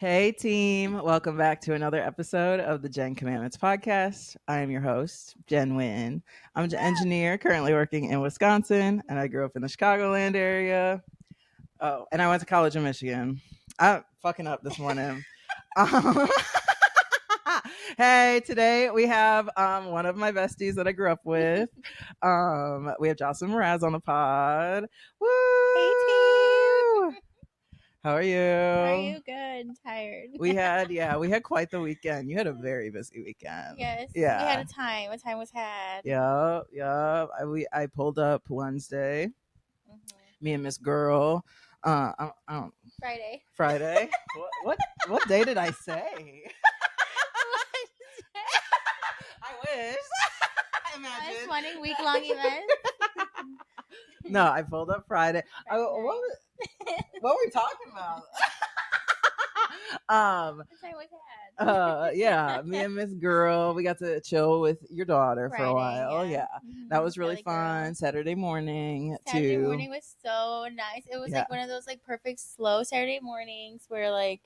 Hey, team. Welcome back to another episode of the Jenn Commandments podcast. I am your host, Jenn Wien. I'm an engineer currently working in Wisconsin, and I grew up in the Chicagoland area. Oh, and I went to college in Michigan. I'm fucking up this morning. Um, hey, today we have one of my besties that I grew up with. We have Jocelyn Meraz on the pod. Woo! Hey team. How are you? How are you? Good. Tired. We had quite the weekend. You had a very busy weekend. Yes. We Yeah. had a time. A time was had. Yeah. I pulled up Wednesday. Me and Miss Girl. I don't, Friday. Friday. what day did I say? I wish. Imagine. A fun week-long event. No, I pulled up Friday. What were we talking about? A time was had. Yeah, me and Miss Girl, we got to chill with your daughter Friday, for a while. Yeah. That was really fun. Girl. Saturday morning Saturday too. morning was so nice. It was like one of those like perfect slow Saturday mornings where like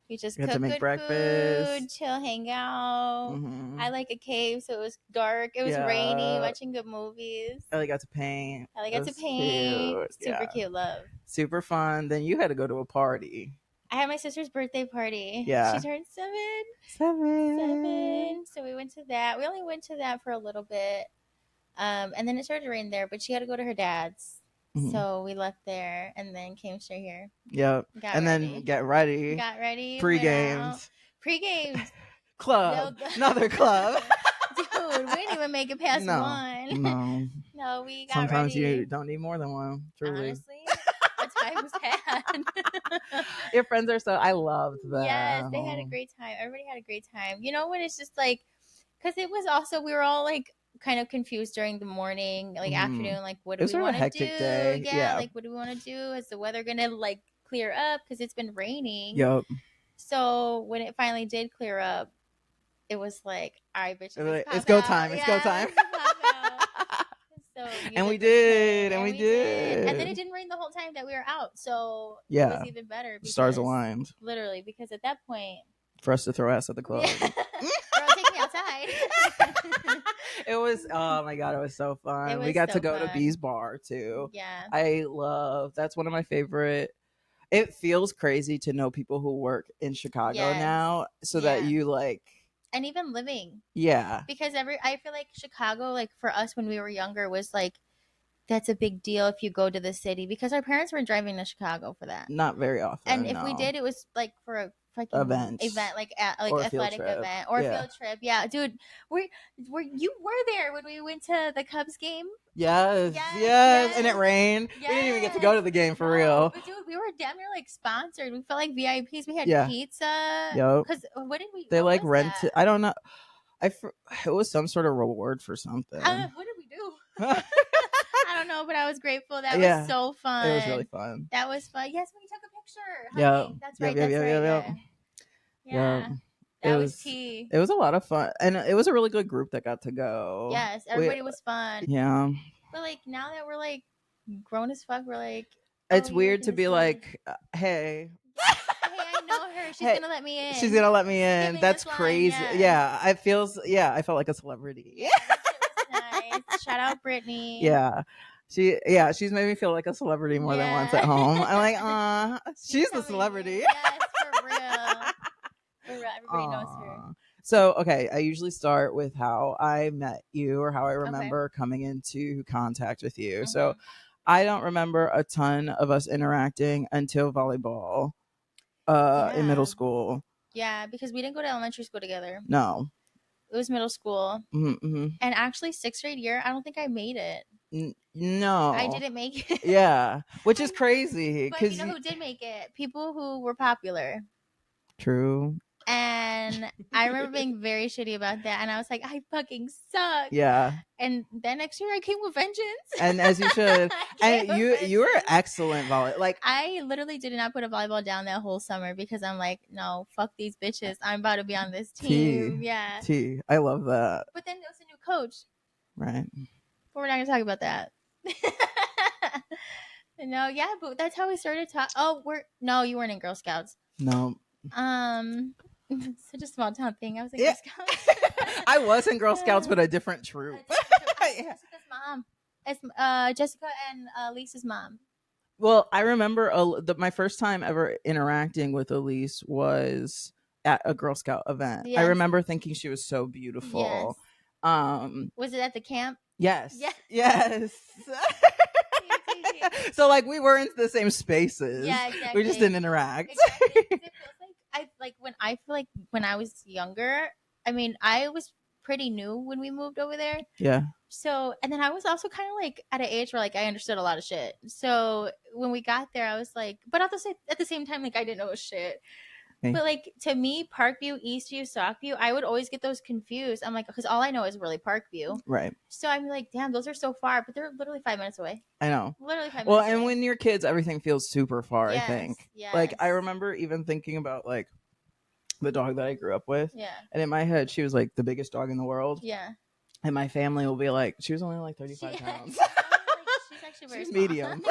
you just cook good breakfast, food, chill, hang out. I like a cave, so it was dark. It was rainy, watching good movies. Ellie got to paint. Cute. Super cute, love. Super fun. Then you had to go to a party. I had my sister's birthday party. Yeah. She turned 7. 7. So we went to that. We only went to that for a little bit. And then it started to rain there, but she had to go to her dad's. So we left there and then came straight here. Yep. Then get ready. Got ready. Pre-games. Club. Another club. Dude, we didn't even make it past one. No, we got Sometimes ready. You don't need more than one. Truly. Honestly, a time was had. Your friends are I loved them. Yes, they had a great time. Everybody had a great time. You know when it's just like, because it was also, we were all like kind of confused during the morning, like afternoon, like what do we want to do? Day. Yeah, like what do we want to do? Is the weather gonna like clear up? Because it's been raining. Yep. So when it finally did clear up, it was like, all right, bitches, it's go time. It's go time. So and we did. And then it didn't rain the whole time that we were out. So it was even better. Stars aligned. Literally, because at that point, for us to throw ass at the club. Girl, take me outside. It was, oh my God, it was so fun. We got to go to B's Bar too. Yeah. That's one of my favorite. It feels crazy to know people who work in Chicago now, so that you like. And even living. Yeah. Because I feel like Chicago, like for us when we were younger, was like, that's a big deal if you go to the city, because our parents weren't driving to Chicago for that. Not very often. And if we did, it was like for a fucking event, like athletic event or a field trip. Yeah, dude, you were there when we went to the Cubs game? Yes. And it rained. Yes. We didn't even get to go to the game for real. But dude, we were damn near like sponsored. We felt like VIPs. We had pizza. Yep. Because what did we? They like rented. I don't know. It was some sort of reward for something. What did we do? I don't know, but I was grateful. That was so fun. It was really fun. That was fun. Yes, we took a picture. Yeah, that's right. Yeah. That was key. It was a lot of fun, and it was a really good group that got to go. Yes, everybody was fun. Yeah. But like now that we're like grown as fuck, we're like, it's weird to be like, hey. I know her. She's gonna let me in. She's gonna let me in. That's crazy. Yeah. I felt like a celebrity. Yeah, nice. Shout out Brittany. Yeah. She's made me feel like a celebrity more than once at home. I'm like, she's the celebrity. Yes, for real. Everybody knows her. So, okay, I usually start with how I met you or how I remember coming into contact with you. So, I don't remember a ton of us interacting until volleyball in middle school. Yeah, because we didn't go to elementary school together. No. It was middle school. Mm-hmm. And actually, 6th grade year, I don't think I made it. No. I didn't make it. Yeah, which is crazy. But you know who did make it? People who were popular. True. And I remember being very shitty about that. And I was like, I fucking suck. Yeah. And then next year I came with vengeance. And as you should. And you were excellent volleyball. Like, I literally did not put a volleyball down that whole summer because I'm like, no, fuck these bitches. I'm about to be on this team. Yeah. I love that. But then there was a new coach. Right. But we're not going to talk about that. No, yeah, but that's how we started talking. Oh, no, you weren't in Girl Scouts. No. Such a small town thing. I was like, Girl Scouts. I was in Girl Scouts, but a different troop. Jessica's mom. It's Jessica and Lisa's mom. Well, I remember my first time ever interacting with Elise was at a Girl Scout event. Yes. I remember thinking she was so beautiful. Yes. Was it at the camp? Yes. Yes. So like we were in the same spaces. Yeah, exactly. We just didn't interact. Exactly. It feels like I feel like when I was younger, I mean, I was pretty new when we moved over there. Yeah. So, and then I was also kind of like at an age where like I understood a lot of shit. So when we got there, I was like, but at the same time, like I didn't know shit. Okay. But like to me, Parkview, Eastview, Stockview, I would always get those confused. I'm like, because all I know is really Parkview. Right. So I'm like, damn, those are so far, but they're literally 5 minutes away. I know. Literally 5 minutes away. Well, and when you're kids, everything feels super far, Yes, I think. yes. Like I remember even thinking about like the dog that I grew up with. Yeah. And in my head, she was like the biggest dog in the world. Yeah. And my family will be like, she was only like 35 pounds. She's actually very She's small. medium.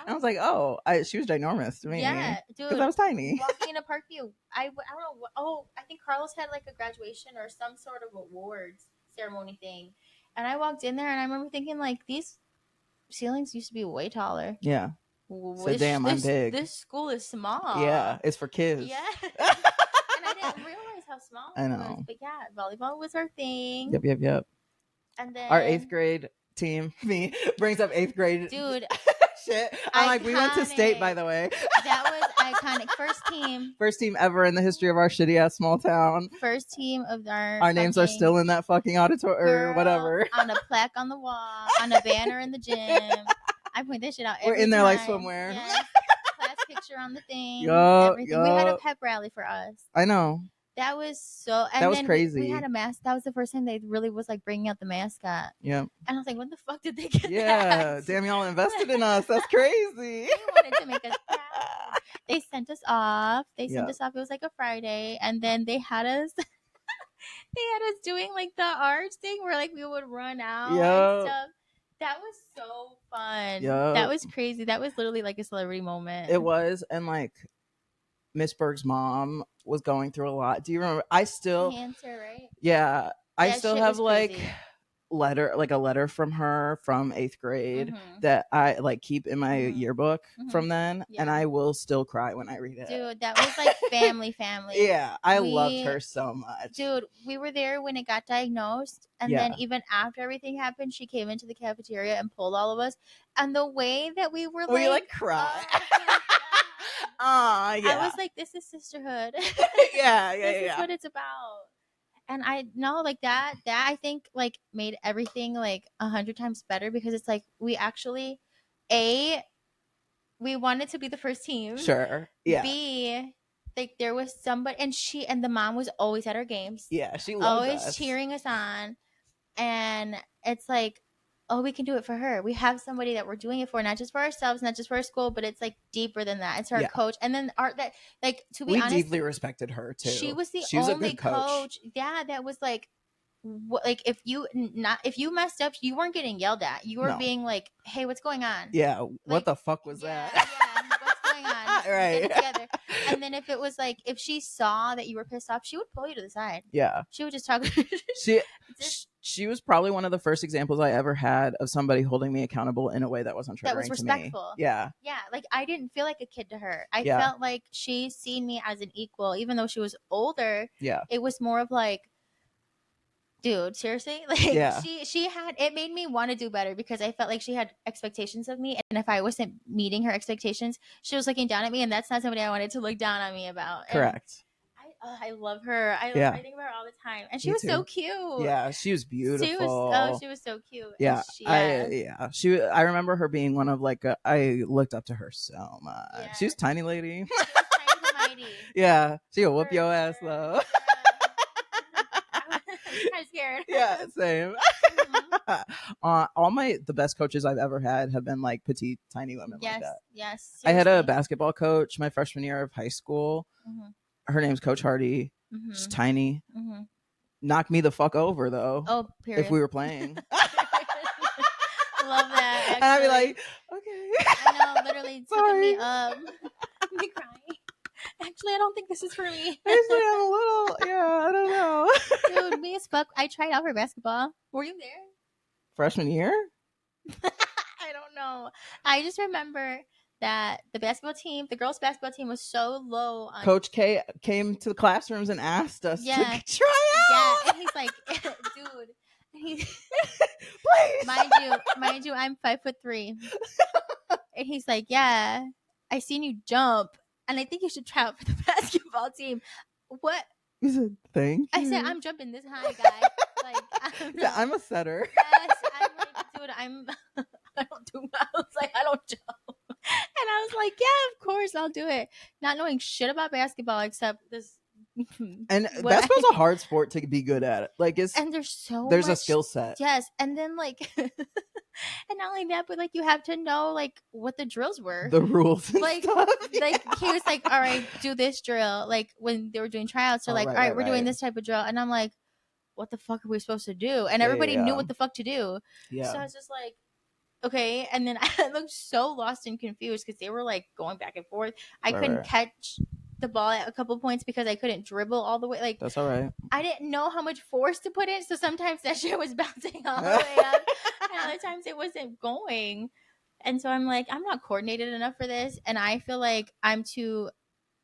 I was like, oh, she was ginormous to me. Yeah, dude. Because I was tiny. Walking into Parkview, I don't know. Oh, I think Carlos had like a graduation or some sort of awards ceremony thing. And I walked in there and I remember thinking like these ceilings used to be way taller. Yeah. So damn, I'm big. This school is small. Yeah, it's for kids. Yeah. And I didn't realize how small it was. But yeah, volleyball was our thing. Yep. And then our 8th grade team, me, brings up 8th grade. Dude. Shit. I'm like, we went to state, by the way. That was iconic. First team ever in the history of our shitty ass small town. First team of our names are still in that fucking auditorium or whatever. On a plaque on the wall, on a banner in the gym. I point this shit out every We're in there time. like swimwear. Yes. Class picture on the thing. Everything. We had a pep rally for us. I know. That was so. And that was then crazy. We had a mask. That was the first time they really was like bringing out the mascot. Yeah. And I was like, when the fuck did they get that? Yeah. Damn, y'all invested in us. That's crazy. They wanted to make us proud. They sent us off. It was like a Friday. And then they had us. They had us doing like the arch thing where like we would run out and stuff. That was so fun. That was crazy. That was literally like a celebrity moment. It was. And like Miss Berg's mom was going through a lot. Do you remember? I still cancer, right? Yeah. I still have like a letter from her from 8th grade that I like keep in my yearbook from then, and I will still cry when I read it. Dude, that was like family. Yeah, I loved her so much. Dude, we were there when it got diagnosed, and then even after everything happened, she came into the cafeteria and pulled all of us, and the way that we were like cry. Yeah. I was like, this is sisterhood. Yeah. This is what it's about. And I know like that I think like made everything like 100 times better because it's like we actually we wanted to be the first team. Sure. Yeah. B, like there was somebody and the mom was always at our games. Yeah, she loved always us. Cheering us on. And it's like, oh, we can do it for her. We have somebody that we're doing it for, not just for ourselves, not just for our school, but it's like deeper than that. It's our coach. And then to be honest, we deeply respected her too. She was the only coach. Yeah, that was like if you messed up, you weren't getting yelled at. You were being like, hey, what's going on? Yeah, what the fuck was that? Yeah, what's going on? Right. Together. And then if it was like, if she saw that you were pissed off, she would pull you to the side. Yeah. She would just talk. She was probably one of the first examples I ever had of somebody holding me accountable in a way that wasn't triggering that was respectful. To me. Yeah. Yeah. Like I didn't feel like a kid to her. I felt like she seen me as an equal, even though she was older. Yeah. It was more of like, dude, seriously? Like she had, it made me want to do better because I felt like she had expectations of me. And if I wasn't meeting her expectations, she was looking down at me. And that's not somebody I wanted to look down on me about. Correct. I love her. I think about her all the time. And she was so cute. Yeah, she was beautiful. She was so cute. Yeah. I remember her being one of like, I looked up to her so much. Yeah. She was a tiny lady. She was tiny to mighty. Yeah. She'll whoop your ass though. I'm kind of scared. Yeah, same. The best coaches I've ever had have been like petite, tiny women like that. Yes. Seriously. I had a basketball coach my freshman year of high school. Mm-hmm. Her name's Coach Hardy. Mm-hmm. She's tiny. Mm-hmm. Knocked me the fuck over though. Oh, period. If we were playing. Love that. Actually. And I'd be like, okay. I know, literally took me up. Me crying. Actually, I don't think this is for me. Actually, I'm a little, I don't know. Dude, me as fuck. I tried out for basketball. Were you there? Freshman year? I don't know. I just remember that the basketball team, the girls' basketball team, was so low on. Coach K came to the classrooms and asked us to try out. Yeah, and he's like, dude. Please. Mind you, I'm 5'3", and he's like, yeah, I seen you jump, and I think you should try out for the basketball team. What? He said, thank you. I said, I'm jumping this high, guy. Like, I'm a setter. Yes, I'm like, dude, I don't do that. I was like, I don't jump. And I was like, yeah, of course I'll do it. Not knowing shit about basketball except this. And basketball's a hard sport to be good at. Like and there's a skill set. Yes. And then like and not only that, but like you have to know like what the drills were. The rules. Like he was like, all right, do this drill. Like when they were doing tryouts, they're like, all right, we're doing this type of drill. And I'm like, what the fuck are we supposed to do? And everybody knew what the fuck to do. Yeah. So I was just like, okay. And then I looked so lost and confused because they were like going back and forth. I couldn't catch the ball at a couple points because I couldn't dribble all the way. Like, that's all right. I didn't know how much force to put in. So sometimes that shit was bouncing all the way up. And other times it wasn't going. And so I'm like, I'm not coordinated enough for this. And I feel like I'm too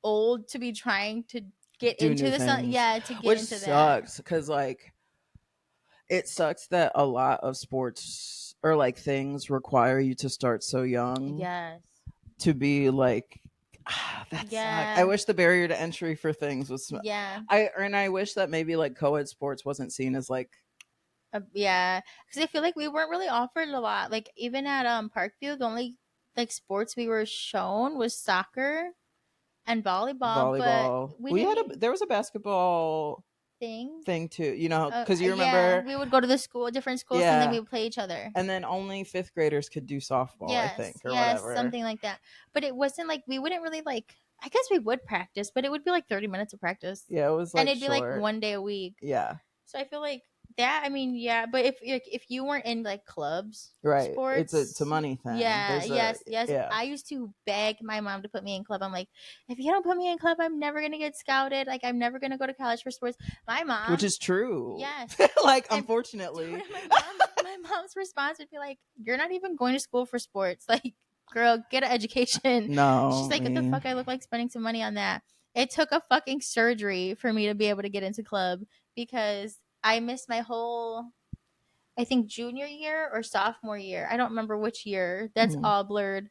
old to be trying to get into this. To get which into that. Sucks because like it sucks that a lot of sports or like things require you to start so young. Yes. To be like, that sucks. I wish the barrier to entry for things was. I wish that maybe like co-ed sports wasn't seen as like. Because I feel like we weren't really offered a lot. Like even at Parkview, the only like sports we were shown was soccer and volleyball. But there was a basketball thing too, you know, because you remember we would go to different schools, and then we would play each other, and then only 5th graders could do softball. I think, or whatever, something like that. But it wasn't like we wouldn't really like. I guess we would practice, but it would be like 30 minutes of practice. Yeah, it was like, and it'd be like one day a week. Yeah. So I feel like that. I mean, yeah, but if you weren't in like clubs, right, sports, it's a money thing. Yes. I used to beg my mom to put me in club. I'm like, if you don't put me in club, I'm never gonna get scouted. Like, I'm never gonna go to college for sports. My mom, which is true. Yes. Like, unfortunately, my mom's response would be like, "You're not even going to school for sports. Like, girl, get an education." No, she's like, "What the fuck? I look like spending some money on that." It took a fucking surgery for me to be able to get into club because I missed my whole, I think, junior year or sophomore year. I don't remember which year. That's all blurred.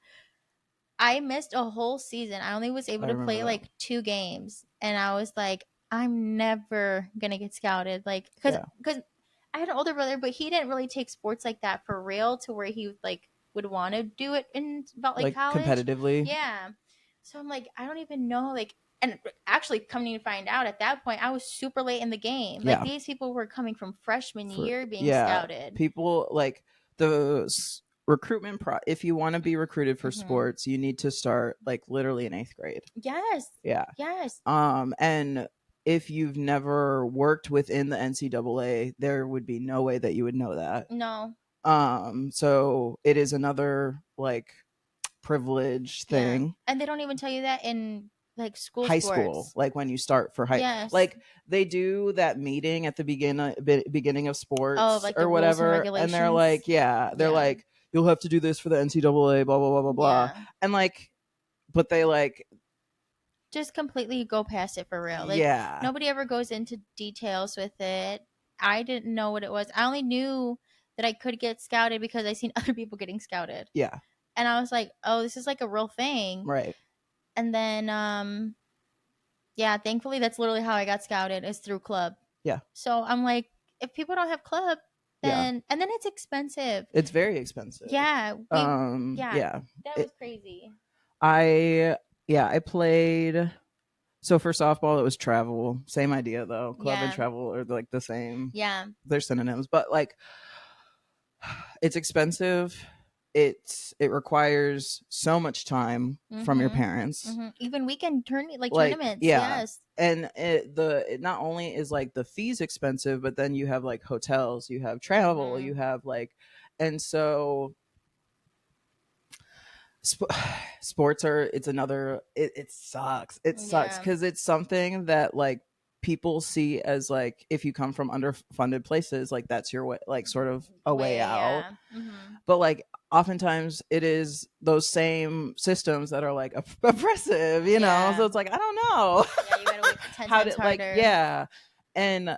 I missed a whole season. I only was able to play like 2 games. And I was like, I'm never going to get scouted. Like, because I had an older brother, but he didn't really take sports like that for real to where he like would want to do it in like college. Competitively. Yeah. So I'm like, I don't even know. Like, and actually coming to find out at that point, I was super late in the game. Like these people were coming from freshman year being scouted. People like the recruitment if you want to be recruited for sports, you need to start like literally in 8th grade. Yes. Yeah. Yes. And if you've never worked within the NCAA, there would be no way that you would know that. No. So it is another like privilege thing. And they don't even tell you that in like high school, like when you start for like they do that meeting at the beginning of sports like or whatever, and they're like, like, you'll have to do this for the NCAA, blah blah blah blah blah, and like, but they like just completely go past it for real. Like, nobody ever goes into details with it. I didn't know what it was. I only knew that I could get scouted because I seen other people getting scouted. Yeah. And I was like, oh, this is like a real thing. Right. And then, thankfully that's literally how I got scouted, is through club. Yeah. So I'm like, if people don't have club, then, and then it's expensive. It's very expensive. Yeah. That was crazy. I played. So for softball, it was travel. Same idea though. Club and travel are like the same. Yeah. They're synonyms, but like it's expensive. It requires so much time from your parents. Even weekend tournaments. Yes. And it not only is like the fees expensive, but then you have like hotels, you have travel, you have like, and so sports are, it's another, it sucks. It sucks because it's something that like people see as like, if you come from underfunded places, like that's your way, like sort of a way out. But like oftentimes it is those same systems that are like oppressive, you know. So it's like, I don't know. Yeah, you gotta wait 10 how times did like harder. Yeah. And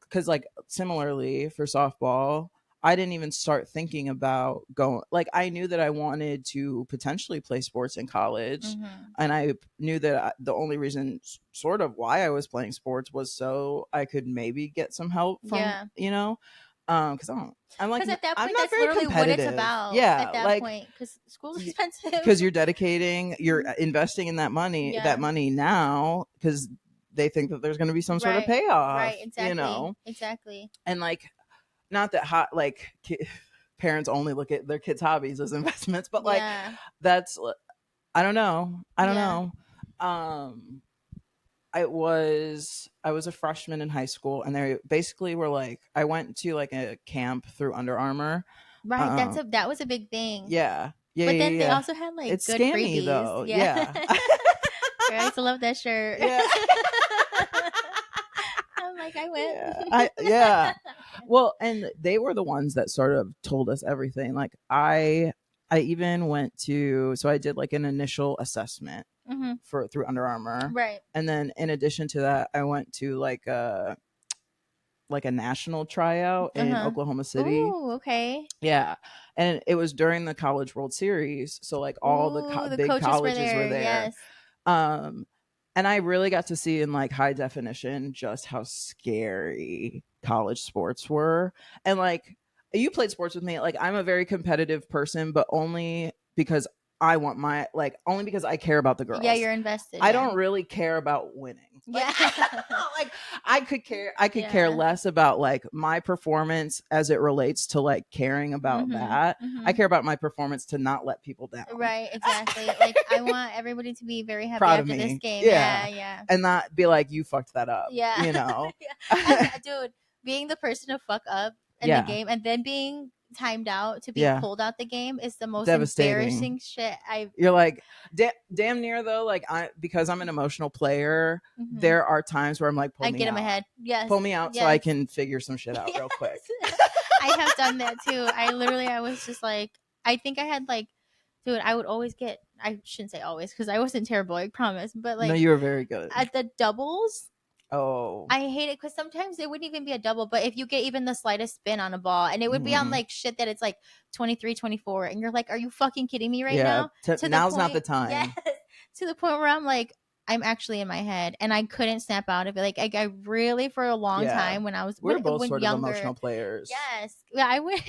because like similarly for softball, I didn't even start thinking about going, like I knew that I wanted to potentially play sports in college, and I knew that the only reason sort of why I was playing sports was so I could maybe get some help from, you know, because I'm like, at that point, I'm not that's very literally what it's competitive. about. Yeah, at that like, point, because school's expensive. Because you're dedicating, you're investing in that money now, because they think that there's going to be some sort of payoff. Right, exactly. You know, exactly. And like, not that like parents only look at their kids' hobbies as investments, but like that's, I don't know. I was a freshman in high school, and they basically were like, I went to like a camp through Under Armour. Right, that was a big thing. Yeah. But then they also had like it's good scammy freebies. though. I used to love that shirt. Yeah. I'm like, I went. Well, and they were the ones that sort of told us everything. Like I even went to, so I did like an initial assessment through Under Armour. Right. And then in addition to that, I went to like a national tryout in Oklahoma City. Ooh, okay. Yeah. And it was during the College World Series, so like all the big colleges were there. Yes. And I really got to see in like high definition just how scary college sports were. And like, you played sports with me. Like, I'm a very competitive person, but only because I want only because I care about the girls. Yeah, you're invested. I don't really care about winning. Like, like I could care less about like my performance as it relates to like caring about that. I care about my performance to not let people down. Right, exactly. Like, I want everybody to be very happy proud after this game. Yeah. And not be like, you fucked that up. Yeah. You know? Dude, being the person to fuck up in the game and then being timed out to be pulled out the game is the most embarrassing shit You're like, damn near though, like, because I'm an emotional player, there are times where I'm like, pull me get out. in my head. Yes. Pull me out so I can figure some shit out real quick. I have done that too. I was just like, I think I had like, dude, I would always get, I shouldn't say always because I wasn't terrible, I promise, but like, no, you were very good at the doubles. Oh, I hate it because sometimes it wouldn't even be a double, but if you get even the slightest spin on a ball, and it would be on like shit that it's like 23-24, and you're like, are you fucking kidding me right now? Now's not the time. Yes, to the point where I'm like, I'm actually in my head, and I couldn't snap out of it. Like, I really, for a long time when I was we're both sort younger, of emotional players. Yes, I would.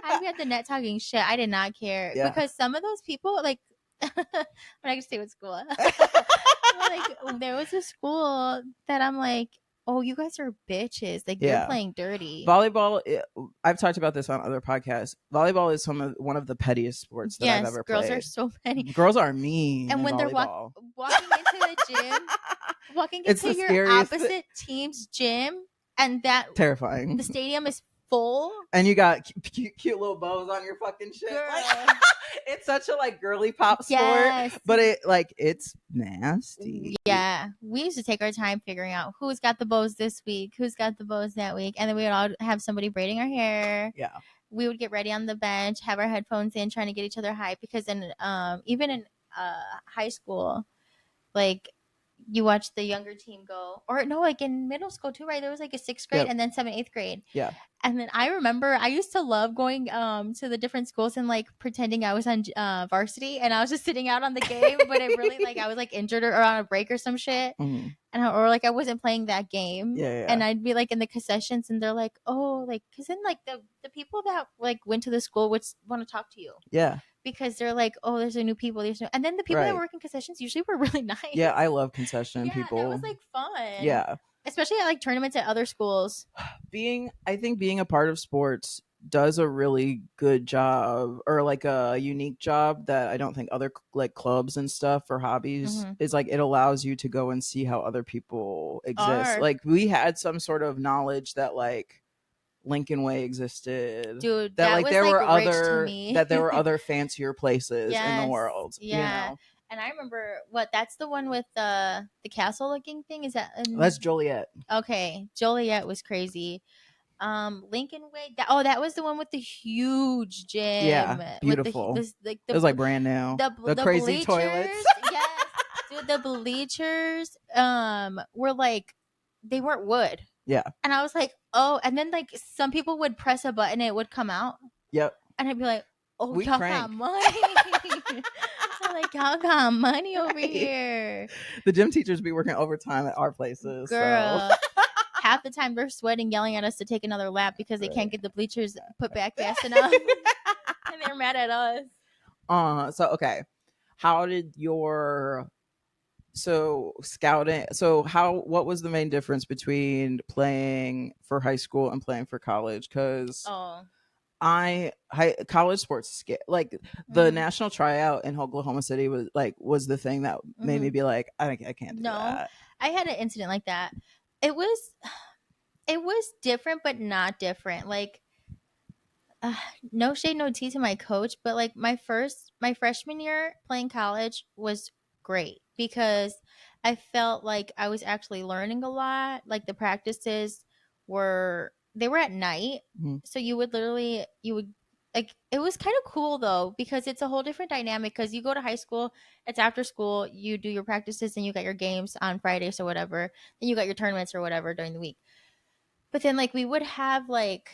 I'd be at the net talking shit. I did not care because some of those people, like, I'm not gonna say what school. Like, there was a school that I'm like, oh, you guys are bitches. Like, you're playing dirty. Volleyball, I've talked about this on other podcasts. Volleyball is one of the pettiest sports that I've ever played. Girls are so petty. Girls are mean. And when they're walking into the gym, walking into your opposite team's gym, and that terrifying. The stadium is full, and you got cute little bows on your fucking shit. Like, it's such a like girly pop sport, but it's nasty. Yeah, we used to take our time figuring out who's got the bows this week, who's got the bows that week, and then we would all have somebody braiding our hair. Yeah, we would get ready on the bench, have our headphones in, trying to get each other hyped, because in even in high school, like, you watch the younger team go, or no, like in middle school too, right? There was like a 6th grade and then 7th, 8th grade. Yeah. And then I remember I used to love going to the different schools and like pretending I was on varsity, and I was just sitting out on the game, but it really, like, I was like injured or on a break or some shit. And or like I wasn't playing that game. Yeah. And I'd be like in the concessions, and they're like, oh, like, because then like the people that like went to the school would want to talk to you. Yeah. Because they're like, oh, there's a new people. And then the people that work in concessions usually were really nice. Yeah, I love concession people. It was like fun. Yeah. Especially at like tournaments at other schools. I think being a part of sports does a really good job, or like a unique job that I don't think other like clubs and stuff or hobbies is like, it allows you to go and see how other people exist. Like, we had some sort of knowledge that like Lincoln Way existed. Dude, that like, was there were rich other to me. that there were other fancier places yes, in the world. Yeah. You know? And I remember that's the one with the castle looking thing. Is that that's Joliet? Okay, Joliet was crazy. Lincoln Way. That was the one with the huge gym. Yeah, beautiful. With the, it was like brand new. The crazy bleachers, toilets. Yes, dude, the bleachers were like, they weren't wood. Yeah. And I was like, oh, and then like some people would press a button and it would come out. Yep. And I'd be like, oh, y'all got money. I'm like, y'all got money over here. The gym teachers be working overtime at our places. Girl. So. Half the time they're sweating, yelling at us to take another lap because they can't get the bleachers put back fast enough. And they're mad at us. So okay. How did your scouting what was the main difference between playing for high school and playing for college? Because college sports like the national tryout in Oklahoma City was the thing that made me be like, I can't do that. I had an incident like that. It was different, but not different. Like, no shade, no tea to my coach, but like my freshman year playing college was great because I felt like I was actually learning a lot. Like the practices were at night, so you would like, it was kind of cool though, because it's a whole different dynamic. Because you go to high school, it's after school, you do your practices, and you got your games on Fridays or whatever, and you got your tournaments or whatever during the week. But then like we would have like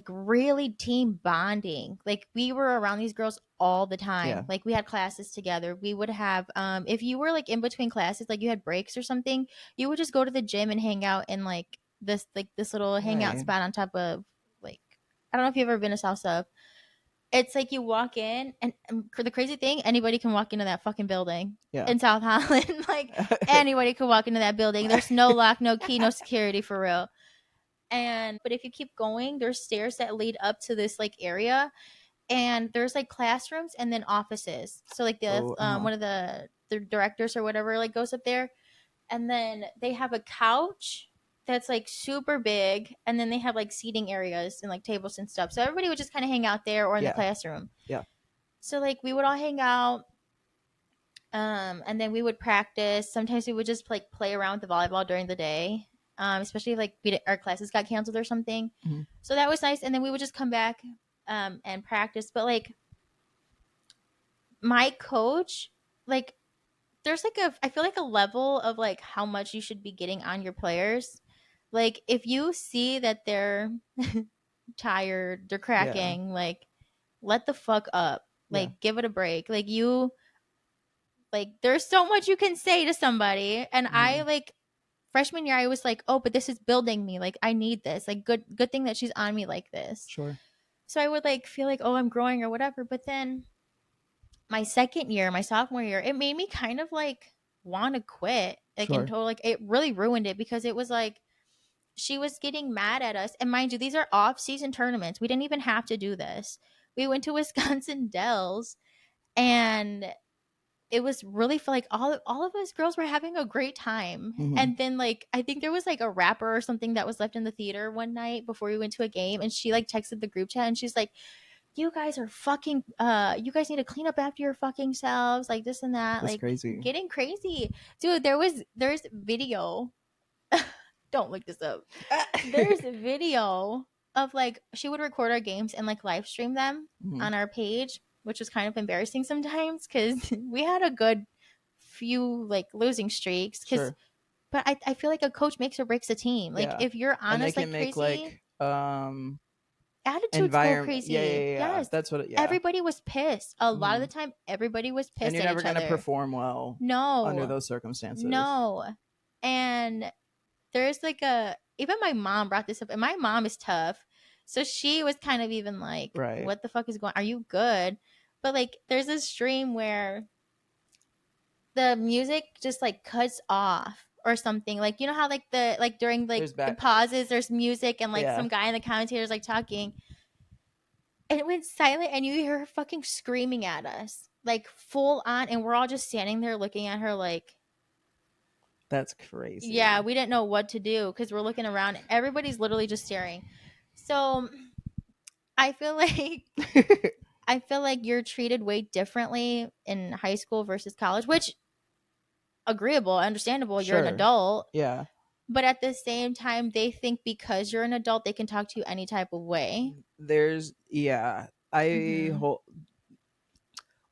really team bonding. Like we were around these girls all the time. Yeah. Like we had classes together. We would have if you were like in between classes, like you had breaks or something, you would just go to the gym and hang out in like this little hangout spot on top of, like, I don't know if you've ever been to South Sub. It's like you walk in, and for the crazy thing, anybody can walk into that fucking building. Yeah. In South Holland. Like anybody could walk into that building. There's no lock, no key, no security, for real. But if you keep going, there's stairs that lead up to this like area, and there's like classrooms and then offices. So like one of the directors or whatever like goes up there, and then they have a couch that's like super big, and then they have like seating areas and like tables and stuff. So everybody would just kind of hang out there or in the classroom. Yeah. So like we would all hang out. And then we would practice. Sometimes we would just like play around with the volleyball during the day. Especially if like our classes got canceled or something. Mm-hmm. So that was nice. And then we would just come back and practice. But like my coach, like there's like I feel like a level of like how much you should be getting on your players. Like if you see that they're tired, they're cracking, like let the fuck up. Like give it a break. Like there's so much you can say to somebody. And I like freshman year, I was like, oh, but this is building me. Like, I need this. Like, good thing that she's on me like this. Sure. So I would like feel like, oh, I'm growing or whatever. But then my second year, my sophomore year, it made me kind of like want to quit. Like, sure. Like it really ruined it, because it was like she was getting mad at us. And mind you, these are off-season tournaments. We didn't even have to do this. We went to Wisconsin Dells, and it was really for like all of us girls were having a great time. Mm-hmm. And then like I think there was like a wrapper or something that was left in the theater one night before we went to a game, and she like texted the group chat, and she's like, you guys are fucking you guys need to clean up after your fucking selves, like this and that. That's like crazy. Getting crazy. Dude, there's video. Don't look this up. There's a video of like she would record our games and like live stream them on our page, which was kind of embarrassing sometimes because we had a good few like losing streaks. Sure. But I feel like a coach makes or breaks a team. Like if you're honest, like crazy, like attitudes go crazy. Yeah. Yes, that's what. Everybody was pissed. A lot of the time, everybody was pissed. And you're never going to perform well. No, under those circumstances. No, and there's like even my mom brought this up, and my mom is tough. So she was kind of even like, right, what the fuck is going on? Are you good? But like there's a stream where the music just like cuts off or something. Like, you know how like during like the pauses there's music, and like some guy in the commentators like talking. And it went silent, and you hear her fucking screaming at us. Like full on, and we're all just standing there looking at her like, That's crazy. Yeah, we didn't know what to do because we're looking around. Everybody's literally just staring. So I feel like you're treated way differently in high school versus college, which agreeable, understandable. You're an adult. Yeah. But at the same time, they think because you're an adult, they can talk to you any type of way.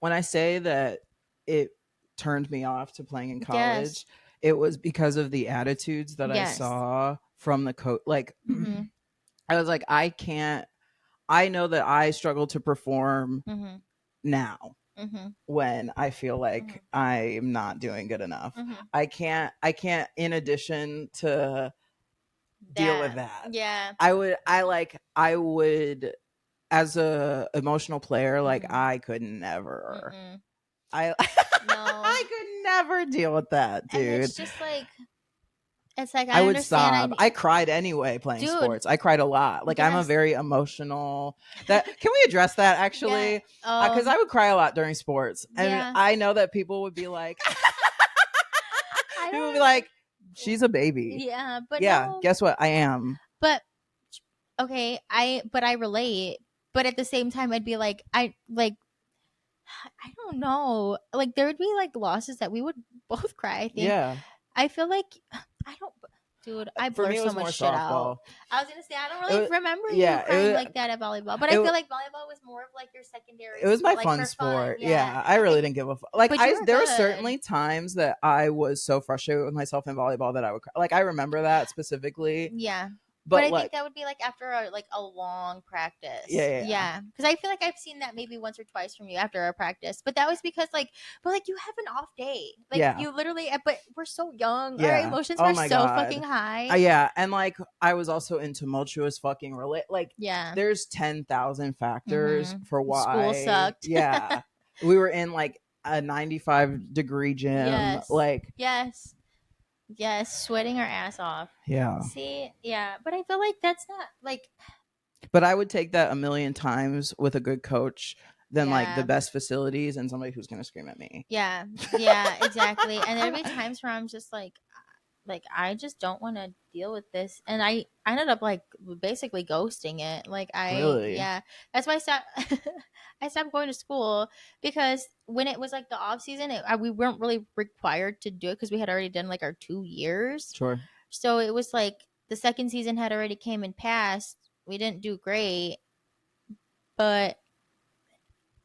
When I say that it turned me off to playing in college, it was because of the attitudes that I saw from the coach. Like, I was like, I know that I struggle to perform now when I feel like I'm not doing good enough. I can't, in addition to deal with that. Yeah. I would, as a emotional player, like I could never. I could never deal with that, dude. And it's just like, I would sob. I cried anyway playing sports. I cried a lot. Like, I'm a very emotional. Can we address that actually? Because I would cry a lot during sports, and I know that people would be like, people would be like, she's a baby. Yeah, but guess what? I am. But okay, I relate. But at the same time, I'd be like, I don't know. Like, there would be like losses that we would both cry. I think. Yeah. I feel like I don't. Dude, I blur so much shit out. I was gonna say I don't really remember you crying like that at volleyball, but I feel like volleyball was more of like your secondary. It was my fun sport. Yeah, I really didn't give a fuck. Like, there were certainly times that I was so frustrated with myself in volleyball that I would cry. Like, I remember that specifically. Yeah. But I think that would be like after a long practice. Yeah. Because I feel like I've seen that maybe once or twice from you after a practice. But that was because but you have an off day. Like you literally, but we're so young. Our emotions were so fucking high. Yeah. And like, I was also in tumultuous fucking there's 10,000 factors for why. School sucked. Yeah. We were in like a 95-degree gym. Yes. Like. Yes. Yes, sweating our ass off. Yeah. See, yeah, but I feel like that's not like. But I would take that a million times with a good coach than like the best facilities and somebody who's gonna scream at me. Yeah, exactly. And there'd be times where I'm just like I just don't want to deal with this, and I ended up like basically ghosting it. Like that's why I stopped going to school, because when it was like the off season, we weren't really required to do it because we had already done like our 2 years. Sure. So it was like the second season had already came and passed. We didn't do great, but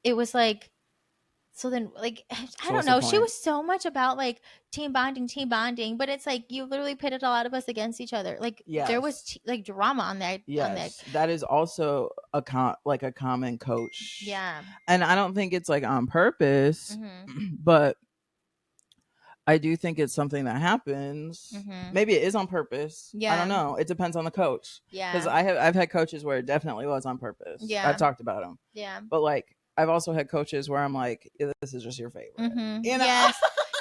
it was like. So then, like, I don't know. She was so much about like team bonding, but it's like you literally pitted a lot of us against each other. Like, there was like drama on that. Yes, that is also a common coach. Yeah, and I don't think it's like on purpose, but I do think it's something that happens. Maybe it is on purpose. Yeah, I don't know. It depends on the coach. Yeah, because I've had coaches where it definitely was on purpose. Yeah, I've talked about them. Yeah, but like. I've also had coaches where I'm like, this is just your favorite. You know?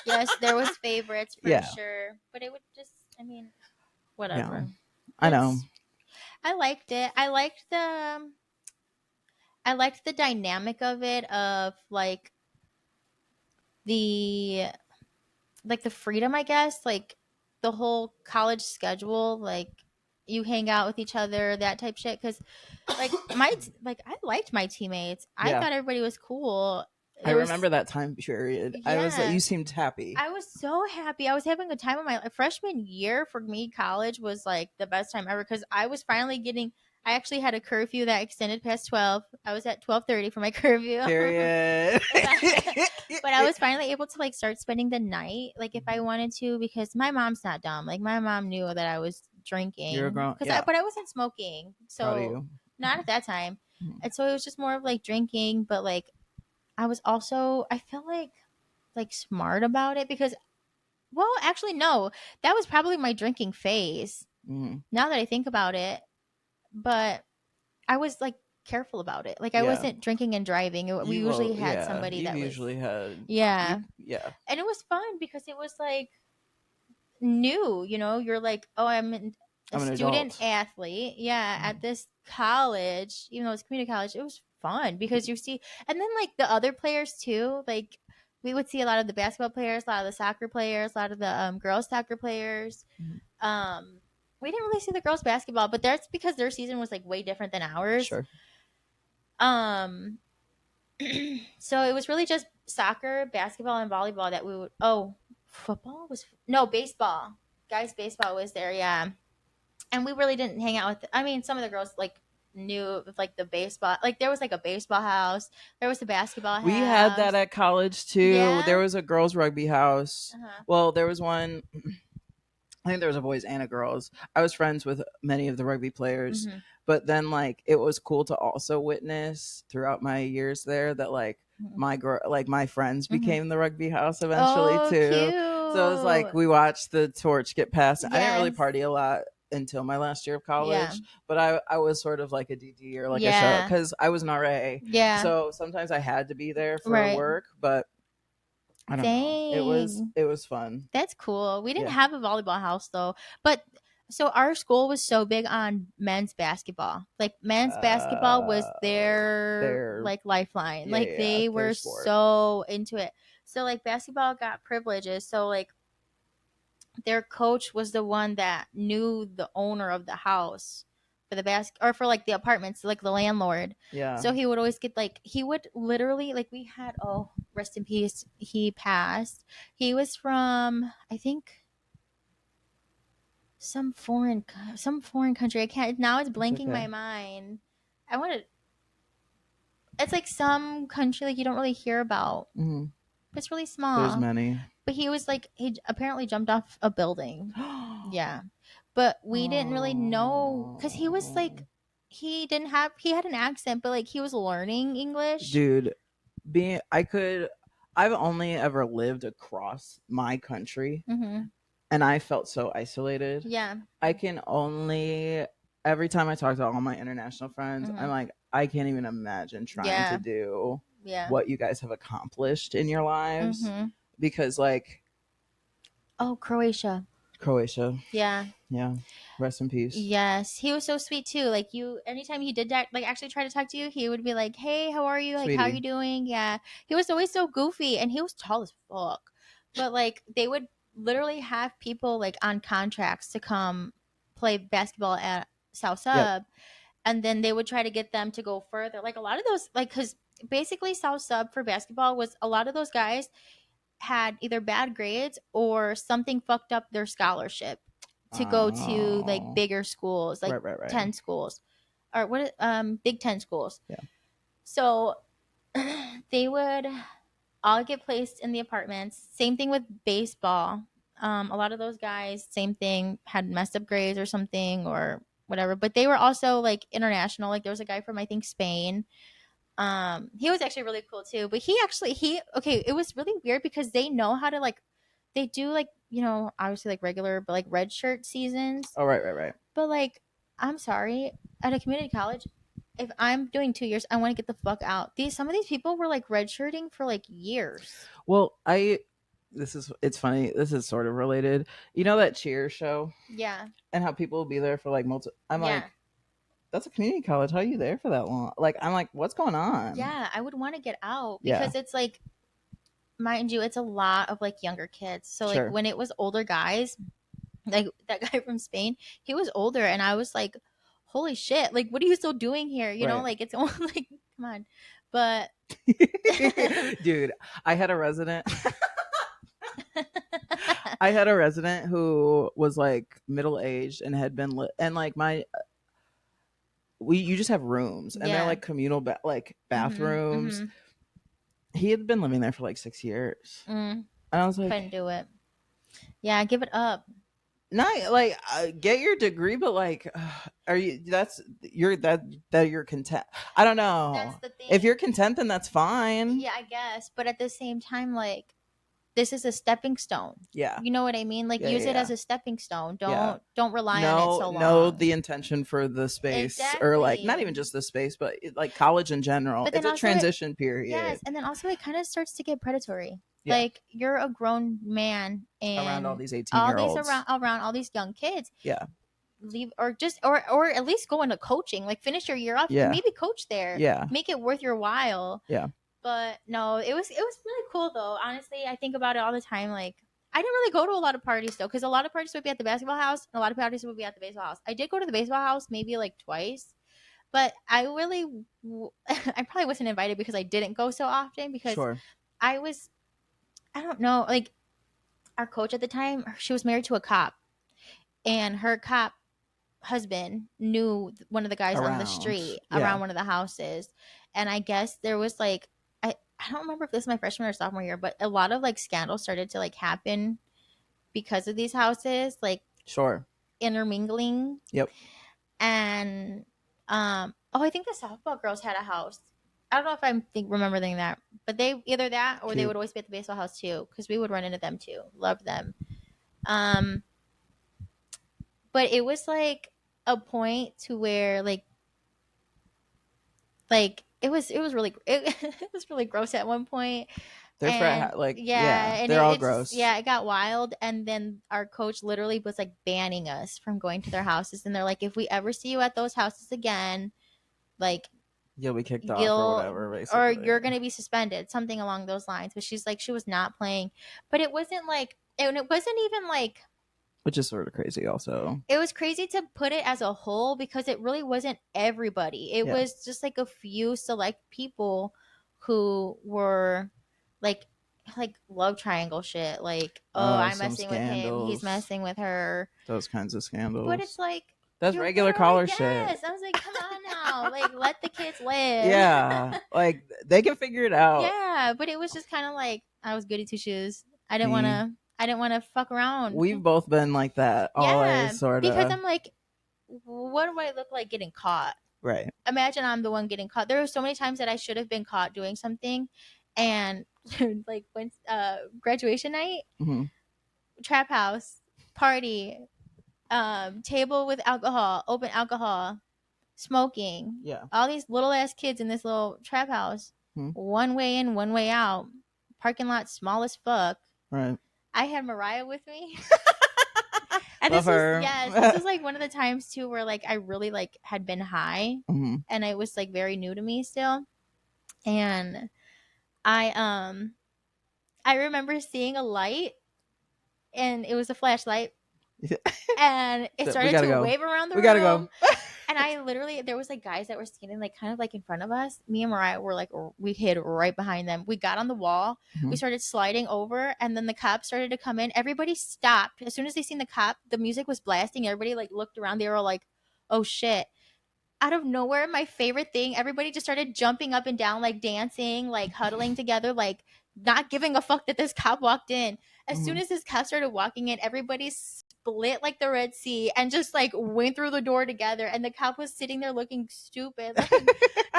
Yes, there was favorites for sure, but it would just, I mean, whatever. Yeah. I know. I liked it. I liked the dynamic of it, of like the freedom, I guess, like the whole college schedule, like you hang out with each other, that type shit. Because I liked my teammates. I thought everybody was cool. I remember that time period. Yeah. You seemed happy. I was so happy. I was having a time of my freshman year. For me, college was like the best time ever, because I was finally getting. I actually had a curfew that extended past 12. I was at 12:30 for my curfew. Period. But I was finally able to like start spending the night, like if I wanted to, because my mom's not dumb. Like, my mom knew that I was drinking. You're grown, but I wasn't smoking, so not at that time. And so it was just more of like drinking, but like I was also, I feel like smart about it, because, well, actually no, that was probably my drinking phase. Now that I think about it, but I was like careful about it. Like, I wasn't drinking and driving. We usually had somebody that usually had. Yeah. Yeah. And it was fun because it was like new, you're like, oh, I'm a student athlete. Yeah. At this college, even though it's community college, it was fun because you see, and then like the other players too, like we would see a lot of the basketball players, a lot of the soccer players, a lot of the girls soccer players. We didn't really see the girls basketball, but that's because their season was like way different than ours. Sure. So it was really just soccer, basketball, and volleyball that we would. Oh, football was baseball. Guys, baseball was there, yeah. And we really didn't hang out with. I mean, some of the girls like knew like the baseball. Like there was like a baseball house. There was a basketball house. We had that at college too. Yeah? There was a girls' rugby house. Well, there was one. I think there was a boys and a girls. I was friends with many of the rugby players, but then like it was cool to also witness throughout my years there that like my friends became the rugby house eventually too. Cute. So it was like we watched the torch get passed. Yes. I didn't really party a lot until my last year of college, but I was sort of like a DD or like a show because I was an RA. Yeah. So sometimes I had to be there for work, but I don't know. It was fun. That's cool. We didn't have a volleyball house though, but so our school was so big on men's basketball. Like men's basketball was their like lifeline. Like they were so into it. So like basketball got privileges. So like their coach was the one that knew the owner of the house for the or for like the apartments, like the landlord. Yeah. So he would always get like he would literally like we had rest in peace. He passed. He was from I think some foreign country. I can't now. It's blanking my mind. I wanted. It's like some country like you don't really hear about. Mm-hmm. It's really small. There's many. But he was like he apparently jumped off a building. Yeah. But we didn't really know because he was like he had an accent, but like he was learning English. Dude, I've only ever lived across my country, and I felt so isolated. Yeah. I can only every time I talk to all my international friends, I'm like, I can't even imagine trying to do what you guys have accomplished in your lives because like Croatia. Yeah. Rest in peace. Yes, he was so sweet too. Like anytime he did that, like actually try to talk to you, he would be like, "Hey, how are you? Like, Sweetie. How are you doing?" Yeah, he was always so goofy, and he was tall as fuck. But like, they would literally have people like on contracts to come play basketball at South Sub, and then they would try to get them to go further. Like a lot of those, like, because basically South Sub for basketball was a lot of those guys had either bad grades or something fucked up their scholarship to go to like bigger schools, like 10 schools or Big 10 schools. Yeah. So they would all get placed in the apartments. Same thing with baseball. A lot of those guys, same thing, had messed up grades or something or whatever, but they were also like international. Like there was a guy from I think Spain. He was actually really cool too, but it was really weird because they know how to like they do like obviously like regular but like red shirt seasons. Oh right. But like I'm sorry, at a community college, if I'm doing 2 years, I want to get the fuck out. Some of these people were like redshirting for like years. Well, it's funny. This is sort of related. You know that Cheers show? Yeah. And how people will be there for like I'm like, that's a community college. How are you there for that long? Like, I'm like, what's going on? Yeah, I would want to get out because it's like, mind you, it's a lot of like younger kids. So like when it was older guys, like that guy from Spain, he was older, and I was like, holy shit! Like, what are you still doing here? You know, like it's only like, come on, but dude, I had a resident. I had a resident who was like middle aged and had been and like you just have rooms and they're like communal bathrooms. He had been living there for like 6 years. And I was like, couldn't do it. Yeah, give it up. Not like get your degree, but like, are you? You're content. I don't know. That's the thing. If you're content, then that's fine. Yeah, I guess. But at the same time, like, this is a stepping stone. Yeah, you know what I mean. Like, use it as a stepping stone. Don't rely on it so long. Know the intention for the space, or like not even just the space, but like college in general. It's a transition period. Yes, and then also it kind of starts to get predatory. Yeah. Like you're a grown man and around all these 18-year-olds, around all these young kids. Yeah, leave or at least go into coaching. Like finish your year off. Yeah, maybe coach there. Yeah, make it worth your while. Yeah, But no, it was really cool though. Honestly, I think about it all the time. Like, I didn't really go to a lot of parties though, because a lot of parties would be at the basketball house, and a lot of parties would be at the baseball house. I did go to the baseball house maybe like twice, but I really, I probably wasn't invited because I didn't go so often, because I don't know, like our coach at the time, she was married to a cop, and her cop husband knew one of the guys on the street around one of the houses. And I guess there was like, I don't remember if this is my freshman or sophomore year, but a lot of like scandals started to like happen because of these houses, like intermingling. And I think the softball girls had a house. I don't know if I'm remembering that, but they either that or they would always be at the baseball house too, because we would run into them too. Loved them. But it was like a point to where like it was really it was really gross at one point. And they're all gross. It got wild, and then our coach literally was like banning us from going to their houses, and they're like, if we ever see you at those houses again, like you'll be kicked off or whatever, basically. Or you're gonna be suspended, something along those lines. But she's like, she was not playing, but it wasn't like, and it wasn't even like, which is sort of crazy also. It was crazy to put it as a whole, because it really wasn't everybody. It was just like a few select people who were like love triangle shit. Like, I'm messing with him, he's messing with her. Those kinds of scandals. But it's like, that's regular collar shit. Yes. I was like, come on now. Like, let the kids live. Yeah. Like, they can figure it out. Yeah. But it was just kind of like, I was goody two shoes. I didn't want to fuck around. We've both been like that. Always, sort of. Because I'm like, what do I look like getting caught? Right. Imagine I'm the one getting caught. There were so many times that I should have been caught doing something. And like when graduation night, trap house, party, table with alcohol, open alcohol, smoking. Yeah. All these little ass kids in this little trap house. One way in, one way out. Parking lot small as fuck. Right. I had Mariah with me. And this was like one of the times too where like I really like had been high, and it was like very new to me still. And I remember seeing a light, and it was a flashlight. And it started to wave around the room. We gotta go. And I literally, there was like guys that were standing like kind of like in front of us. Me and Mariah were like, we hid right behind them. We got on the wall. We started sliding over, and then the cops started to come in. Everybody stopped. As soon as they seen the cop, the music was blasting. Everybody like looked around. They were like, oh shit. Out of nowhere, my favorite thing, everybody just started jumping up and down, like dancing, like huddling together, like not giving a fuck that this cop walked in. As soon as this cop started walking in, everybody split like the Red Sea and just like went through the door together. And the cop was sitting there looking stupid, like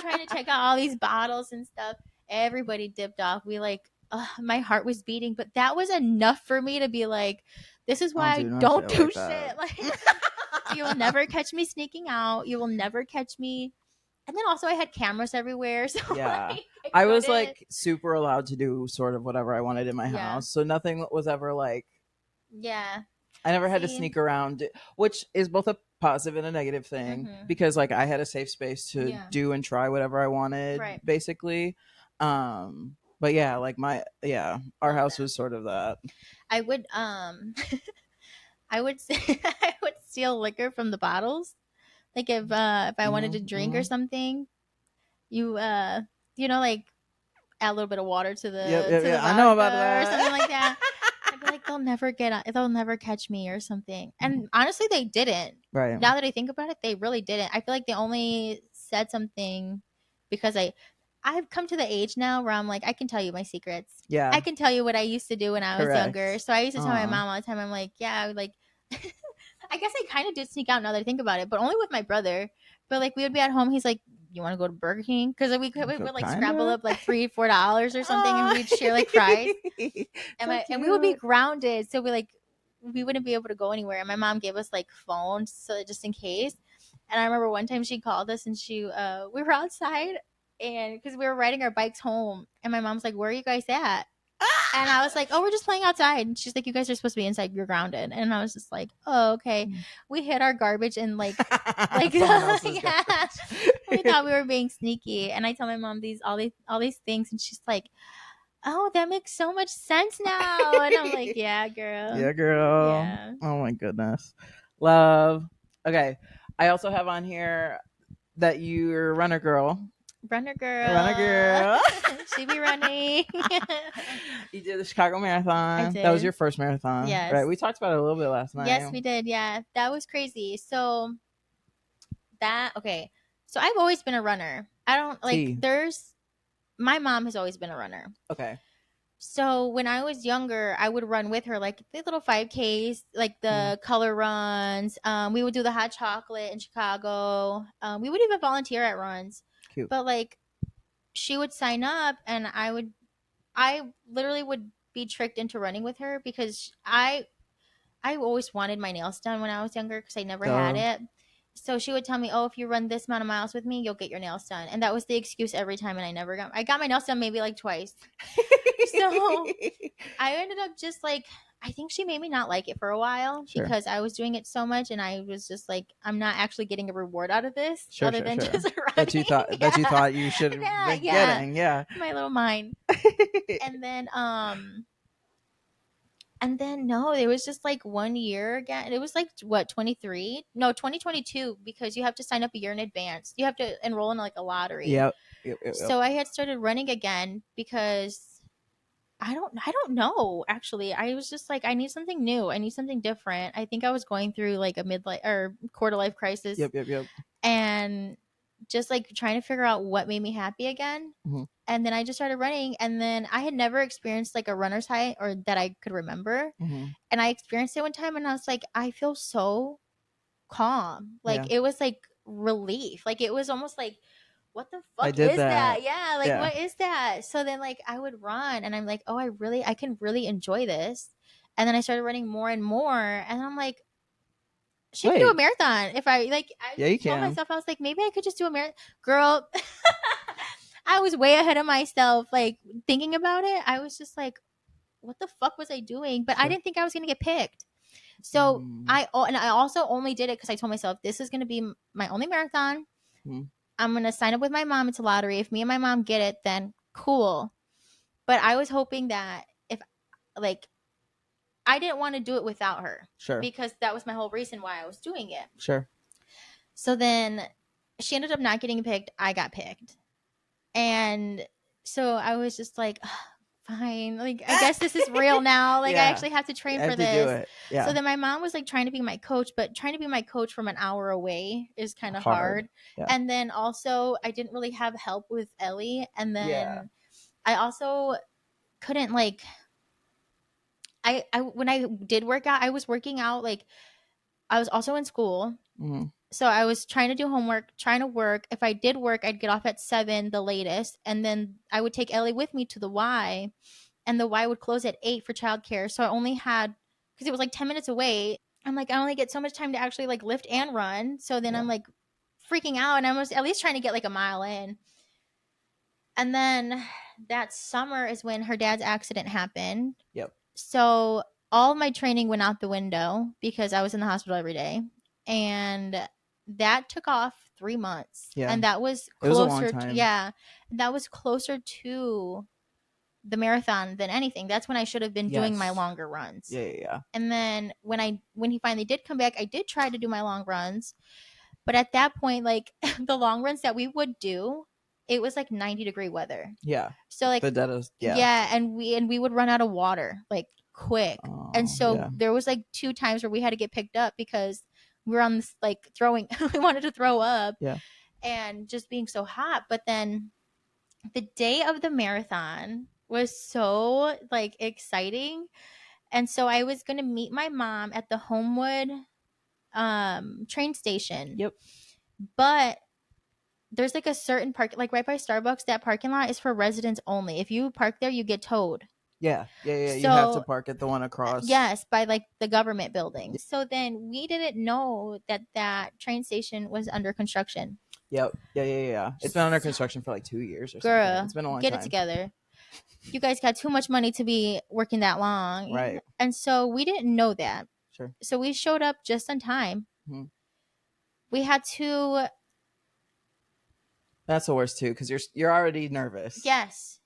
trying to check out all these bottles and stuff. Everybody dipped off. We like, my heart was beating, but that was enough for me to be like, this is why I don't do shit. Like, you will never catch me sneaking out. You will never catch me. And then also I had cameras everywhere. So yeah, like, I was like super allowed to do sort of whatever I wanted in my house. So nothing was ever like, I never had to sneak around, which is both a positive and a negative thing, because like I had a safe space to do and try whatever I wanted, basically. But yeah, like our house was sort of that. I would I would steal liquor from the bottles. Like if I wanted to drink or something, you like add a little bit of water to the vodka, I know about that, or something like that. I'd be like, they'll never catch me or something. And honestly, they didn't. Right. Now that I think about it, they really didn't. I feel like they only said something because I've come to the age now where I'm like, I can tell you my secrets. Yeah. I can tell you what I used to do when I was younger. So I used to tell my mom all the time, I'm like, yeah, like, I guess I kind of did sneak out now that I think about it, but only with my brother. But like we would be at home, he's like, you want to go to Burger King? Because we would like scrabble up like $3-4 or something, and we'd share like fries. And we would be grounded, so we wouldn't be able to go anywhere. And my mom gave us like phones, so just in case. And I remember one time she called us, and we were outside, and because we were riding our bikes home, and my mom's like, "Where are you guys at?" And I was like, oh, we're just playing outside. And she's like, you guys are supposed to be inside. You're grounded. And I was just like, oh, okay. We hid our garbage and like someone else's yeah. We thought we were being sneaky. And I tell my mom all these things, and she's like, oh, that makes so much sense now. And I'm like, yeah, girl. Yeah, girl. Yeah. Oh my goodness. Love. Okay. I also have on here that you're a runner girl. Runner girl. Runner girl. She be running. You did the Chicago Marathon. I did. That was your first marathon. Yes. Right. We talked about it a little bit last night. Yes, we did. Yeah. That was crazy. So okay. So I've always been a runner. I don't like my mom has always been a runner. Okay. So when I was younger, I would run with her, like the little 5Ks, like the color runs. We would do the hot chocolate in Chicago. We would even volunteer at runs. Cute. But like, she would sign up, and I literally would be tricked into running with her because I always wanted my nails done when I was younger because I never had it. So she would tell me, oh, if you run this amount of miles with me, you'll get your nails done. And that was the excuse every time. And I got my nails done maybe like twice. So I ended up just like, I think she made me not like it for a while because I was doing it so much. And I was just like, I'm not actually getting a reward out of this other than just running. That you thought you should have been getting. Yeah. My little mind. And then no, it was just like 1 year again. It was like what, 23? No, 2022, because you have to sign up a year in advance. You have to enroll in like a lottery. Yep. So I had started running again because I don't know, actually. I was just like, I need something new. I need something different. I think I was going through like a midlife or quarter life crisis. Yep. And just like trying to figure out what made me happy again. Mm-hmm. And then I just started running, and then I had never experienced like a runner's high or that I could remember. Mm-hmm. And I experienced it one time, and I was like, I feel so calm. Like it was like relief. Like it was almost like, what the fuck is that? Yeah. Like what is that? So then like I would run, and I'm like, oh, I can really enjoy this. And then I started running more and more, and I'm like, she can do a marathon. If I like, I told myself, I was like, maybe I could just do a marathon. Girl, I was way ahead of myself. Like thinking about it, I was just like, what the fuck was I doing? But I didn't think I was going to get picked. So I also only did it because I told myself, this is going to be my only marathon. I'm going to sign up with my mom. It's a lottery. If me and my mom get it, then cool. But I was hoping that if like, I didn't want to do it without her. Sure. Because that was my whole reason why I was doing it. Sure. So then she ended up not getting picked. I got picked. And so I was just like, oh, fine. Like, I guess this is real now. Like, I actually have to train for this. Do it. Yeah. So then my mom was like trying to be my coach, but trying to be my coach from an hour away is kind of hard. Yeah. And then also I didn't really have help with Ellie. And then I also couldn't like, I when I did work out, I was working out, like I was also in school. Mm-hmm. So I was trying to do homework, trying to work. If I did work, I'd get off at 7, the latest. And then I would take Ellie with me to the Y, and the Y would close at 8 for childcare. So I only had, because it was like 10 minutes away. I'm like, I only get so much time to actually like lift and run. So then I'm like freaking out, and I was at least trying to get like a mile in. And then that summer is when her dad's accident happened. Yep. So all of my training went out the window because I was in the hospital every day. And that took off 3 months. Yeah. And that was closer that was closer to the marathon than anything. That's when I should have been doing my longer runs. Yeah. And then when he finally did come back, I did try to do my long runs. But at that point, like the long runs that we would do, it was like 90-degree weather. Yeah. So like and we would run out of water like quick. And so there was like 2 times where we had to get picked up because we were on this like throwing we wanted to throw up. Yeah. And just being so hot. But then the day of the marathon was so like exciting. And so I was going to meet my mom at the Homewood train station. Yep. But there's like a certain park, like right by Starbucks, that parking lot is for residents only. If you park there, you get towed. Yeah. So, you have to park at the one across. Yes, by like the government building. So then we didn't know that train station was under construction. Yep. Yeah. It's been under construction for like 2 years or something. Girl, it's been a long time. Get it together. you guys got too much money to be working that long. Right. And so we didn't know that. Sure. So we showed up just on time. Mm-hmm. We had to. That's the worst too, because you're already nervous. Yes.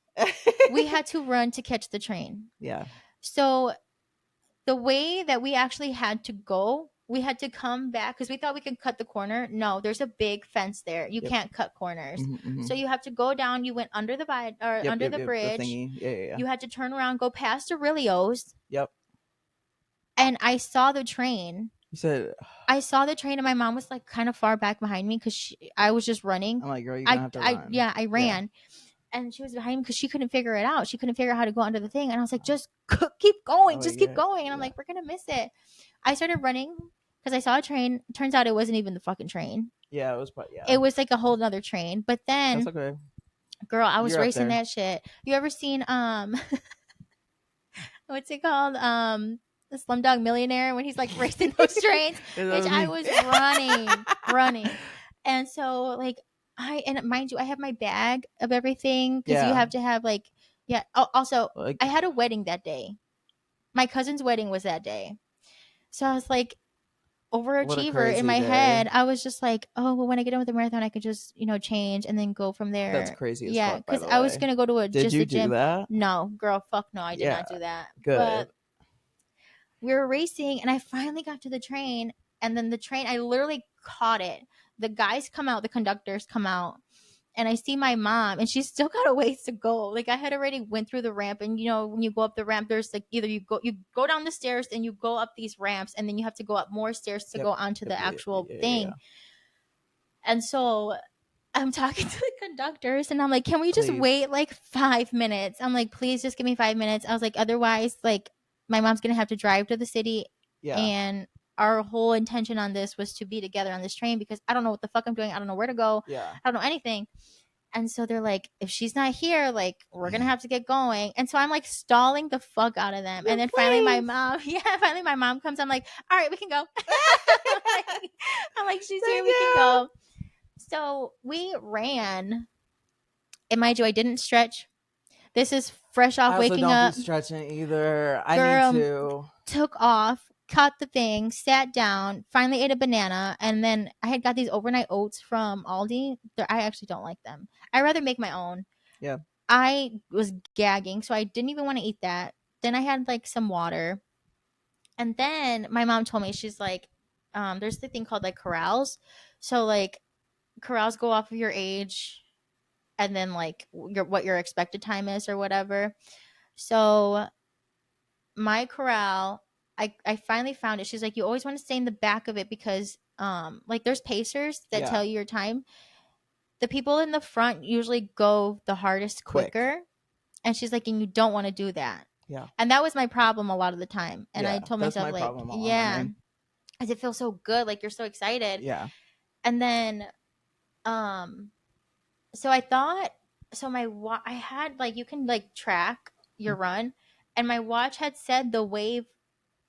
We had to run to catch the train. Yeah. So the way that we actually had to go, we had to come back because we thought we could cut the corner. No, there's a big fence there. You can't cut corners. Mm-hmm. So you have to go down. You went under the the bridge. The yeah. You had to turn around, go past Aurelio's. Yep. And I saw the train. You said I saw the train, and my mom was like kind of far back behind me because I was just running. I'm like, girl, you're gonna have to run. I ran. Yeah. And she was behind me because she couldn't figure it out. She couldn't figure out how to go under the thing. And I was like, just keep going. Just keep going. And I'm like, we're going to miss it. I started running because I saw a train. Turns out it wasn't even the fucking train. Yeah, it was. It was like a whole other train. But then, that's okay. Girl, I was racing that shit. You ever seen, what's it called? The Slumdog Millionaire when he's like racing those trains. Which I was running. And so like, and mind you, I have my bag of everything because you have to have like, also, like, I had a wedding that day. My cousin's wedding was that day. So I was like, overachiever in my head. I was just like, oh, well, when I get done with the marathon, I could just, change and then go from there. That's crazy as fuck, because I was going to go to a Did you gym. Do that? No, girl, fuck no, I did not do that. Good. But we were racing and I finally got to the train, and then the train, I literally caught it. The guys come out, the conductors come out, and I see my mom, and she's still got a ways to go. Like I had already went through the ramp, and when you go up the ramp, there's like either you go down the stairs and you go up these ramps, and then you have to go up more stairs to go onto the actual thing. Yeah. And so I'm talking to the conductors, and I'm like, can we just wait like 5 minutes? I'm like, please just give me 5 minutes. I was like, otherwise, like my mom's gonna have to drive to the city, and our whole intention on this was to be together on this train because I don't know what the fuck I'm doing. I don't know where to go. I don't know anything. And so they're like, if she's not here, like we're gonna have to get going. And so I'm like stalling the fuck out of them. And then finally my mom comes. I'm like, all right, we can go. I'm like, she's here, we can go. So we ran. And mind you, I didn't stretch. This is fresh off waking up. Don't be stretching either. I need to. Took off, caught the thing, sat down, finally ate a banana, and then I had got these overnight oats from Aldi. I actually don't like them. I'd rather make my own. Yeah. I was gagging, so I didn't even want to eat that. Then I had like some water. And then my mom told me, she's like, there's the thing called like corrals. So like corrals go off of your age and then like what your expected time is or whatever. So my corral, I finally found it. She's like, you always want to stay in the back of it because like there's pacers that tell you your time. The people in the front usually go the hardest quicker. And she's like, and you don't want to do that. Yeah. And that was my problem a lot lot of the time. And I told myself like, because it feels so good, like you're so excited. Yeah. And then so I thought, so I had like, you can like track your run, and my watch had said the wave,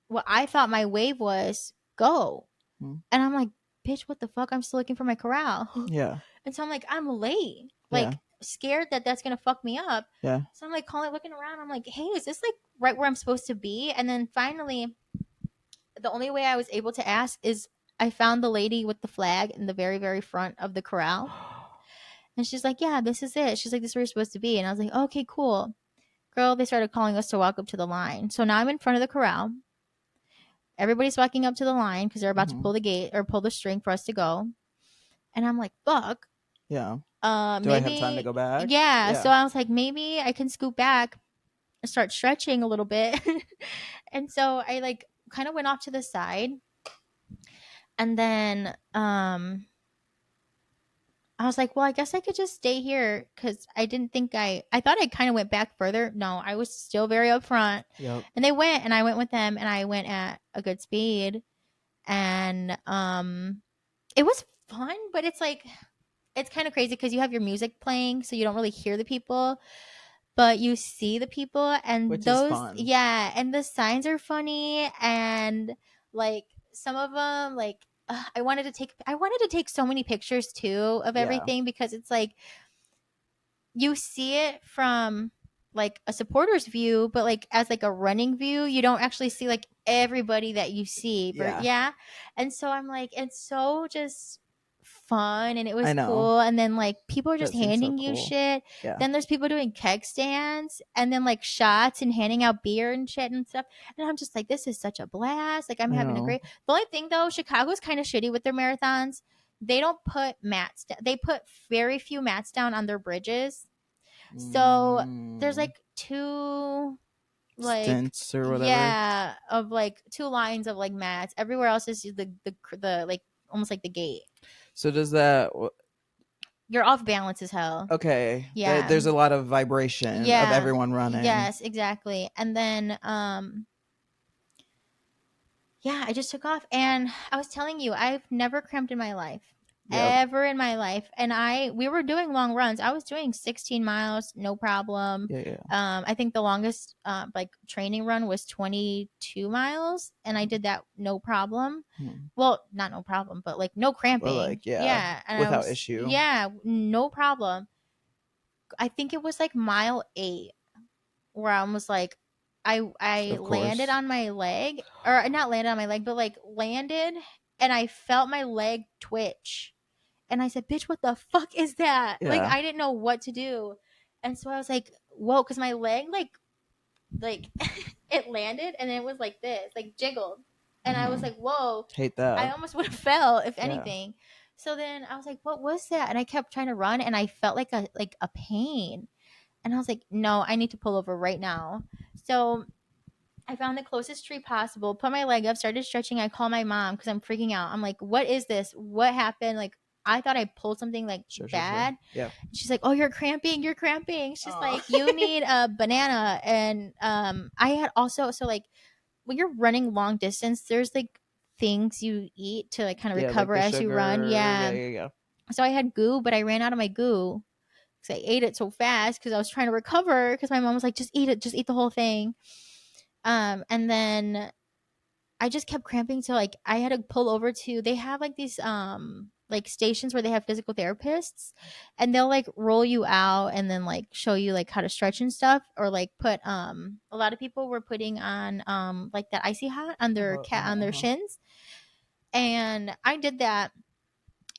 what I thought my wave was go. And I'm like, bitch, what the fuck? I'm still looking for my corral. Yeah. And so I'm like, I'm late. Like scared that that's going to fuck me up. Yeah. So I'm like looking around. I'm like, hey, is this like right where I'm supposed to be? And then finally, the only way I was able to ask is I found the lady with the flag in the very, very front of the corral. And she's like, yeah, this is it. She's like, this is where you're supposed to be. And I was like, okay, cool. Girl, they started calling us to walk up to the line. So now I'm in front of the corral. Everybody's walking up to the line because they're about to pull the gate or pull the string for us to go. And I'm like, fuck. Yeah. Do I have time to go back? Yeah. So I was like, maybe I can scoot back and start stretching a little bit. And so I like kind of went off to the side. And then I was like, well, I guess I could just stay here because I didn't think I thought I kind of went back further. No, I was still very up front. Yep. And they went, and I went with them, and I went at a good speed. And it was fun, but it's like, it's kind of crazy because you have your music playing, so you don't really hear the people, but you see the people, and which those, is fun. Yeah, and the signs are funny, and like some of them, like I wanted to take so many pictures too of everything because it's like you see it from like a supporter's view, but like as like a running view, you don't actually see like everybody that you see. But yeah. And so I'm like, it's so just fun and it was cool. And then like people are just handing you shit. Then there's people doing keg stands and then like shots and handing out beer and shit and stuff. And I'm just like, this is such a blast. Like I'm having a great. The only thing though, Chicago's kind of shitty with their marathons. They don't put mats down. They put very few mats down on their bridges. So there's like two like stints or whatever. Yeah, of like two lines of like mats. Everywhere else is the like almost like the gate. So does that you're off balance as hell. Okay. Yeah. There's a lot of vibration of everyone running. Yes, exactly. And then yeah, I just took off and I was telling you, I've never cramped in my life. Ever in my life. And we were doing long runs. I was doing 16 miles, no problem. I think the longest like training run was 22 miles and I did that no problem. Well, not no problem, but like no cramping. Well, like, and without issue. Yeah, no problem. I think it was like mile 8 where I was like I landed on my leg, or not landed on my leg, but like landed and I felt my leg twitch. And I said, bitch, what the fuck is that? Yeah. Like, I didn't know what to do. And so I was like, whoa, because my leg, like it landed and it was like this, like jiggled. And I was like, whoa. Hate that. I almost would have fell, if anything. So then I was like, what was that? And I kept trying to run and I felt like a pain. And I was like, no, I need to pull over right now. So I found the closest tree possible, put my leg up, started stretching. I call my mom because I'm freaking out. I'm like, what is this? What happened? Like, I thought I pulled something like bad. Yeah. She's like, oh, you're cramping. She's like, you need a banana. And I had also, so like when you're running long distance, there's like things you eat to like kind of recover like as sugar. You run. Yeah. So I had goo, but I ran out of my goo because I ate it so fast because I was trying to recover because my mom was like, just eat it. Just eat the whole thing. And then I just kept cramping. So like I had to pull over to, they have like these like stations where they have physical therapists and they'll like roll you out and then like show you like how to stretch and stuff, or like put a lot of people were putting on like that icy hot on their on their shins. And I did that.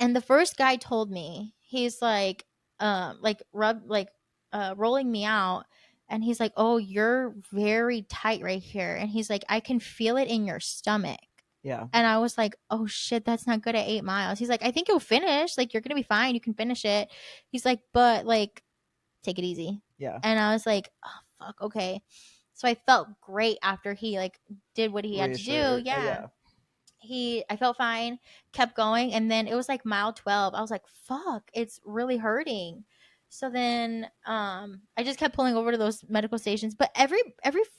And the first guy told me, he's like rolling me out. And he's like, oh, you're very tight right here. And he's like, I can feel it in your stomach. Yeah. And I was like, oh shit, that's not good at 8 miles. He's like, I think you'll finish. Like, you're going to be fine. You can finish it. He's like, but like, take it easy. Yeah. And I was like, oh, fuck. Okay. So I felt great after he like did what he had to do. Yeah. I felt fine, kept going. And then it was like mile 12. I was like, fuck, it's really hurting. So then I just kept pulling over to those medical stations. But every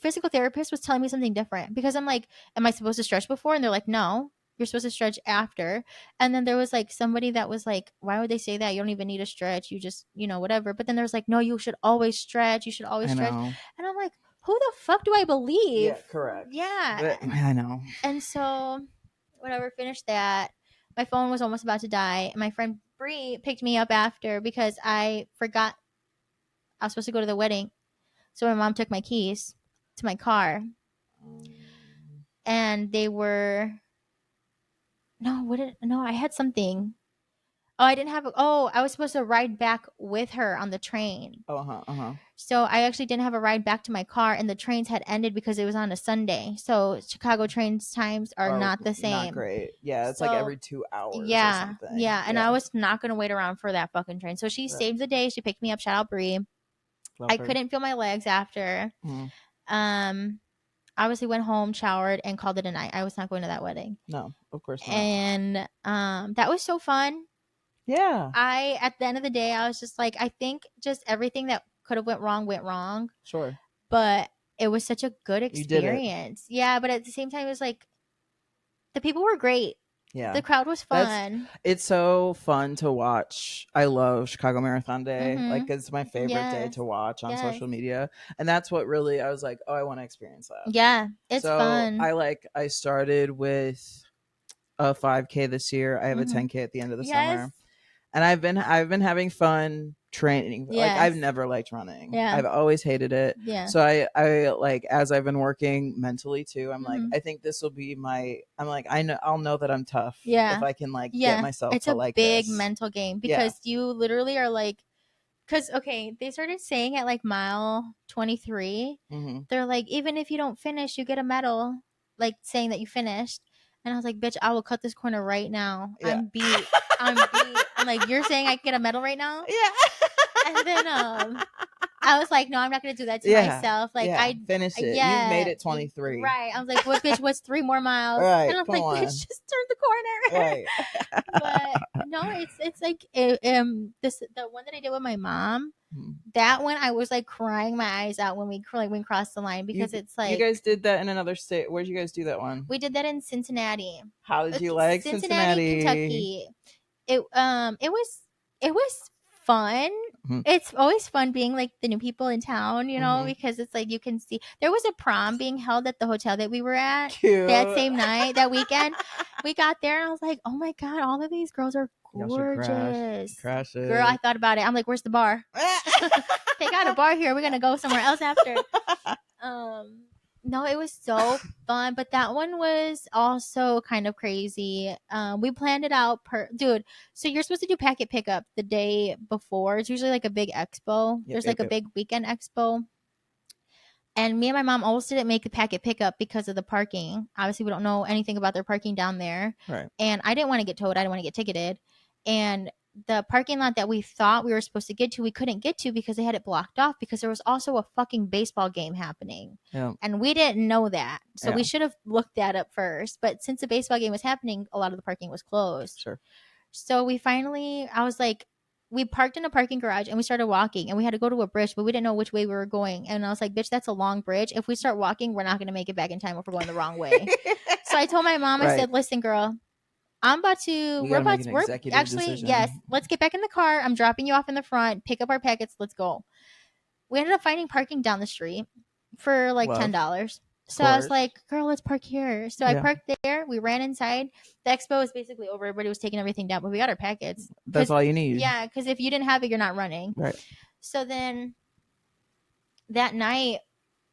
physical therapist was telling me something different because I'm like, am I supposed to stretch before? And they're like, no, you're supposed to stretch after. And then there was like somebody that was like, why would they say that? You don't even need to stretch. You just, whatever. But then there's like, no, you should always stretch. You should always stretch. And I'm like, who the fuck do I believe? Yeah, correct. Yeah. I know. And so whatever, finished that. My phone was almost about to die. My friend Bree picked me up after because I forgot I was supposed to go to the wedding. So my mom took my keys to my car. And they were I had something. Oh, I didn't have I was supposed to ride back with her on the train. So I actually didn't have a ride back to my car, and the trains had ended because it was on a Sunday. So Chicago trains times are not the same. Not great. Yeah, it's like every 2 hours or something. Yeah, and I was not going to wait around for that fucking train. So she saved the day. She picked me up. Shout out Bree. I couldn't feel my legs after. Obviously went home, showered, and called it a night. I was not going to that wedding. No, of course not. And that was so fun. Yeah. At the end of the day, I was just like, I think just everything that could have went wrong. Sure. But it was such a good experience. Yeah, but at the same time, it was like the people were great. Yeah. The crowd was fun. It's so fun to watch. I love Chicago Marathon Day. Like, it's my favorite day to watch on social media. And that's what really, I was like, oh, I want to experience that. Yeah, it's fun. I started with a 5K this year. I have a 10K at the end of the summer. And I've been having fun training. Yes. Like I've never liked running. Yeah. I've always hated it. Yeah. So I like, as I've been working mentally too, I'm like, I think this will be I'm like, I'll know that I'm tough. Yeah. If I can like get myself to like this. It's a big mental game because you literally are like, because, okay, they started saying at like mile 23, they're like, even if you don't finish, you get a medal, like saying that you finished. And I was like, bitch, I will cut this corner right now. Yeah. I'm beat. I'm like, you're saying I can get a medal right now? Yeah. And then I was like, no, I'm not going to do that to myself. Like, I finish it. You've made it 23. Right. I was like, what, bitch, what's 3 more miles? Right. And I'm like, bitch, just turn the corner. Right. But no, it's like, the one that I did with my mom, that one I was like crying my eyes out when we crossed the line because it's like. You guys did that in another state. Where did you guys do that one? We did that in Cincinnati. How did you like Cincinnati, Kentucky? It was fun. It's always fun being like the new people in town, you know, because it's like you can see there was a prom being held at the hotel that we were at. Cute. That same night, that weekend. We got there and I was like, oh my God, all of these girls are gorgeous. Crash it. Girl, I thought about it. I'm like, where's the bar? They got a bar here. We're gonna go somewhere else after. No, it was so fun, but that one was also kind of crazy. We planned it out dude. So you're supposed to do packet pickup the day before. It's usually like a big expo. There's like a big weekend expo. And me and my mom almost didn't make the packet pickup because of the parking. Obviously, we don't know anything about their parking down there. Right. And I didn't want to get towed. I didn't want to get ticketed. And the parking lot that we thought we were supposed to get to, we couldn't get to because they had it blocked off because there was also a fucking baseball game happening. Yeah. And we didn't know that. So we should have looked that up first. But since the baseball game was happening, a lot of the parking was closed. Sure. So I was like, we parked in a parking garage and we started walking and we had to go to a bridge, but we didn't know which way we were going. And I was like, bitch, that's a long bridge. If we start walking, we're not going to make it back in time if we're going the wrong way. So I told my mom, I said, listen, girl, we're actually, decision. Yes, let's get back in the car. I'm dropping you off in the front, pick up our packets. Let's go. We ended up finding parking down the street for like $10. So I was like, girl, let's park here. So I parked there. We ran inside. The expo was basically over. Everybody was taking everything down, but we got our packets. That's all you need. Yeah, because if you didn't have it, you're not running. Right. So then that night,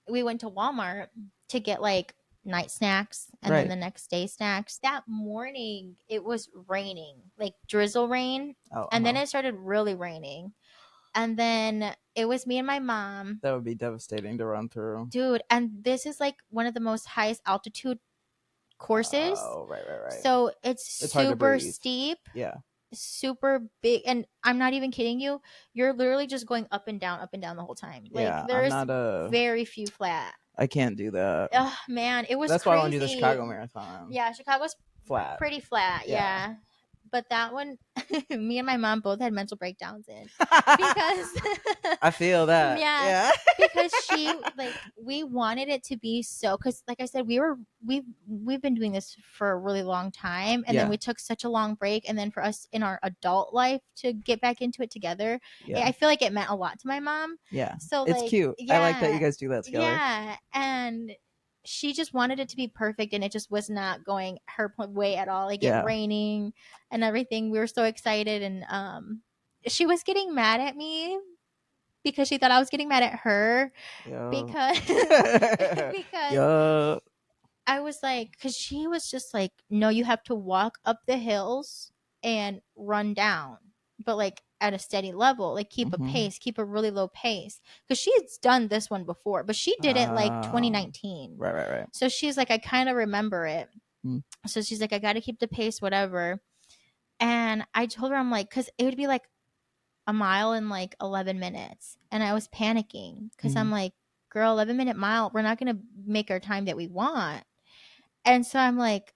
we went to Walmart to get like night snacks and then the next day snacks. That morning, it was raining, like drizzle rain. And then it started really raining. And then it was me and my mom. That would be devastating to run through. Dude, and this is like one of the most highest altitude courses. Oh, right. So it's super steep. Yeah. Super big. And I'm not even kidding you. You're literally just going up and down the whole time. Like there's very few flat. I can't do that. Oh, man. It was That's crazy. Why I want to do the Chicago Marathon. Yeah, Chicago's flat. Pretty flat. Yeah. But that one, me and my mom both had mental breakdowns in because I feel that. Yeah. Because we wanted it to be so, because like I said, we've been doing this for a really long time, and then we took such a long break, and then for us in our adult life to get back into it together, I feel like it meant a lot to my mom. Yeah. So it's cute. I like that you guys do that together. Yeah, and she just wanted it to be perfect, and it just was not going her way at all. Like it raining and everything. We were so excited, and she was getting mad at me because she thought I was getting mad at her because I was like, because she was just like, no, you have to walk up the hills and run down, but like at a steady level, like keep a pace, keep a really low pace, because she had done this one before, but she did it like 2019. Right. So she's like, I kind of remember it. So she's like, I got to keep the pace, whatever. And I told her, I'm like, because it would be like a mile in like 11 minutes. And I was panicking because I'm like, girl, 11-minute mile, we're not going to make our time that we want. And so I'm like,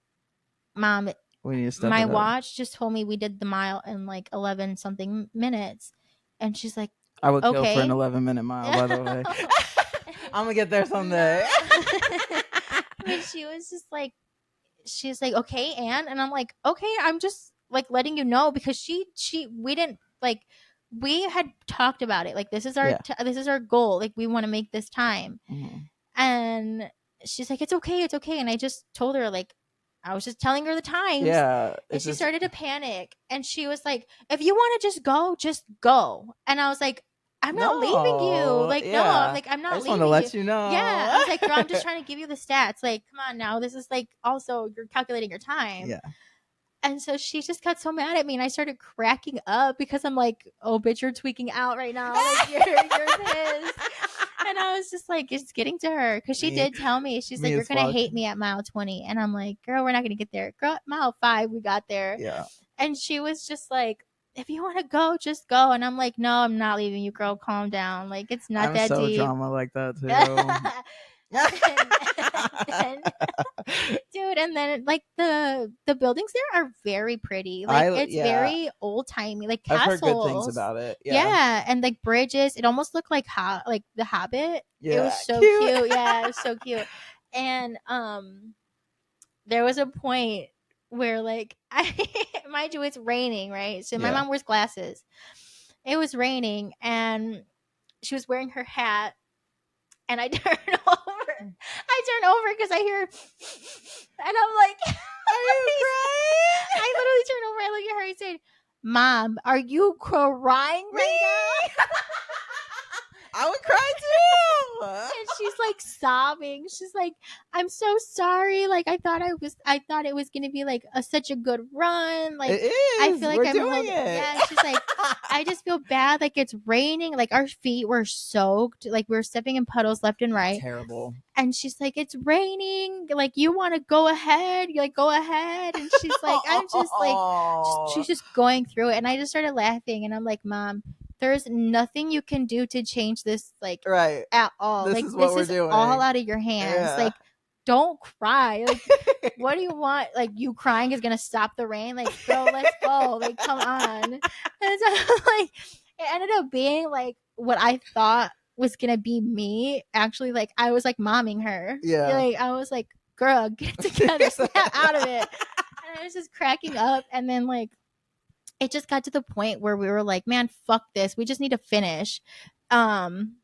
Mom, my watch just told me we did the mile in like 11 something minutes. And she's like, I would kill for an 11-minute mile, by the way. I'm going to get there someday. But she was just like, she's like, okay, Anne. And I'm like, okay, I'm just like letting you know, because we didn't like, we had talked about it. Like, this is our, this is our goal. Like, we want to make this time. And she's like, it's okay. And I just told her, like, I was just telling her the times. Yeah. And she started to panic. And she was like, if you want to just go. And I was like, I'm not leaving you. Like, no, I'm like, I'm not I just leaving want to let you know. Yeah. I was like, girl, I'm just trying to give you the stats. Like, come on now. This is like also you're calculating your time. Yeah. And so she just got so mad at me, and I started cracking up because I'm like, oh, bitch, you're tweaking out right now. Like, you're pissed. And I was just like, it's getting to her. Because she did tell me, she's like, you're going to hate me at mile 20. And I'm like, girl, we're not going to get there. Girl, mile 5, we got there. Yeah. And she was just like, if you want to go, just go. And I'm like, no, I'm not leaving you, girl. Calm down. Like, it's not that so deep. drama like that, too. Dude, and then like the buildings there are very pretty. Like it's very old timey, like castles. I've heard good things about it. Yeah, and like bridges. It almost looked like like The Hobbit. Yeah, it was so cute. Yeah, it was so cute. And there was a point where like mind you, it's raining, right? So my mom wears glasses. It was raining, and she was wearing her hat. And I turn over because I hear, and I'm like, are you crying? I literally turn over, I look at her, and said, Mom, are you crying right now? I would cry too. And she's like sobbing. She's like, I'm so sorry. Like I thought it was gonna be like such a good run. Like it is. I feel like We're I'm doing holding. it. Yeah, she's like, I just feel bad. Like it's raining. Like our feet were soaked. Like we were stepping in puddles left and right. Terrible. And she's like, it's raining. Like you want to go ahead? You're like, go ahead. And she's like, I'm just like, she's just going through it. And I just started laughing. And I'm like, Mom, there's nothing you can do to change this, like, right at all. This like is what this we're is doing. all out of your hands. Yeah. Like, don't cry. Like, what do you want? Like, you crying is gonna stop the rain? Like, girl, let's go. Like, come on. And so, like, it ended up being like what I thought was gonna be me. Actually, like, I was like momming her. Yeah. Like, I was like, girl, get together, snap out of it. And I was just cracking up. And then like it just got to the point where we were like, man, fuck this. We just need to finish. And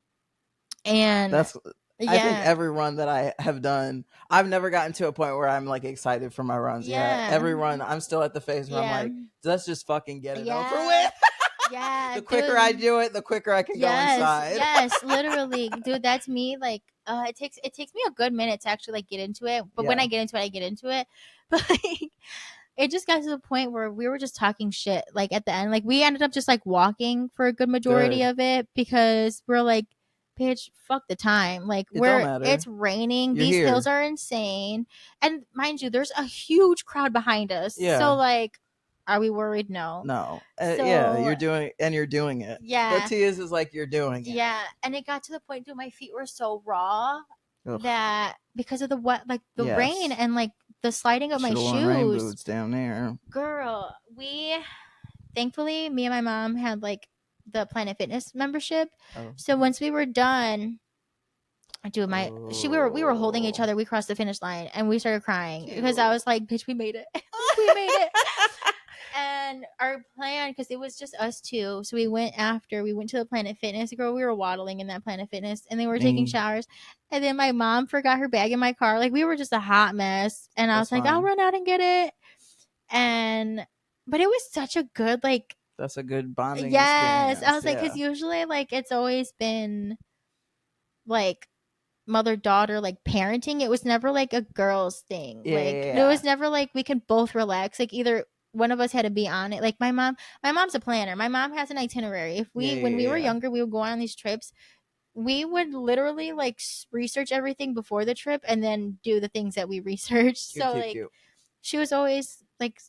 that's I think every run that I have done, I've never gotten to a point where I'm like excited for my runs. Yeah. Every run, I'm still at the phase where I'm like, let's just fucking get it over with. Yeah. The quicker I do it, the quicker I can go inside. Yes, literally. Dude, that's me. Like, it takes me a good minute to actually like get into it. But when I get into it. But like it just got to the point where we were just talking shit. Like at the end, like we ended up just like walking for a good majority of it because we're like, bitch, fuck the time. Like it's raining. These hills are insane. And mind you, there's a huge crowd behind us. Yeah. So like, are we worried? No. Yeah, you're doing it. Yeah. The T is like you're doing it. Yeah. And it got to the point, dude, my feet were so raw that because of the wet, like the rain and like the sliding of my shoes. Rain boots down there. Girl, thankfully, me and my mom had like the Planet Fitness membership. Oh. So once we were done, we were holding each other. We crossed the finish line and we started crying because I was like, bitch, we made it. We made it. And our plan, because it was just us two, so we went to the Planet Fitness. Girl, we were waddling in that Planet Fitness, and then we were taking showers. And then my mom forgot her bag in my car. Like, we were just a hot mess. And I was like, I'll run out and get it. But it was such a good, like... That's a good bonding experience. I was like, because usually, like, it's always been, like... mother-daughter like parenting. It was never like a girls thing. It was never like we can both relax. Like either one of us had to be on it. Like my mom's a planner. My mom has an itinerary. If when we were younger, we would go on these trips. We would literally like research everything before the trip and then do the things that we researched. Cute. She was always like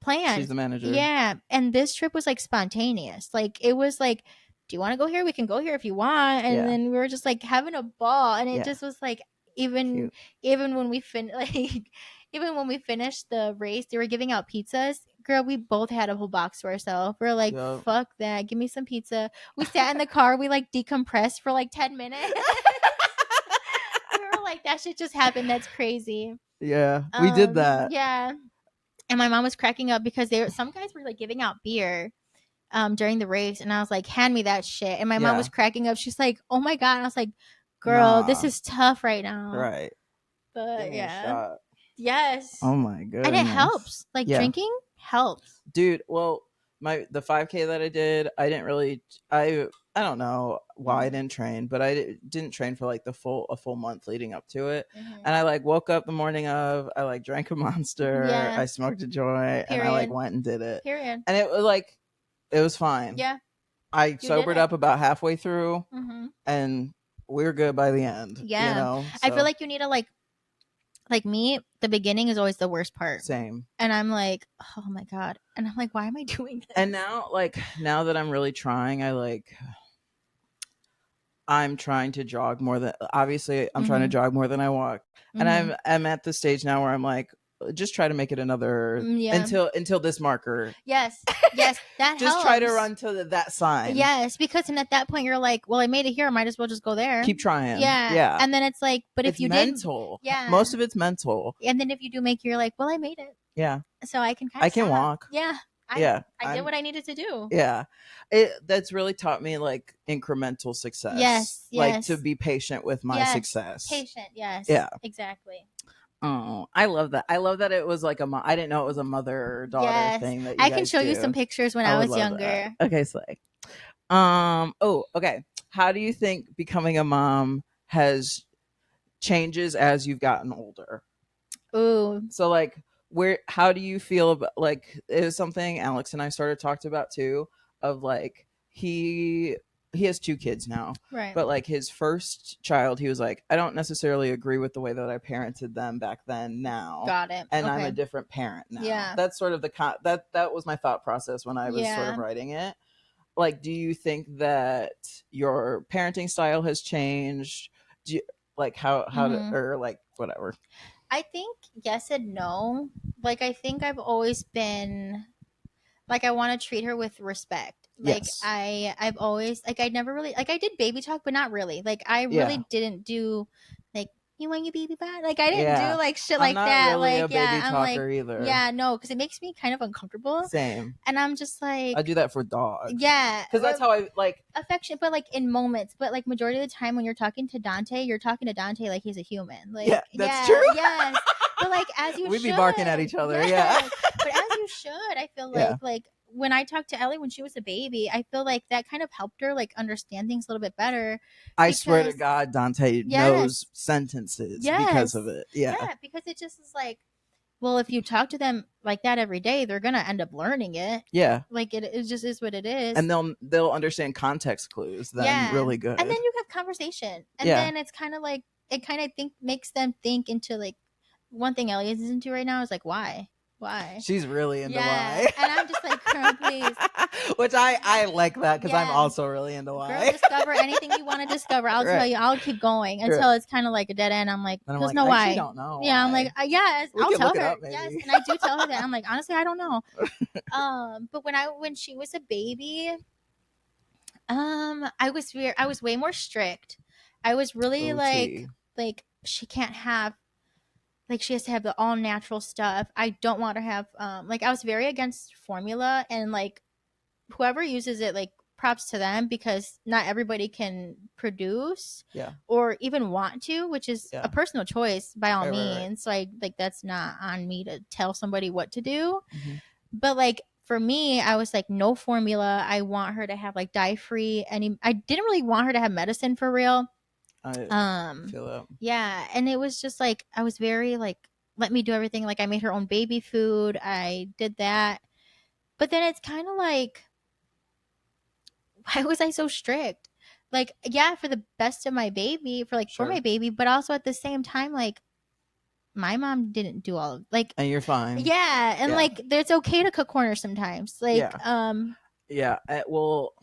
planned. She's the manager. Yeah. And this trip was like spontaneous. Like it was like, do you want to go here? We can go here if you want. And then we were just like having a ball. And it just was like, even when we finished the race, they were giving out pizzas. Girl, we both had a whole box to ourselves. We were like, fuck that. Give me some pizza. We sat in the car. We like decompressed for like 10 minutes. We were like, that shit just happened. That's crazy. Yeah, we did that. Yeah. And my mom was cracking up because some guys were like giving out beer during the race, and I was like, hand me that shit. And my mom was cracking up. She's like, oh my God. And I was like, girl, this is tough right now. Right. But Yes. Oh my goodness. And it helps. Like drinking helps. Dude, well, the 5K that I did, I didn't really I don't know why I didn't train, but I didn't train for like a full month leading up to it. And I like woke up the morning of, I like drank a Monster, I smoked a joint, and I like went and did it. Period. And it was like, it was fine. Yeah. I sobered up about halfway through, and we were good by the end. Yeah. You know? I feel like you need to like me, the beginning is always the worst part. Same. And I'm like, oh my God. And I'm like, why am I doing this? And now that I'm really trying, I'm trying to jog more than, obviously I'm trying to jog more than I walk. And I'm at the stage now where I'm like, just try to make it another until this marker. Yes. That just helps. Try to run to that sign. Yes, because then at that point you're like, well, I made it here, I might as well just go there. Keep trying. Yeah. And then it's like, but if you mental. Most of it's mental. And then if you do make, you're like, well, I made it. Yeah. So I can kind of walk. Yeah. I did what I needed to do. Yeah. That's really taught me like incremental success. Yes. Like to be patient with my success. Patient. Yes. Yeah. Exactly. Oh, I love that. I love that it was like I didn't know it was a mother-daughter thing that you I can show you some pictures when I was younger. That. Okay, slay. Okay. How do you think becoming a mom has changes as you've gotten older? Ooh. So like how do you feel about, like, it was something Alex and I started talking about too, of like he has 2 kids now, right? But like his first child, he was like, I don't necessarily agree with the way that I parented them back then. Now, got it. And I'm a different parent now. Yeah, that's sort of that was my thought process when I was sort of writing it. Like, do you think that your parenting style has changed? Do you, like how or like whatever? I think yes and no. Like, I think I've always been like, I want to treat her with respect. Like, yes. I've always, like, I never really, like, I did baby talk, but not really. Like, I really didn't do, like, you want your baby back? Like, I didn't do, like, shit like that. Really like, a baby talker either. Yeah, no, because it makes me kind of uncomfortable. Same. And I'm just like, I do that for dogs. Yeah. Because that's how I, like. Affection, but, like, in moments. But, like, majority of the time when you're talking to Dante, you're talking to Dante like he's a human. Like, yeah, that's true. Yes. But, like, as you We'd be barking at each other, yeah. But as you should, I feel like, when I talked to Ellie when she was a baby, I feel like that kind of helped her, like, understand things a little bit better. I swear to God, Dante knows sentences because of it. Yeah, because it just is like, well, if you talk to them like that every day, they're gonna end up learning it. Yeah, like it just is what it is, and they'll understand context clues. Then really good, and then you have conversation, and then it's kind of like it kind of makes them think into, like, one thing Ellie is into right now is like, why. She's really into why. And I'm just like, girl, please. Which I like that because I'm also really into why. Girl, discover anything you want to discover. I'll tell you. I'll keep going until it's kind of like a dead end. I'm like, there's no why. I don't know. Yeah, I'm like, yes, I'll tell her. Yes, and I do tell her that. I'm like, honestly, I don't know. But when she was a baby, I was way more strict. I was really like she can't have. Like, she has to have the all natural stuff. I don't want to have, like, I was very against formula, and, like, whoever uses it, like, props to them, because not everybody can produce or even want to, which is a personal choice by all means. Right. So like, that's not on me to tell somebody what to do. Mm-hmm. But, like, for me, I was like, no formula. I want her to have, like, dye-free. I didn't really want her to have medicine for real. I feel that. Yeah, and it was just like, I was very like, let me do everything. Like, I made her own baby food. I did that. But then it's kind of like, why was I so strict? Like, yeah, for the best of my baby, for my baby, but also at the same time, like, my mom didn't do all of, like, and you're fine. Yeah, and like, it's okay to cook corners sometimes. Like, well,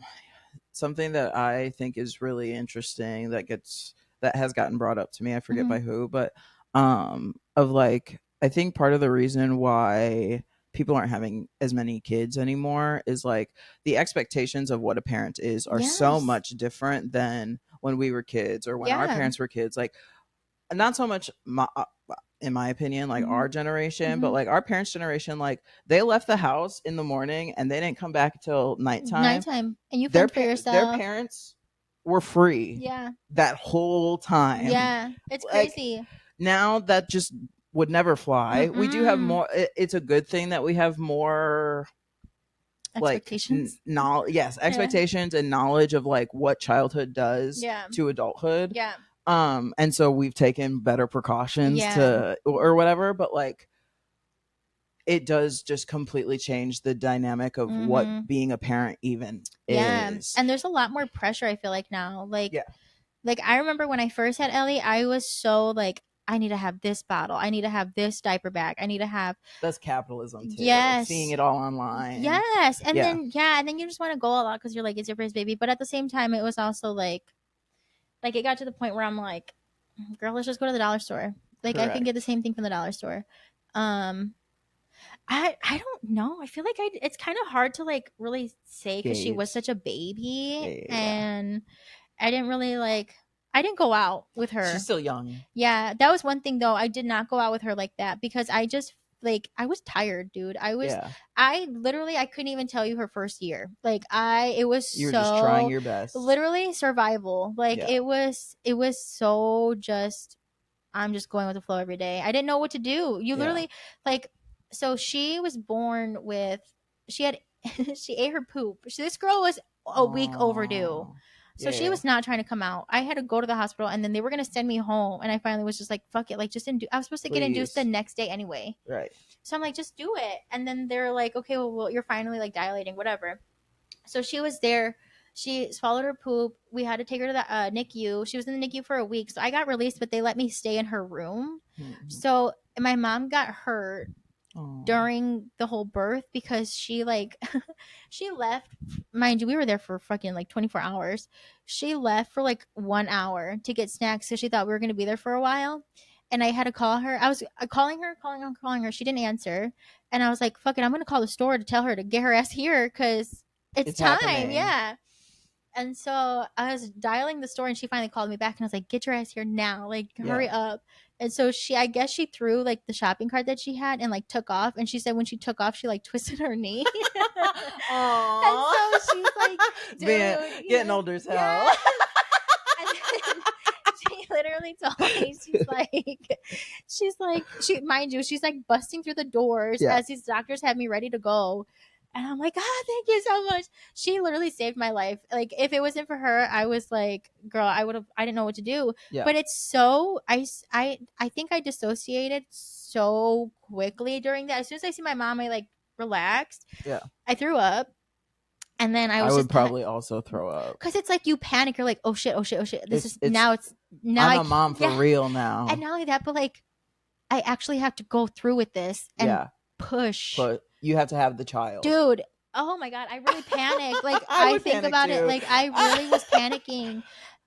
something that I think is really interesting that has gotten brought up to me, I forget by who, but of like, I think part of the reason why people aren't having as many kids anymore is like the expectations of what a parent is are so much different than when we were kids or when our parents were kids. Like, not so much in my opinion, like our generation, but like our parents' generation, like, they left the house in the morning and they didn't come back until nighttime, and you fend for yourself. Their parents were free that whole time. Yeah, it's crazy. Like, now that just would never fly. We do have more. It's a good thing that we have more expectations. Like yes, expectations and knowledge of like what childhood does to adulthood. Yeah. And so we've taken better precautions to or whatever, but like it does just completely change the dynamic of what being a parent even is. And there's a lot more pressure, I feel like now. Like I remember when I first had Ellie, I was so like, I need to have this bottle. I need to have this diaper bag. I need to have. That's capitalism too. Yes. Seeing it all online. Yes. And then and then you just want to go all out because you're like, it's your first baby. But at the same time, it was also like it got to the point where I'm like, girl, let's just go to the dollar store. Like I can get the same thing from the dollar store. I don't know. I feel like it's kind of hard to like really say because she was such a baby and I didn't really I didn't go out with her. She's still young. Yeah, that was one thing though. I did not go out with her like that because I just I was tired, dude. I literally I couldn't even tell you her first year. It was you were just trying your best. Literally survival. It was so just I'm just going with the flow every day. I didn't know what to do. You literally so she was born with she ate her poop. This girl was a week overdue. So she was not trying to come out. I had to go to the hospital and then they were going to send me home. And I finally was just like, fuck it. Just I was supposed to get induced the next day anyway. Right. So I'm like, just do it. And then they're like, okay, well you're finally dilating, whatever. So she was there. She swallowed her poop. We had to take her to the NICU. She was in the NICU for a week. So I got released, but they let me stay in her room. Mm-hmm. So my mom got hurt during the whole birth because she she left, mind you, we were there for fucking 24 hours. She left for 1 hour to get snacks because she thought we were going to be there for a while. And I had to call her. I was calling her. She didn't answer. And I was like, fuck it, I'm going to call the store to tell her to get her ass here because it's time. Happening. Yeah. And so I was dialing the store and she finally called me back and I was like, get your ass here now. Hurry up. And so I guess she threw the shopping cart that she had and took off. And she said when she took off, she twisted her knee. Aww. And so she's like, dude, man, getting older as hell. Yeah. And then she literally told me, mind you, she's busting through the doors as these doctors had me ready to go. And I'm like, thank you so much. She literally saved my life. If it wasn't for her, I was like, girl, I didn't know what to do. Yeah. But it's so, I think I dissociated so quickly during that. As soon as I see my mom, I relaxed. Yeah. I threw up. And then I would probably also throw up. Because it's you panic. You're like, oh shit. Now I'm a mom for real now. And not only that, but I actually have to go through with this and push. But you have to have the child. Dude, oh my God, I really panicked. I think about it. I really was panicking.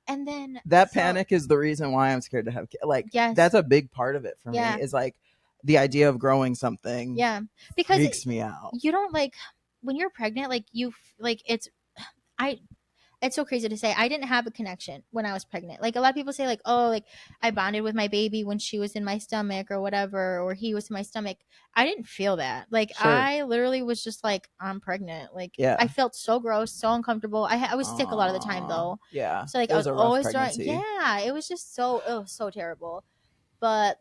And then that panic is the reason why I'm scared to have kids. Yes. That's a big part of it for me is the idea of growing something. Yeah. Because freaks me out. You don't when you're pregnant, it's so crazy to say. I didn't have a connection when I was pregnant. A lot of people say I bonded with my baby when she was in my stomach or whatever, or he was in my stomach. I didn't feel that. Sure. I literally was just I'm pregnant. I felt so gross, so uncomfortable. I was sick a lot of the time though. Yeah. So I was always trying. Yeah. It was just so terrible. But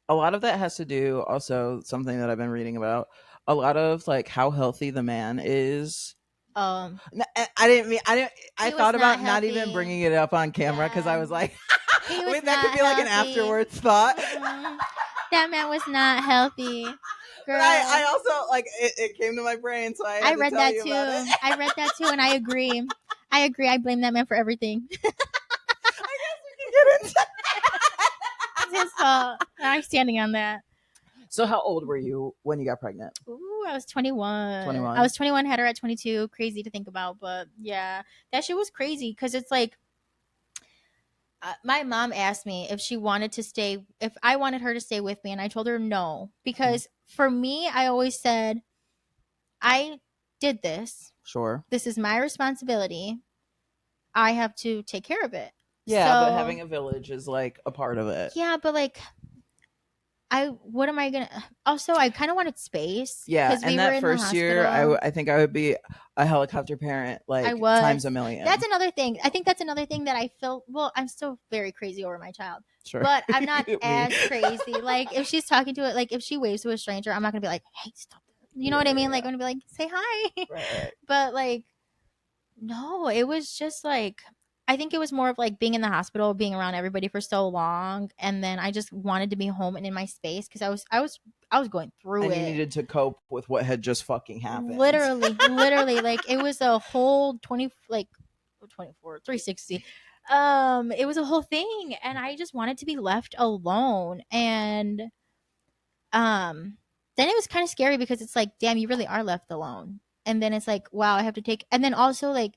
a lot of that has to do also something that I've been reading about. A lot of how healthy the man is. I thought about not even bringing it up on camera because I was like, wait, that could be an afterwards thought. Mm-hmm. That man was not healthy. Girl. But I also it came to my brain, so I read that too. I read that too, and I agree. I blame that man for everything. I guess we can get into that. It's his fault. I'm standing on that. So how old were you when you got pregnant? Ooh, I was 21. I was 21, had her at 22. Crazy to think about, but yeah. That shit was crazy because it's my mom asked me if I wanted her to stay with me, and I told her no. Because for me, I always said, I did this. Sure. This is my responsibility. I have to take care of it. Yeah, but having a village is a part of it. Yeah, but what am I gonna? Also, I kind of wanted space. Yeah, because and we were that in the first year, hospital. I think I would be a helicopter parent, I like was. times a million. That's another thing. I think that's another thing that I feel. Well, I'm still very crazy over my child, Sure. but I'm not Me. as crazy. Like if she's talking to it, like if she waves to a stranger, I'm not gonna be like, "Hey, stop!" You know what I mean? Like I'm gonna be like, "Say hi." Right. But like, no, it was just like I think it was more of like being in the hospital, being around everybody for so long, and then I just wanted to be home and in my space because I was going through And it. you needed to cope with what had just fucking happened. Literally, like it was a whole 24 360. It was a whole thing, and I just wanted to be left alone. And then it was kind of scary because it's like, damn, you really are left alone. And then it's like, wow, I have to take. And then also like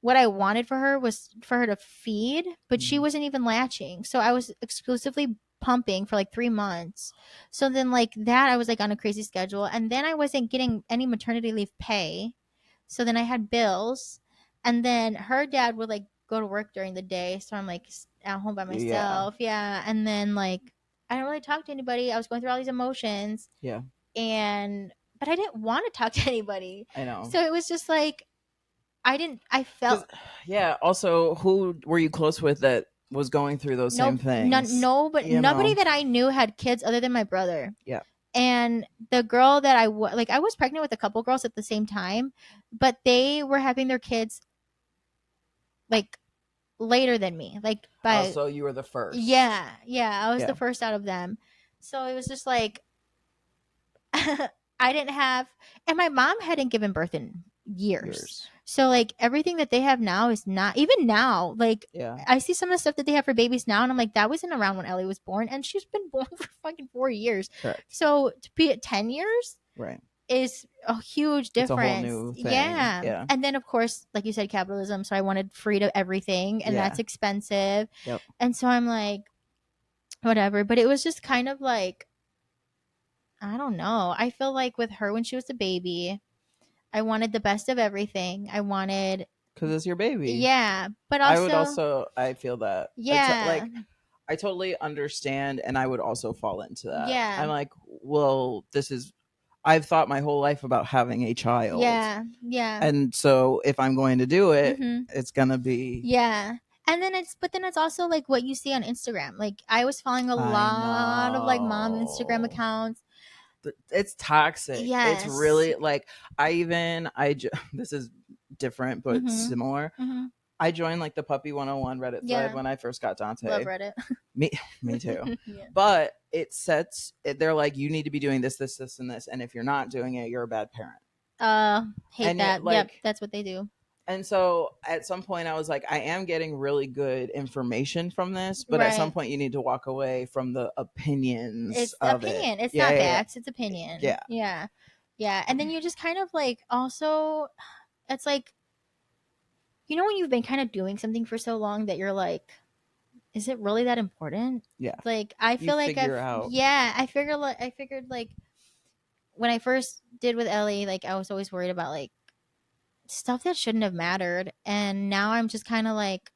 what I wanted for her was for her to feed, but she wasn't even latching. So I was exclusively pumping for like 3 months. So then like that I was like on a crazy schedule, and then I wasn't getting any maternity leave pay. So then I had bills, and then her dad would like go to work during the day, so I'm like at home by myself. Yeah. And then like I don't really talk to anybody. I was going through all these emotions. Yeah. But I didn't want to talk to anybody. I know. So it was just like I felt. Yeah. Also, who were you close with that was going through those same things? Nobody that I knew had kids other than my brother. Yeah. And the girl that I was pregnant with a couple girls at the same time, but they were having their kids like later than me. Like by so you were the first. Yeah, I was the first out of them. So it was just like I didn't have, and my mom hadn't given birth in years. So like everything that they have now is not even now. Like I see some of the stuff that they have for babies now, and I'm like, that wasn't around when Ellie was born, and she's been born for fucking 4 years. Correct. So to be at 10 years, right, is a huge difference. It's a whole new thing. Yeah. And then of course, like you said, capitalism. So I wanted free to everything, and that's expensive. Yep. And so I'm like, whatever. But it was just kind of like, I don't know. I feel like with her when she was a baby, I wanted the best of everything. I wanted, because it's your baby. Yeah, but also I feel that. Yeah. I totally understand, and I would also fall into that. Yeah. I'm like, well, I've thought my whole life about having a child. Yeah. And so if I'm going to do it, it's gonna be. Yeah. And then it's also like what you see on Instagram. Like I was following a lot of like mom Instagram accounts. It's toxic. Yes. It's really like this is different but similar. I joined like the Puppy 101 Reddit thread when I first got Dante. Love Reddit. Me too. But they're like, you need to be doing this, and this, and if you're not doing it, you're a bad parent. Hate that. Yep, that's what they do. And so at some point I was like, I am getting really good information from this, but at some point you need to walk away from the opinions. It's of opinion. It. It's not facts. It's opinion. Yeah. And then you just kind of like also, it's like, you know, when you've been kind of doing something for so long that you're like, is it really that important? Yeah. Like I feel like I figured like when I first did with Ellie, like I was always worried about like stuff that shouldn't have mattered, and now I'm just kind of like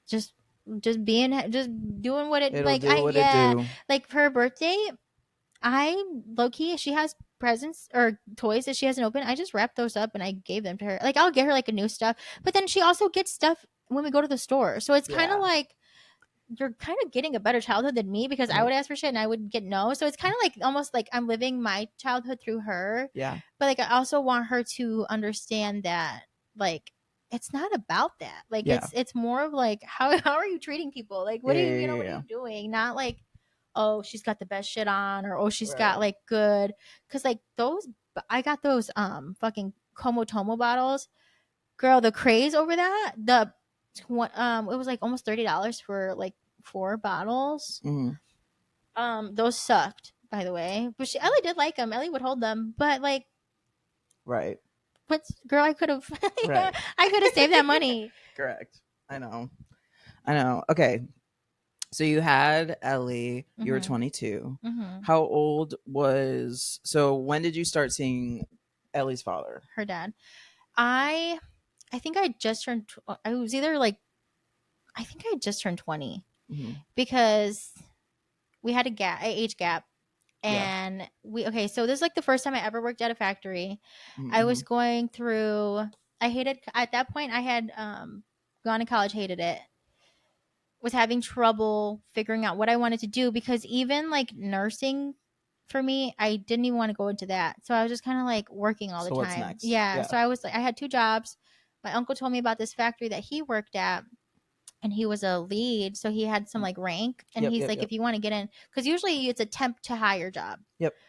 just doing what it like for her birthday. I low-key, she has presents or toys that she hasn't opened. I just wrapped those up and I gave them to her. Like I'll get her like a new stuff, but then she also gets stuff when we go to the store. So it's kind of like you're kind of getting a better childhood than me, because I would ask for shit and I would get no. So it's kind of like almost like I'm living my childhood through her. Yeah. But like I also want her to understand that like it's not about that. Like it's more of like how are you treating people? Like what are you what are you doing? Not like, oh, she's got the best shit on, or oh, she's got like good, because like I got those fucking Komotomo bottles, girl. The craze over that, it was like almost $30 for like 4 bottles. Those sucked, by the way, but Ellie did like them. Ellie would hold them, but like, right. But girl, I could have I could have saved that money. Correct. I know. Okay. So you had Ellie, you were 22. How old when did you start seeing Ellie's father? Her dad. I think I just turned, I think I just turned 20 because we had a age gap. And so this is like the first time I ever worked at a factory. Mm-hmm. I was going through, I hated, at that point I had gone to college, hated it, was having trouble figuring out what I wanted to do, because even like nursing for me, I didn't even want to go into that. So I was just kind of like working all the time. What's next? Yeah. So I was like, I had 2 jobs. My uncle told me about this factory that he worked at, and he was a lead, so he had some like rank, and he's like, if you want to get in, because usually it's a temp to hire job.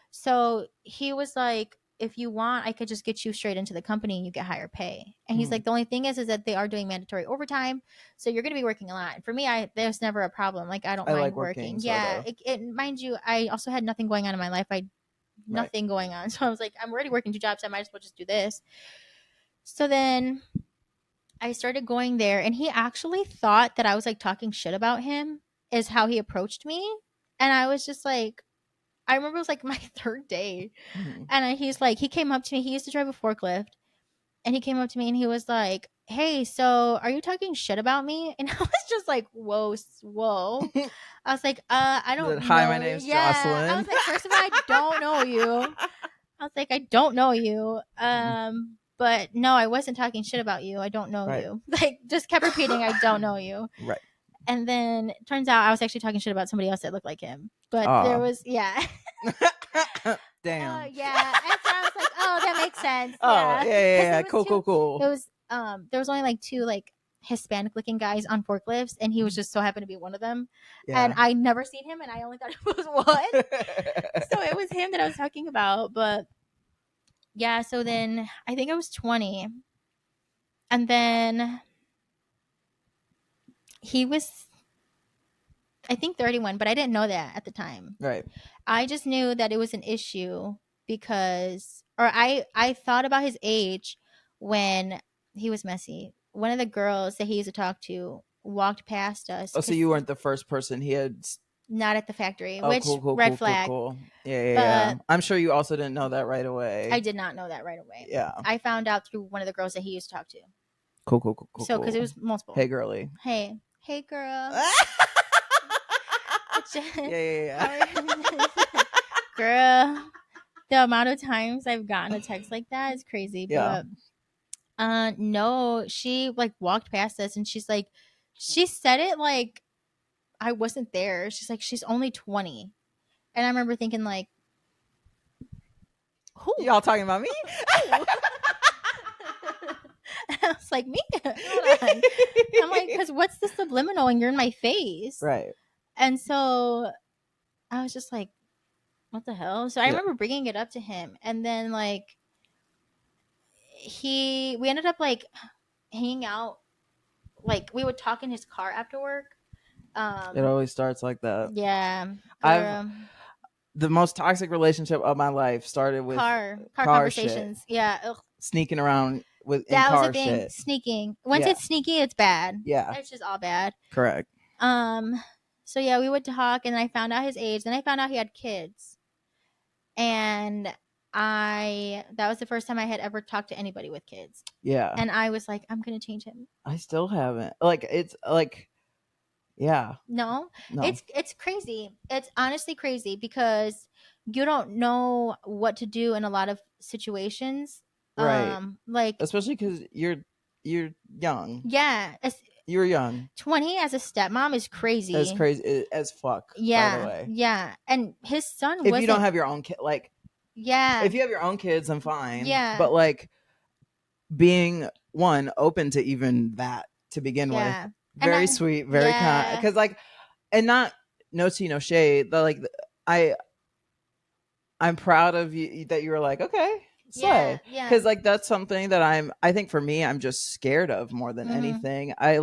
So he was like, if you want, I could just get you straight into the company and you get higher pay. And he's like, the only thing is that they are doing mandatory overtime, so you're going to be working a lot. And for me, there's never a problem. Like, I don't mind like working. Yeah, mind you, I also had nothing going on in my life. Nothing going on, so I was like, I'm already working 2 jobs, I might as well just do this. So then I started going there, and he actually thought that I was like talking shit about him, is how he approached me. And I was just like, I remember it was like my 3rd day. And he's like, he came up to me, he used to drive a forklift, and he came up to me and he was like, hey, so are you talking shit about me? And I was just like, whoa. I was like, I don't know. Hi, my name's Jocelyn. I was like, first of all, I don't know you. I was like, I don't know you. But no, I wasn't talking shit about you. I don't know you. Like, just kept repeating, I don't know you. Right. And then it turns out I was actually talking shit about somebody else that looked like him. But there was, Damn. Yeah. And so I was like, oh, that makes sense. Yeah. Cool. It was, there was only like 2 like Hispanic looking guys on forklifts, and he was just so happened to be one of them. And I never seen him, and I only thought it was one. So it was him that I was talking about. But yeah, so then I think I was 20. And then he was, I think, 31, but I didn't know that at the time. Right. I just knew that it was an issue because, or I thought about his age when he was messy. One of the girls that he used to talk to walked past us. Oh, so you weren't the first person he had? Not at the factory, which red flag. Cool. Yeah. I'm sure you also didn't know that right away. I did not know that right away. Yeah. I found out through one of the girls that he used to talk to. Cool. So, because it was multiple. Hey, girly. Hey, girl. Yeah. Girl, the amount of times I've gotten a text like that is crazy. Yeah. But no, she like walked past us, and she's like, she said it like I wasn't there. She's like, she's only 20. And I remember thinking like, who? Y'all talking about me? I was like, me? Hold on. I'm like, because what's the subliminal and you're in my face? Right. And so I was just like, what the hell? So I remember bringing it up to him, and then like we ended up like hanging out, like we would talk in his car after work. It always starts like that. Yeah. The most toxic relationship of my life started with car conversations. Shit. Yeah. Ugh. Sneaking around with that was the thing. Shit. Sneaking. Once it's sneaky, it's bad. Yeah. It's just all bad. Correct. So yeah, we would talk, and I found out his age. Then I found out he had kids. And that was the first time I had ever talked to anybody with kids. Yeah. And I was like, I'm going to change him. I still haven't. Like, it's like, yeah. No. It's crazy. It's honestly crazy because you don't know what to do in a lot of situations. Right. Like, especially because you're young. Yeah. You're young. 20 as a stepmom is crazy. That's crazy as fuck. Yeah. By the way. Yeah. And his son if you don't have your own kid, like, yeah. If you have your own kids, then fine. Yeah. But like being open to even that to begin with. Very sweet, very kind. Because like, and not no tea, no shade. But like, I'm proud of you that you were like, okay. Slay. Yeah. Because like that's something that I think for me, I'm just scared of more than anything. I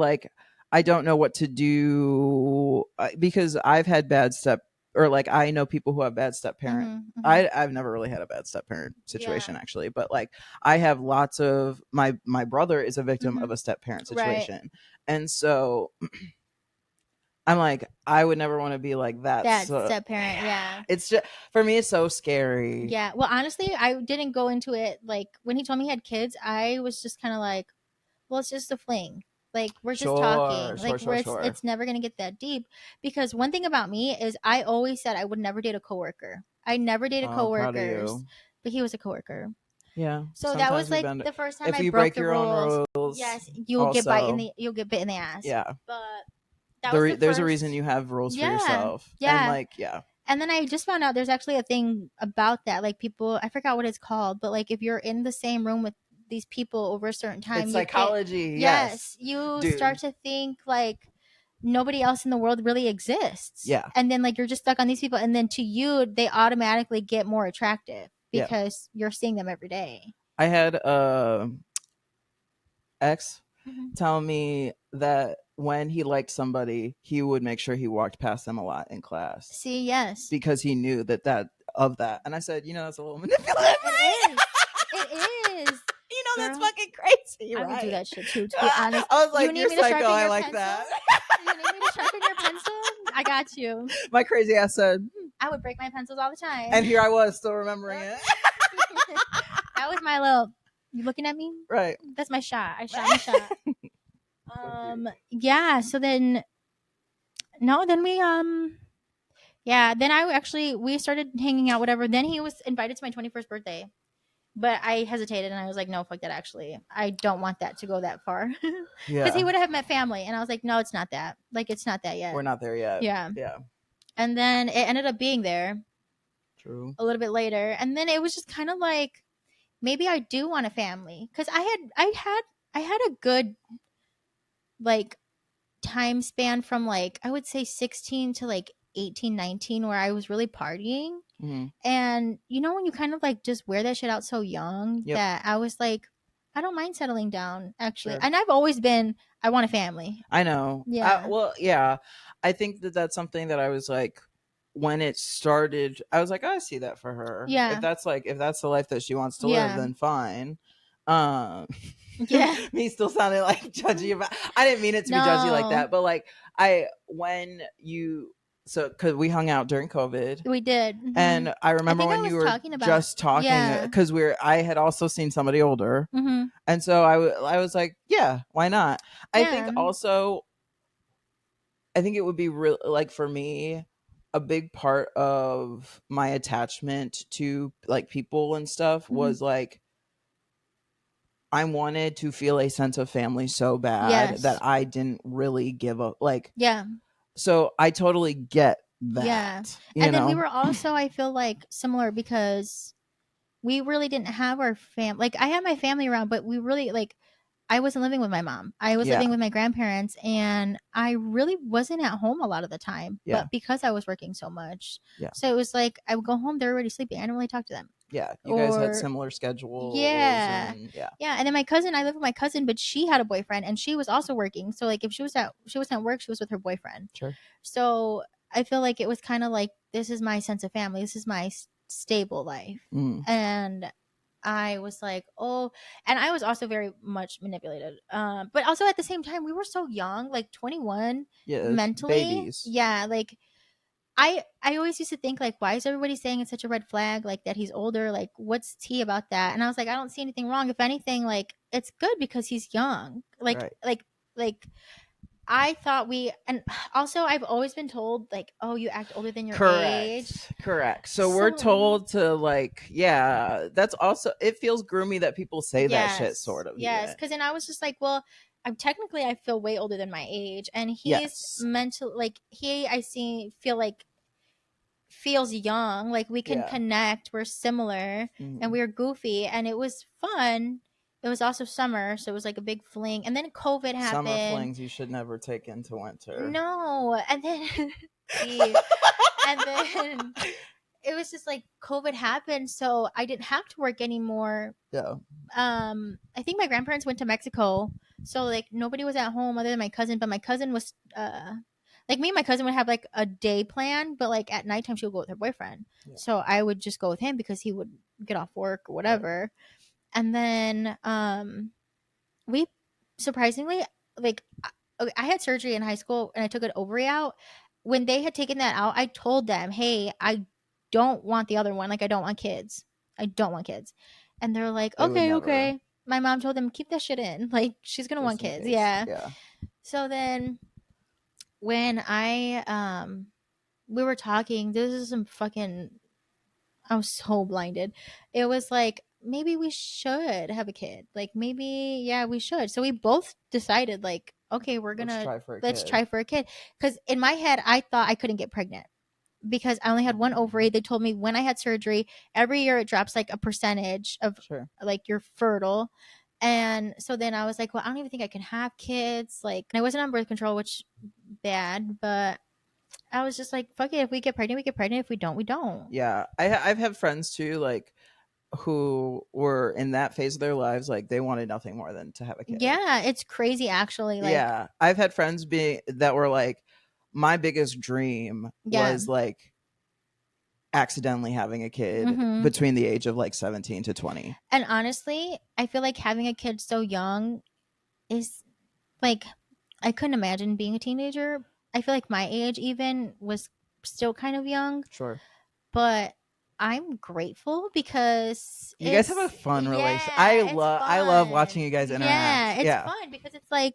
don't know what to do because I've had I know people who have bad step parent. I've never really had a bad step parent situation actually, but like I have lots of my brother is a victim of a step parent situation. Right. And so I'm like, I would never want to be like that. That step parent, yeah. It's just, for me, it's so scary. Yeah. Well, honestly, I didn't go into it. Like, when he told me he had kids, I was just kind of like, well, it's just a fling. Like, we're just talking. Like, it's never going to get that deep. Because one thing about me is I always said I would never date a coworker. I never dated coworkers. But he was a coworker. Yeah. So that was like the first time I broke the rules. Yes, you'll get bit in the ass. Yeah. But that was there's a reason you have rules for yourself. Yeah. And like, yeah. And then I just found out there's actually a thing about that. Like, people, I forgot what it's called, but like if you're in the same room with these people over a certain time, it's psychology. Yes. You start to think like nobody else in the world really exists. Yeah. And then like you're just stuck on these people, and then to you they automatically get more attractive because you're seeing them every day. I had ex tell me that when he liked somebody, he would make sure he walked past them a lot in class. See, yes. Because he knew that. And I said, that's a little manipulative. It is. Girl, that's fucking crazy. I would do that shit too, to be honest. I was like, you're psycho. I like that. You need me to sharpen your pencil? I got you. My crazy ass said, I would break my pencils all the time. And here I was still remembering it. That was my little, you looking at me? Right. That's my shot. I shot my shot. Yeah, so then we started hanging out, whatever. Then he was invited to my 21st birthday. But I hesitated and I was like, no, fuck that, actually. I don't want that to go that far. Because he would have met family. And I was like, no, it's not that. Like, it's not that yet. We're not there yet. Yeah. And then it ended up being there. True. A little bit later. And then it was just kind of like, maybe I do want a family. Because I had a good, like, time span from, like, I would say 16 to, like, 18, 19, where I was really partying. Mm-hmm. And when you kind of like just wear that shit out so young, that I was like, I don't mind settling down, actually. Sure. And I've always been, I want a family. I know. Yeah. I think that's something that I was like, when it started, I was like, I see that for her. Yeah. If that's the life that she wants to live, then fine. Me still sounding like judgy about. I didn't mean it to be judgy like that, but like because we hung out during COVID. We did. Mm-hmm. And I remember when you were just talking, because I had also seen somebody older. Mm-hmm. And so I was like, yeah, why not? I think also, I think it would be real, like, for me, a big part of my attachment to like people and stuff was like, I wanted to feel a sense of family so bad that I didn't really give up. Like, so I totally get that. Yeah. And then we were also, I feel like, similar because we really didn't have our family. Like, I had my family around, but we really, like, I wasn't living with my mom. I was living with my grandparents, and I really wasn't at home a lot of the time. Yeah. But because I was working so much. Yeah. So it was like, I would go home, they're already sleeping. I didn't really talk to them. Yeah. You guys had similar schedules. Yeah. And then my cousin, I lived with my cousin, but she had a boyfriend and she was also working. So like if she wasn't at work, she was with her boyfriend. Sure. So I feel like it was kind of like, this is my sense of family. This is my stable life. And I was like, oh, and I was also very much manipulated. But also at the same time, we were so young, like 21 mentally. Babies. Yeah. Like, I always used to think, like, why is everybody saying it's such a red flag, like, that he's older? Like, what's tea about that? And I was like, I don't see anything wrong. If anything, like, it's good because he's young. Like, like I thought and also I've always been told, like, oh, you act older than your age. Correct. So we're told to, like, that's also, it feels groomy that people say that shit, sort of. Yes. Because then I was just like, well, I feel way older than my age, and he's mental, like, feel like feels young, like we can connect, we're similar, and we were goofy, and it was fun. It was also summer, so it was like a big fling, and then COVID happened. Summer flings you should never take into winter. No. And then it was just like COVID happened, so I didn't have to work anymore. I think my grandparents went to Mexico, so like nobody was at home other than my cousin. But my cousin was like, me and my cousin would have like a day plan, but like at nighttime she would go with her boyfriend. So I would just go with him because he would get off work or whatever. And then we surprisingly, like, I had surgery in high school and I took an ovary out. When they had taken that out, I told them, hey, I don't want the other one. Like, I don't want kids. And they're like, okay. my mom told him, keep that shit in. Like, she's gonna want kids. Yeah. So then when we were talking, this is some fucking, I was so blinded. It was like, maybe we should have a kid. Like, maybe, yeah, we should. So we both decided, like, okay, we're gonna let's try for a kid. Because in my head, I thought I couldn't get pregnant because I only had one ovary. They told me when I had surgery, every year it drops like a percentage of like you're fertile. And so then I was like, well, I don't even think I can have kids. Like, I wasn't on birth control, which bad, but I was just like, fuck it. If we get pregnant, we get pregnant. If we don't, we don't. Yeah. I've had friends too, like, who were in that phase of their lives, like they wanted nothing more than to have a kid. Yeah, it's crazy actually. Like, yeah. I've had friends that were like, my biggest dream was like accidentally having a kid between the age of like 17 to 20. And honestly, I feel like having a kid so young is like, I couldn't imagine being a teenager. I feel like my age even was still kind of young. Sure. But I'm grateful because you guys have a fun relationship. I love watching you guys interact. Yeah, it's fun because it's like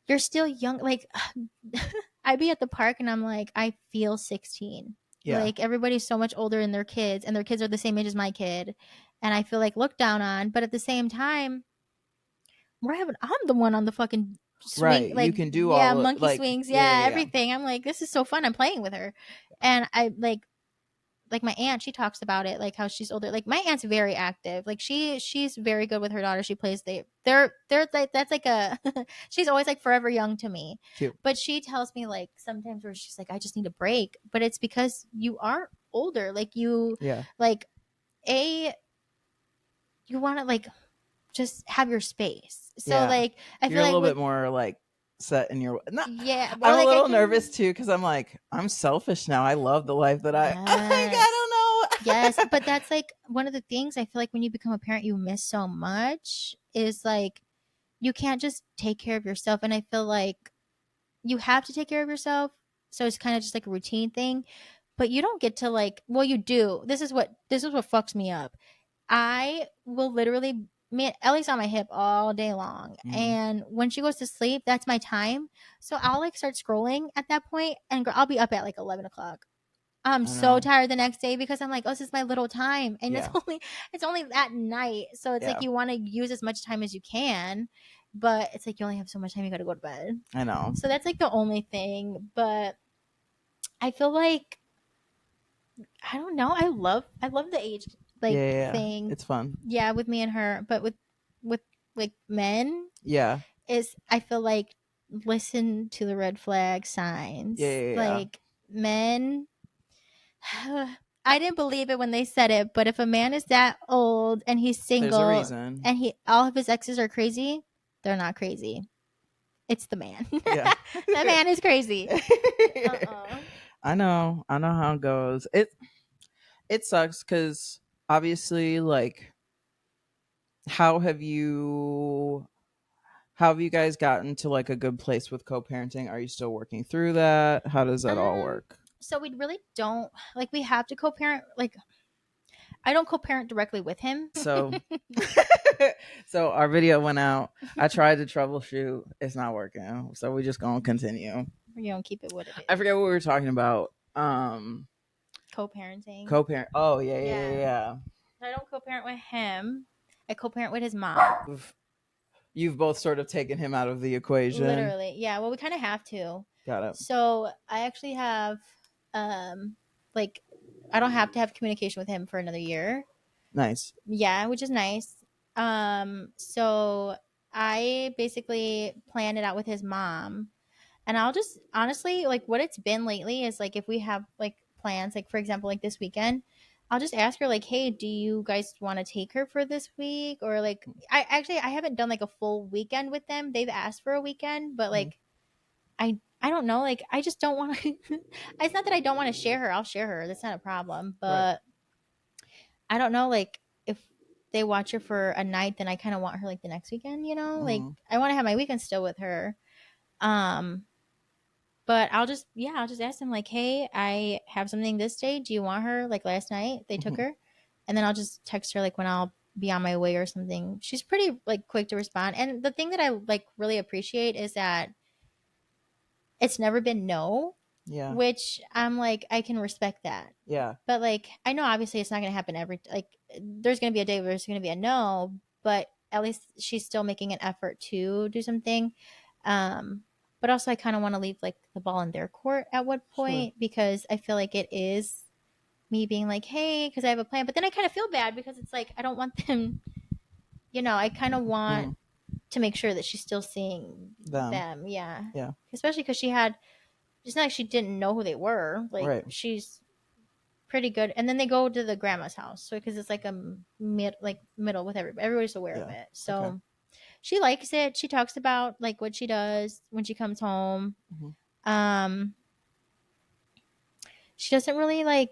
you're still young. Like, I'd be at the park and I'm like, I feel 16. Yeah. Like, everybody's so much older than their kids, and their kids are the same age as my kid, and I feel like looked down on. But at the same time, I'm the one on the fucking swing. Right. Like, you can do all monkey like, swings. Yeah, everything. I'm like, this is so fun. I'm playing with her, and I like my aunt, she talks about it, like how she's older. Like, my aunt's very active. Like, she's very good with her daughter. She plays they're like, that's like a she's always like forever young to me. Cute. But she tells me like sometimes where she's like, I just need a break. But it's because you are older. Like, you like you want to like just have your space. So like, I feel you're like a little bit more like set in your I'm like, a little nervous too because I'm like, I'm selfish now. I love the life that I don't know. Yes, but that's like one of the things I feel like when you become a parent you miss so much is like you can't just take care of yourself, and I feel like you have to take care of yourself, so it's kind of just like a routine thing, but you don't get to like, well, you do. This is what fucks me up. I will literally, Ellie's on my hip all day long, and when she goes to sleep, that's my time. So I'll like start scrolling at that point, and I'll be up at like 11 o'clock. I'm so tired the next day because I'm like, oh, this is my little time, and it's only at night, so it's like you want to use as much time as you can, but it's like you only have so much time. You got to go to bed. I know. So that's like the only thing, but I feel like I don't know. I love the age thing. It's fun. Yeah, with me and her, but with like men, yeah, is I feel like listen to the red flag signs. Like men. I didn't believe it when they said it, but if a man is that old and he's single, there's a reason. And all of his exes are crazy, they're not crazy. It's the man. Yeah. The man is crazy. I know how it goes. It sucks because obviously, like, how have you guys gotten to like a good place with co-parenting? Are you still working through that? How does that all work? So we really don't, like, we have to co-parent. Like, I don't co-parent directly with him. So so our video went out. I tried to troubleshoot. It's not working. So we just gonna continue. We're gonna keep it what it is. I forget what we were talking about. Co-parenting. Co-parent. Oh yeah. I don't co-parent with him. I co-parent with his mom. You've both sort of taken him out of the equation. Literally. Yeah. Well, we kind of have to. Got it. So I actually have, like, I don't have to have communication with him for another year. Nice. Yeah, which is nice. So I basically planned it out with his mom, and I'll just honestly, like, what it's been lately is like, if we have like plans, like for example, like this weekend, I'll just ask her like, hey, do you guys want to take her for this week? Or like, I haven't done like a full weekend with them. They've asked for a weekend, but like, I don't know. Like, I just don't want to. It's not that I don't want to share her. I'll share her. That's not a problem. But I don't know. Like, if they watch her for a night, then I kind of want her like the next weekend. You know, like I want to have my weekend still with her. But I'll just ask them like, hey, I have something this day. Do you want her? Like last night, they took her, and then I'll just text her like when I'll be on my way or something, she's pretty like quick to respond. And the thing that I like really appreciate is that it's never been no. Yeah. Which I'm like, I can respect that. Yeah. But like, I know obviously it's not going to happen there's going to be a day where there's going to be a no, but at least she's still making an effort to do something. But also I kind of want to leave like the ball in their court at what point, because I feel like it is me being like, hey, because I have a plan. But then I kind of feel bad because it's like, I don't want them, I kind of want to make sure that she's still seeing them. Yeah. Yeah. Especially because it's not like she didn't know who they were. Like, she's pretty good. And then they go to the grandma's house. So, because it's like a middle with everybody. Everybody's aware of it. So, she likes it. She talks about like what she does when she comes home. She doesn't really I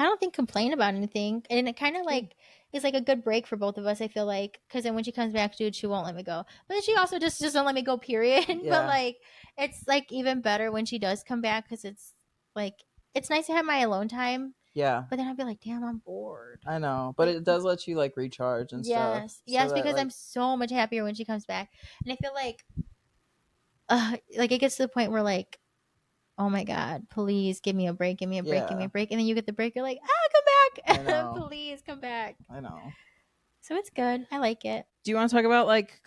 don't think complain about anything. And it kind of like is like a good break for both of us, I feel like. Because then when she comes back, dude, she won't let me go. But then she also just doesn't let me go, period. Yeah. But like, it's like even better when she does come back, because it's like, it's nice to have my alone time. Yeah. But then I'd be like, damn, I'm bored. I know. But it does let you like recharge and stuff. Yes, so because I'm so much happier when she comes back. And I feel like it gets to the point where like, oh my God, please give me a break, give me a break, give me a break. And then you get the break, you're like, come back. Please come back. I know. So it's good. I like it. Do you want to talk about like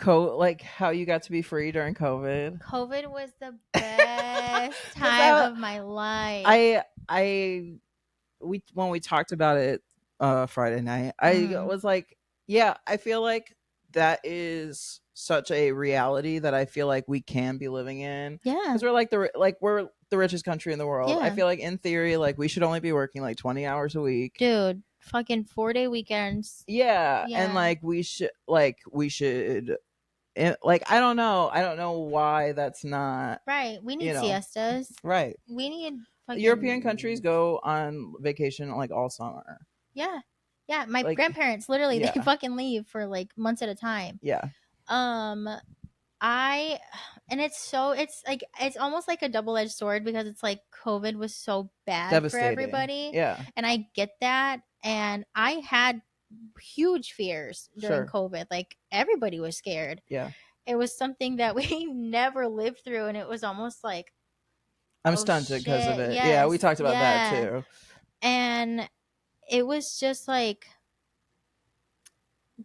how you got to be free during COVID? COVID was the best time of my life. When we talked about it Friday night, I was like, yeah, I feel like that is such a reality that I feel like we can be living in. Yeah. Because we're the richest country in the world. Yeah. I feel like in theory, like we should only be working like 20 hours a week. Dude, fucking 4-day weekends. Yeah. And like we should I don't know why that's not right. We need siestas. Right. We need European countries go on vacation like all summer. Yeah. Yeah. My grandparents literally they fucking leave for like months at a time. Yeah. And it's almost like a double-edged sword, because it's like COVID was so bad for everybody. Yeah. And I get that. And I had huge fears during COVID. Like, everybody was scared. Yeah. It was something that we never lived through, and it was almost like, I'm stunted because of it. Yes. Yeah, we talked about that too. And it was just like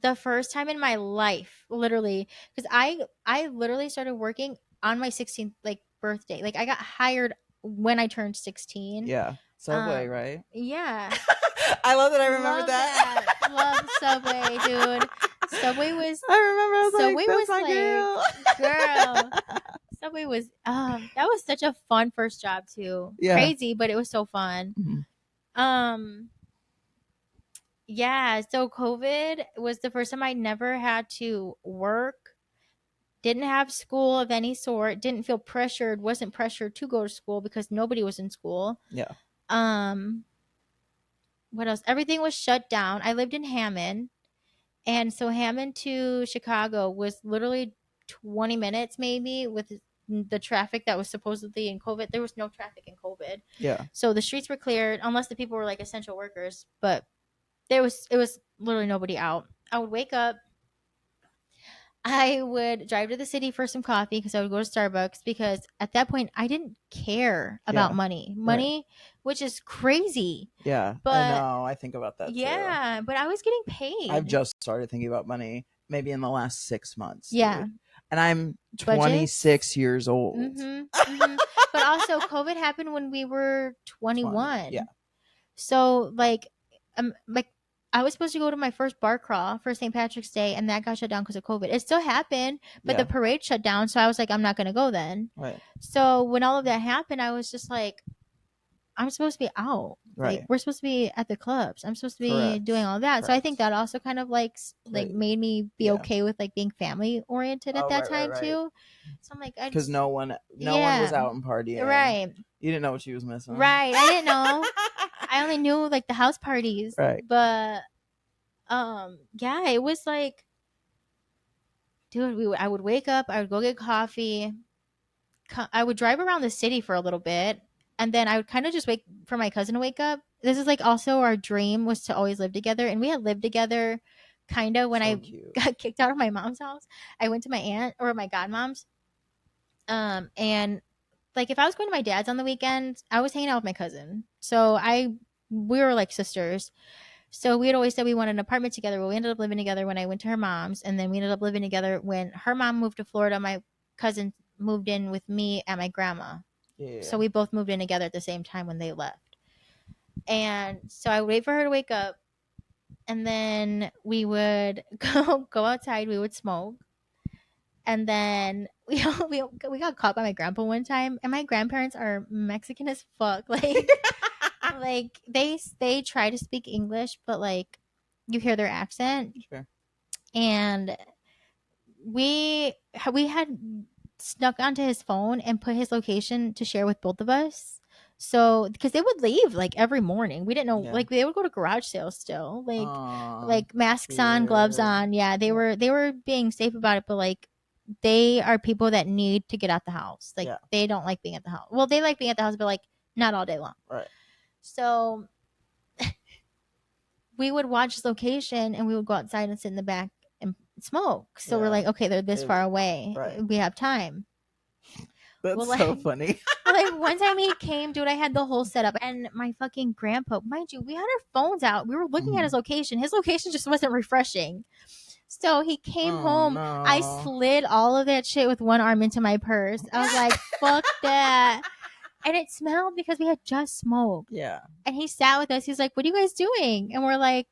the first time in my life, literally, because I literally started working on my 16th birthday. Like, I got hired when I turned 16. Yeah. Subway, right? Yeah. I love that I remember that. Love Subway, dude. Subway was. I remember. I was Subway like, that's my girl. Subway was. That was such a fun first job too. Yeah. Crazy, but it was so fun. Mm-hmm. Yeah. So COVID was the first time I never had to work. Didn't have school of any sort. Didn't feel pressured. Wasn't pressured to go to school because nobody was in school. Yeah. What else? Everything was shut down. I lived in Hammond. And so Hammond to Chicago was literally 20 minutes maybe, with the traffic that was supposedly in COVID. There was no traffic in COVID. Yeah. So the streets were cleared, unless the people were like essential workers. But it was literally nobody out. I would wake up. I would drive to the city for some coffee, because I would go to Starbucks, because at that point I didn't care about money, right. Which is crazy. Yeah, but I know. I think about that too. Yeah, but I was getting paid. I've just started thinking about money maybe in the last 6 months. Yeah. Dude. And I'm 26 years old. Mm-hmm, mm-hmm. But also COVID happened when we were 21. Yeah. So I was supposed to go to my first bar crawl for St. Patrick's Day, and that got shut down because of COVID. It still happened, but the parade shut down. So I was like, I'm not going to go then. Right. So when all of that happened, I was just like, I'm supposed to be out. Right. Like, we're supposed to be at the clubs. I'm supposed to be doing all that. Correct. So I think that also kind of made me be okay with being family oriented at that time too. So I'm like, because no one was out and partying. Right. You didn't know what she was missing. Right. I didn't know. I only knew the house parties. Right. But yeah, it was like, dude, I would wake up, I would go get coffee. I would drive around the city for a little bit. And then I would kind of just wait for my cousin to wake up. This is like also our dream was to always live together. And we had lived together kind of when I got kicked out of my mom's house. I went to my aunt or my godmom's. And like if I was going to my dad's on the weekends, I was hanging out with my cousin. So we were like sisters. So we had always said we wanted an apartment together. Well, we ended up living together when I went to her mom's, and then we ended up living together when her mom moved to Florida. My cousin moved in with me and my grandma. Yeah. So we both moved in together at the same time when they left. And so I would wait for her to wake up, and then we would go outside. We would smoke, and then we got caught by my grandpa one time. And my grandparents are Mexican as fuck. Like like they try to speak English, but like you hear their accent. Sure. And we had snuck onto his phone and put his location to share with both of us. So because they would leave like every morning, we didn't know. Yeah. Like they would go to garage sales still, like masks on, gloves on. Yeah, they were being safe about it, but like they are people that need to get out the house. Like they don't like being at the house. Well, they like being at the house, but like not all day long. Right. So we would watch his location and we would go outside and sit in the back and smoke. So we're like, okay, they're this far away. Right. We have time. That's so funny. Like one time he came, dude, I had the whole setup and my fucking grandpa, mind you, we had our phones out. We were looking at his location. His location just wasn't refreshing. So he came home. No. I slid all of that shit with one arm into my purse. I was like, fuck that. And it smelled because we had just smoked. Yeah. And he sat with us. He's like, what are you guys doing? And we're like,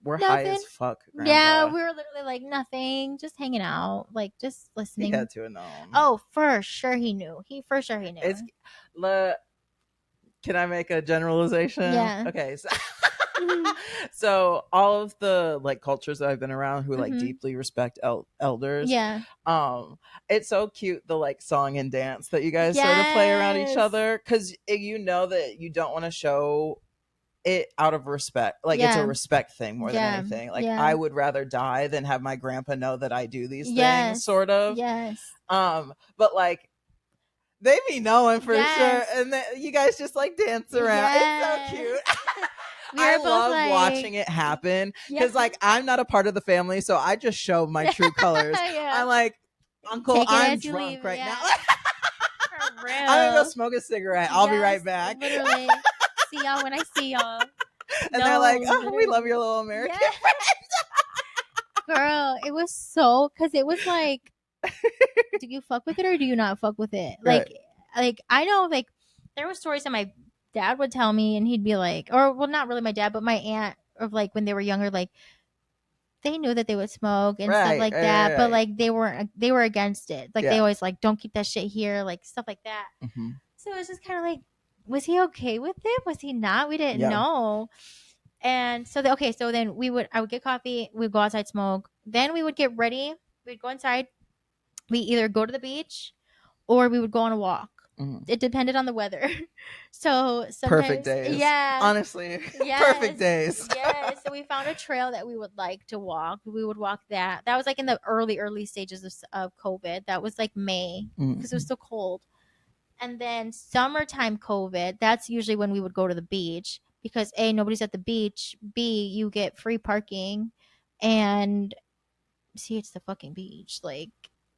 we're nothing. High as fuck, Grandpa. Yeah, we were literally like, nothing. Just hanging out. Like, just listening. He had to have known. Oh, for sure he knew. For sure he knew. Can I make a generalization? Yeah. Okay. So all of the like cultures that I've been around who like deeply respect elders. Yeah. It's so cute, the like song and dance that you guys sort of play around each other, because you know that you don't want to show it out of respect. Like it's a respect thing more than anything. Like I would rather die than have my grandpa know that I do these things, sort of. Yes. But like they be knowing for sure, and then you guys just like dance around. It's so cute. I love watching it happen because like I'm not a part of the family, so I just show my true colors. I'm like, Uncle, I'm drunk right now. For real. I'm gonna go smoke a cigarette. I'll be right back. Literally. See y'all when I see y'all. And they're like, oh, literally. We love your little American friend. Girl, it was so, because it was like, do you fuck with it or do you not fuck with it? Like I know, like there were stories that my dad would tell me, and he'd be like, or well, not really my dad, but my aunt, of like when they were younger, like they knew that they would smoke and stuff like that, but like they were against it. Like they always like, don't keep that shit here, like stuff like that. So it was just kind of like, was he okay with it? Was he not? We didn't know. And so so then I would get coffee, we'd go outside, smoke, then we would get ready, we'd go inside, we either go to the beach or we would go on a walk. It depended on the weather. So sometimes, perfect days. Yeah. Honestly. Perfect days. Yeah. So we found a trail that we would like to walk. We would walk that. That was like in the early stages of COVID. That was like May because it was so cold. And then summertime COVID, that's usually when we would go to the beach because A, nobody's at the beach. B, you get free parking. And C, it's the fucking beach. Like,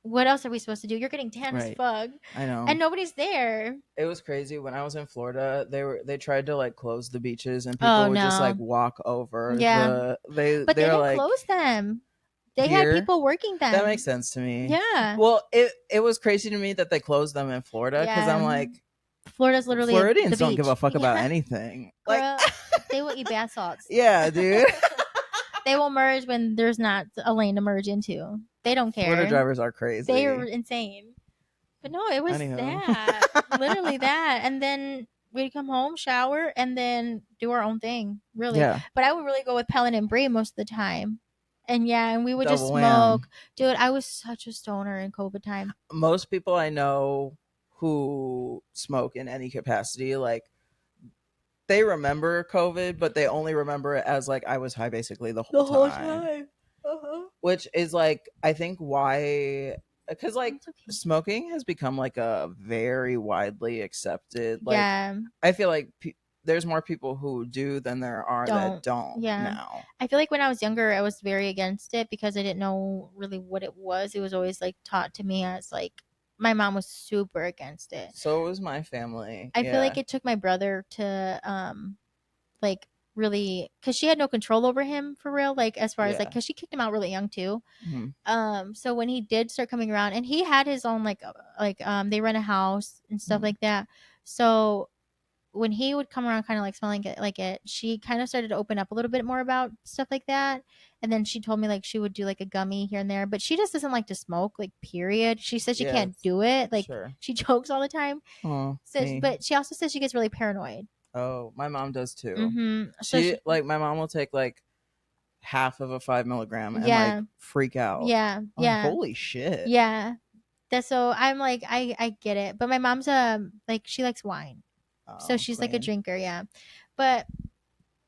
what else are we supposed to do? You're getting tan as fuck. I know. And nobody's there. It was crazy. When I was in Florida, they tried to like close the beaches and people would just like walk over. Yeah. But they didn't like, close them. They had people working them. That makes sense to me. Yeah. Well, it was crazy to me that they closed them in Florida because I'm like, Florida's literally Floridians don't give a fuck about anything. Girl, like they will eat bath salts. Yeah, dude. They will merge when there's not a lane to merge into. They don't care. Florida drivers are crazy. They are insane. But no, it was that. Literally that. And then we'd come home, shower, and then do our own thing. Really. Yeah. But I would really go with Pellet and Brie most of the time. And and we would just smoke. Dude, I was such a stoner in COVID time. Most people I know who smoke in any capacity, like, they remember COVID, but they only remember it as like I was high basically the whole time. Which is like, I think why because like smoking has become like a very widely accepted. Like, yeah, I feel like there's more people who do than there are that don't now. I feel like when I was younger, I was very against it because I didn't know really what it was. It was always like taught to me as like my mom was super against it. So was my family. I feel like it took my brother to like really, because she had no control over him for real, like as far as like, because she kicked him out really young too. So when he did start coming around, and he had his own like they rent a house and stuff like that, so when he would come around kind of like smelling it like it, she kind of started to open up a little bit more about stuff like that. And then she told me like she would do like a gummy here and there, but she just doesn't like to smoke, like period. She says she can't do it, like she jokes all the time. But she also says she gets really paranoid. Oh, my mom does too. She like, my mom will take like half of a 5 milligram and like freak out. Like, holy shit. That's, so I'm like, I get it, but my mom's like, she likes wine. So she's like a drinker, but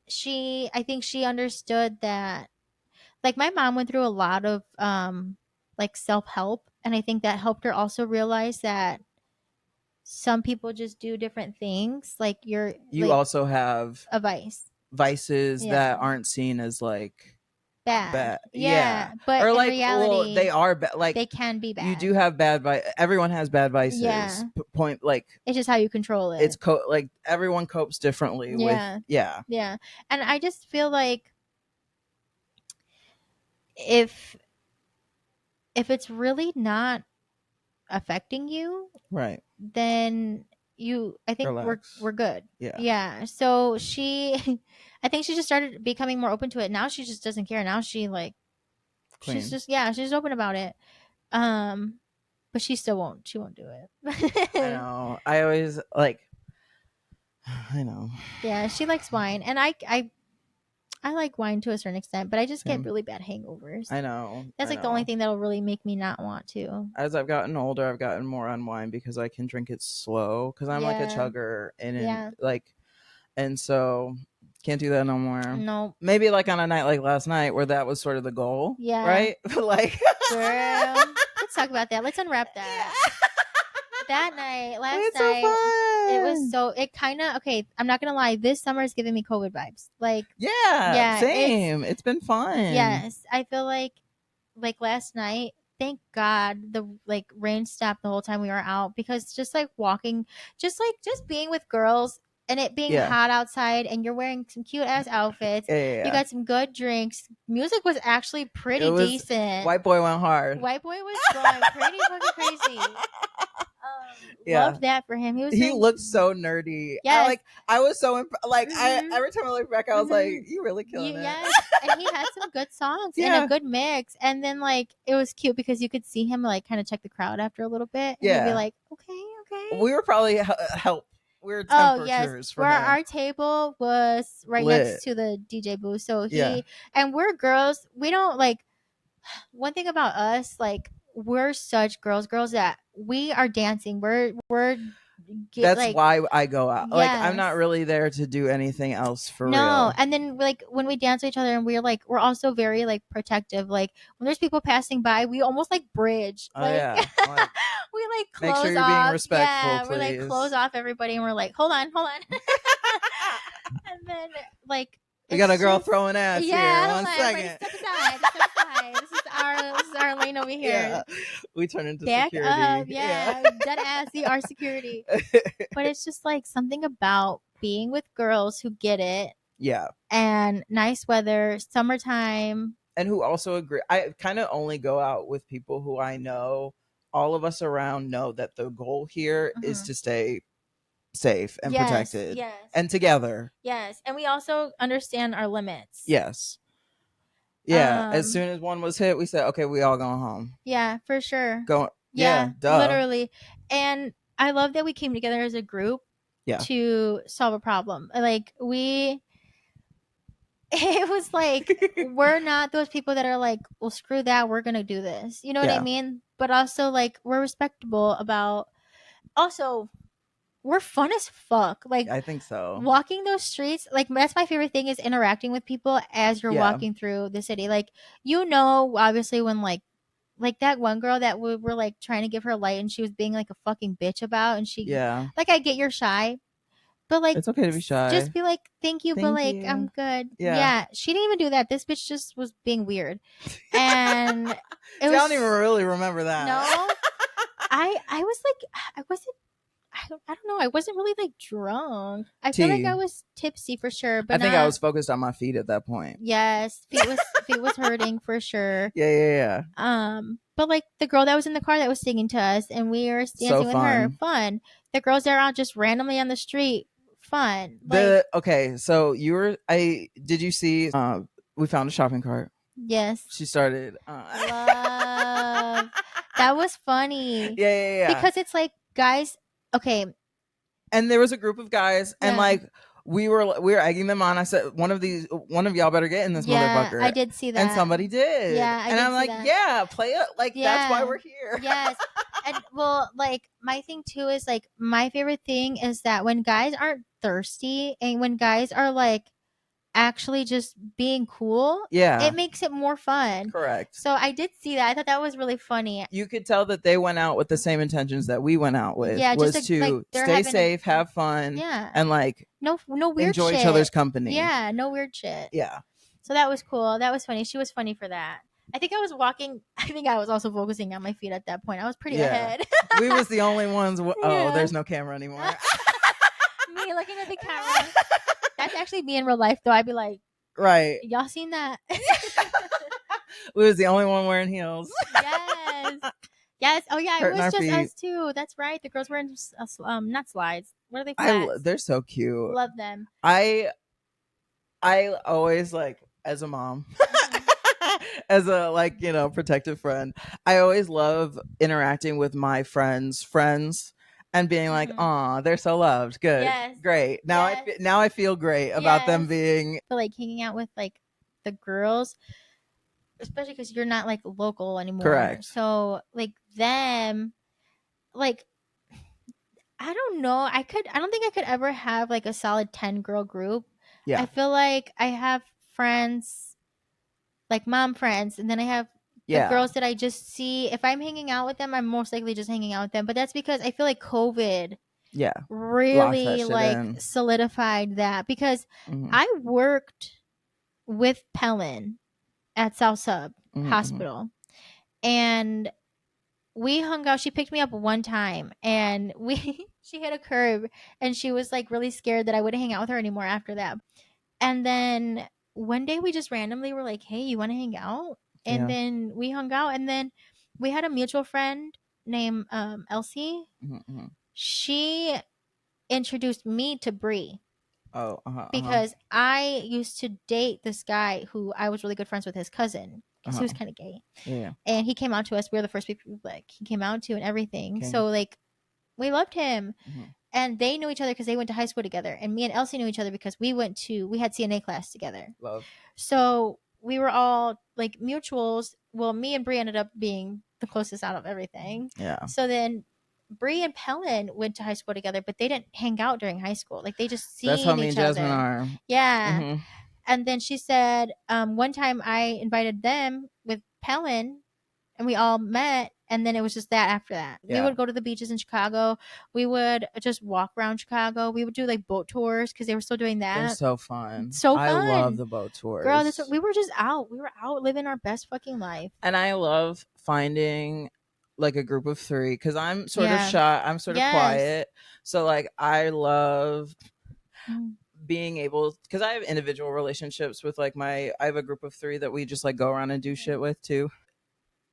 I think she understood that, like, my mom went through a lot of like self-help, and I think that helped her also realize that some people just do different things. Like you like, also have a vices that aren't seen as like bad. But or in like, reality, well, they are like, they can be bad. You do have everyone has bad vices. Point, like, it's just how you control it. It's like everyone copes differently with and I just feel like if it's really not affecting you, right, then I think we're good. So she I think she just started becoming more open to it. Now she just doesn't care. Now she like Clean. She's just open about it. But she won't do it. I know. I always like, I know. Yeah, she likes wine, and I like wine to a certain extent, but I just get really bad hangovers. I know. That's like the only thing that'll really make me not want to. As I've gotten older, I've gotten more on wine because I can drink it slow, because I'm like a chugger, and like, and so can't do that no more. No. Maybe like on a night like last night where that was sort of the goal. Right? Like, girl, let's talk about that. Let's unwrap that. That night, last night, it was so, it kind of, okay, I'm not gonna lie, this summer is giving me COVID vibes. Like, same. It's been fun. Yes, I feel like last night, thank God the like rain stopped the whole time we were out, because just like walking, just being with girls, and it being hot outside, and you're wearing some cute ass outfits. You got some good drinks. Music was actually pretty decent. White boy went hard. White boy was going pretty fucking crazy. Loved that for him. He looked so nerdy. Yes. I was so like, every time I look back, I was like, you really killing it. Yes. And he had some good songs and a good mix. And then like, it was cute because you could see him like kind of check the crowd after a little bit, and he'd be like, okay. We were probably help. We were temperatures for where him. our table was right next to the DJ booth. So and we're girls. We don't like, one thing about us, like, we're such girls that we are dancing. That's like, why I go out. Like, I'm not really there to do anything else for real. No, and then like when we dance with each other, and we're also very like protective. Like when there's people passing by, we almost like bridge. Oh, like, we like close make sure you're off. Being respectful, please. We're like close off everybody, and we're like, hold on. And then like, we got a girl throwing ass here. 1 second. Step aside. This is our lane over here. Yeah. We turn into security. Up, dead ass. Our security. But it's just like something about being with girls who get it. Yeah. And nice weather, summertime. And who also agree. I kind of only go out with people who I know. All of us around know that the goal here is to stay safe and protected. Yes. And together. Yes. And we also understand our limits. Yes. Yeah. As soon as one was hit, we said, okay, we all going home. Yeah, for sure. Duh. Literally. And I love that we came together as a group to solve a problem. Like it was like, we're not those people that are like, well, screw that, we're gonna do this. You know what I mean? But also like, we're respectable about, also we're fun as fuck. Like, I think so. Walking those streets, like, that's my favorite thing, is interacting with people as you're walking through the city. Like, obviously when like like that one girl that we were like trying to give her light and she was being like a fucking bitch about, and she like, I get you're shy, but like it's okay to be shy. Just be like, thank you, but like I'm good. Yeah. She didn't even do that. This bitch just was being weird. And it See, I don't even really remember that. No. I was like, I don't know. I wasn't really like drunk. I feel like I was tipsy for sure, but I think I was focused on my feet at that point. Yes, feet was hurting for sure. Yeah. But like the girl that was in the car that was singing to us, and we were dancing with her, fun. The girls that are out just randomly on the street, fun. Okay, so did you see? We found a shopping cart. Yes. She started. Love. That was funny. Yeah. Because it's like, guys, okay. And there was a group of guys, and like we were egging them on. I said, one of y'all better get in this motherfucker. I did see that. And somebody did. Yeah, I'm like, yeah, play it. Like, that's why we're here. Yes. And well, like, my thing too is like, my favorite thing is that when guys aren't thirsty and when guys are like actually just being cool, it makes it more fun. Correct. So I did see that. I thought that was really funny. You could tell that they went out with the same intentions that we went out with. Yeah, was to like, stay safe, have fun, and like no weird enjoy shit. Each other's company. Yeah, no weird shit. Yeah. So that was cool. That was funny. She was funny for that. I think I was walking. I think I was also focusing on my feet at that point. I was pretty ahead. We was the only ones. There's no camera anymore. Me looking at the camera. That's actually me in real life, though. I'd be like, right. Y'all seen that? We was the only one wearing heels. Yes. Oh yeah, it was just us too. That's right. The girls wearing not slides. What are they? Flats? They're so cute. Love them. I always, like, as a mom, as a, like, protective friend, I always love interacting with my friends and being like, "Aw, they're so loved. Good, great." Now I feel great about them being, but like hanging out with like the girls, especially because you're not like local anymore. Correct. So like them, like, I don't know. I don't think I could ever have like a solid 10 girl group. Yeah. I feel like I have friends, like mom friends, and then I have the girls that I just see. If I'm hanging out with them, I'm most likely just hanging out with them. But that's because I feel like COVID really like solidified that, because I worked with Pellin at South Sub Hospital, and we hung out. She picked me up one time, and she hit a curb, and she was like really scared that I wouldn't hang out with her anymore after that. And then one day we just randomly were like, "Hey, you want to hang out?" And then we hung out, and then we had a mutual friend named Elsie. She introduced me to Bree. Because I used to date this guy who I was really good friends with, his cousin, because he was kind of gay. Yeah. And he came out to us. We were the first people like he came out to and everything. Okay. So like we loved him. And they knew each other because they went to high school together. And me and Elsie knew each other because we had CNA class together. Love. So we were all like mutuals. Well, me and Brie ended up being the closest out of everything. Yeah. So then Bree and Pellin went to high school together, but they didn't hang out during high school. Like they just seen each other. That's how me and Jasmine are. Yeah. And then she said one time I invited them with Pellin, and we all met. And then it was just that after that. Yeah. We would go to the beaches in Chicago. We would just walk around Chicago. We would do like boat tours because they were still doing that. They're so fun. So fun. I love the boat tours. Girl, we were just out. We were out living our best fucking life. And I love finding like a group of 3 because I'm sort of shy. I'm sort of quiet. So like I love being able, because I have individual relationships with like I have a group of 3 that we just like go around and do shit with too.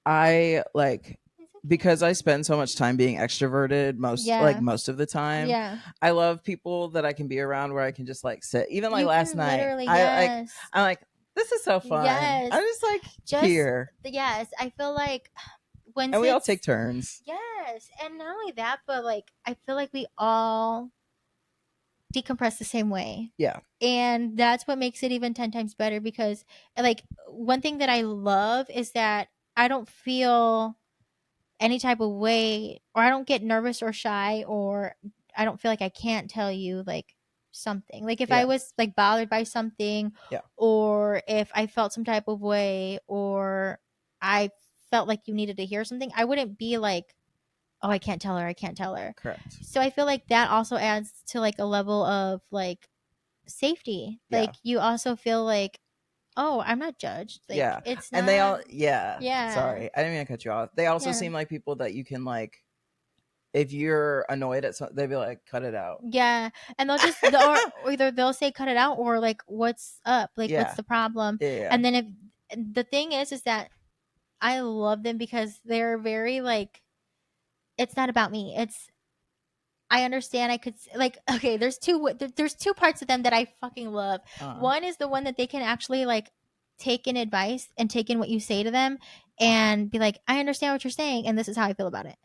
I like, because I spend so much time being extroverted most of the time. Yeah. I love people that I can be around where I can just like sit. Even like last night. I'm like, this is so fun. Yes. I'm just like here. Yes. I feel like and we all take turns. Yes. And not only that, but like I feel like we all decompress the same way. Yeah. And that's what makes it even 10 times better, because like one thing that I love is that I don't feel any type of way, or I don't get nervous or shy, or I don't feel like I can't tell you like something. Like if I was like bothered by something, or if I felt some type of way, or I felt like you needed to hear something, I wouldn't be like, oh, I can't tell her. Correct. So I feel like that also adds to like a level of like safety. Like you also feel like, oh, I'm not judged. Like it's not. And they all yeah. Sorry, I didn't mean to cut you off. They also seem like people that you can like, if you're annoyed at something, they'd be like, cut it out. Yeah. And they'll just or either they'll say cut it out, or like, what's up? Like what's the problem? And then if the thing is that I love them because they're very like, it's not about me. It's, I understand. I could like, okay, there's two parts of them that I fucking love. One is the one that they can actually like take in advice and take in what you say to them and be like, I understand what you're saying and this is how I feel about it.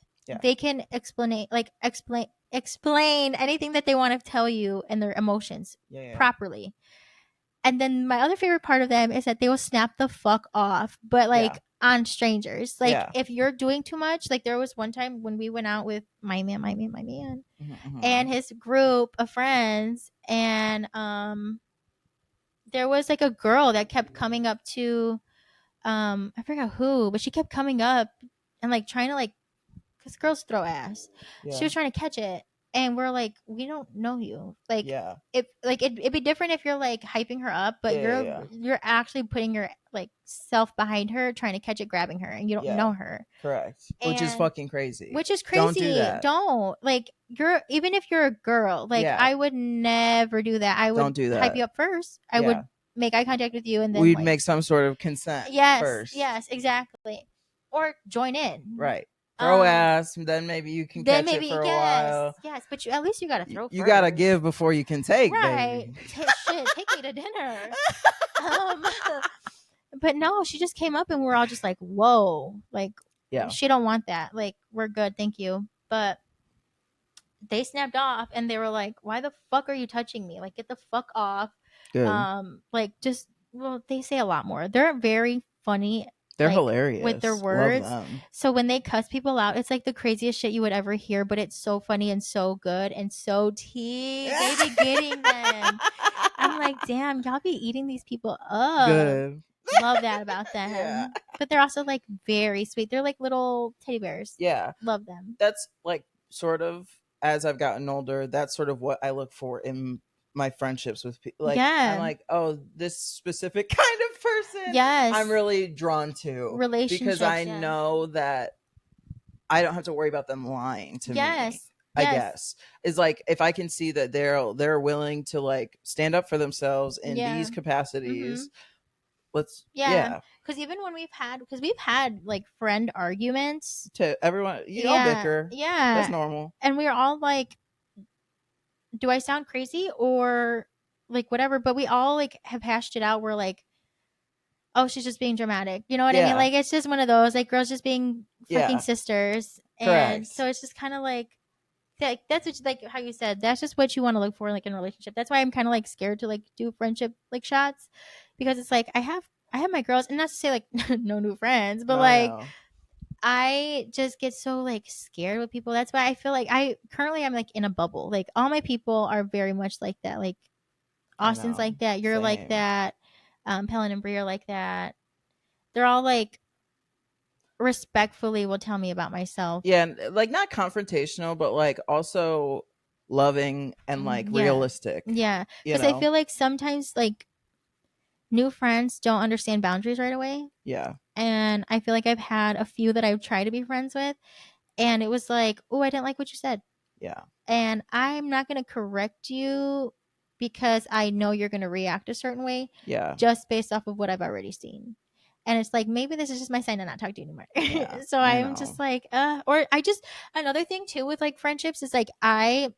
They can explain anything that they want to tell you and their emotions properly. And then my other favorite part of them is that they will snap the fuck off, but like on strangers. Like if you're doing too much, like there was one time when we went out with my man and his group of friends, and there was like a girl that kept coming up to I forgot who, but she kept coming up and like trying to like, because girls throw ass. She was trying to catch it. And we're like, we don't know you. Like, it'd be different if you're like hyping her up, but you're actually putting your like self behind her, trying to catch it, grabbing her, and you don't know her. Correct. Which is fucking crazy. Which is crazy. Don't do that. Don't. Like, even if you're a girl, like I would never do that. I would don't do that. Hype you up first. I would make eye contact with you, and then we'd like, make some sort of consent. First. Yes, exactly. Or join in. Right. Throw ass, then maybe you can catch it for a while. Yes, but at least you gotta throw. You gotta give before you can take, right? Shit, take me to dinner. But no, she just came up and we're all just like, whoa, like, she don't want that. Like, we're good, thank you. But they snapped off and they were like, why the fuck are you touching me? Like, get the fuck off. Good. Like, just, well, they say a lot more. They're very funny. They're like, hilarious with their words. So when they cuss people out, it's like the craziest shit you would ever hear, but it's so funny and so good and so tea. They be getting them. I'm like, damn, y'all be eating these people up. Good. Love that about them. Yeah. But they're also like very sweet. They're like little teddy bears. Yeah. Love them. That's like sort of, as I've gotten older, that's sort of what I look for in my friendships with people. Like, I'm like, oh, this specific kind of person, I'm really drawn to, relationships, because I know that I don't have to worry about them lying to me. I guess is like, if I can see that they're willing to like stand up for themselves in these capacities. Let's because even when we've had like friend arguments, to everyone, you all bicker, that's normal, and we're all like, do I sound crazy or like whatever? But we all like have hashed it out. We're like, oh, she's just being dramatic. You know what I mean? Like, it's just one of those, like, girls just being fucking sisters. And so it's just kind of like that's what, like how you said, that's just what you want to look for like in a relationship. That's why I'm kind of like scared to like do friendship like shots, because it's like I have my girls, and not to say like no new friends, but I just get so like scared with people. That's why I feel like I'm like in a bubble. Like all my people are very much like that. Like Austin's like that. You're like that. Pelin and Bree are like that. They're all like respectfully will tell me about myself. Yeah, like not confrontational, but like also loving and like realistic. Yeah, because I feel like sometimes like new friends don't understand boundaries right away. Yeah. And I feel like I've had a few that I've tried to be friends with, and it was like, oh, I didn't like what you said. Yeah. And I'm not going to correct you because I know you're going to react a certain way. Yeah. Just based off of what I've already seen. And it's like, maybe this is just my sign to not talk to you anymore. Yeah, so I'm just like, or I just, another thing too with like friendships is like, I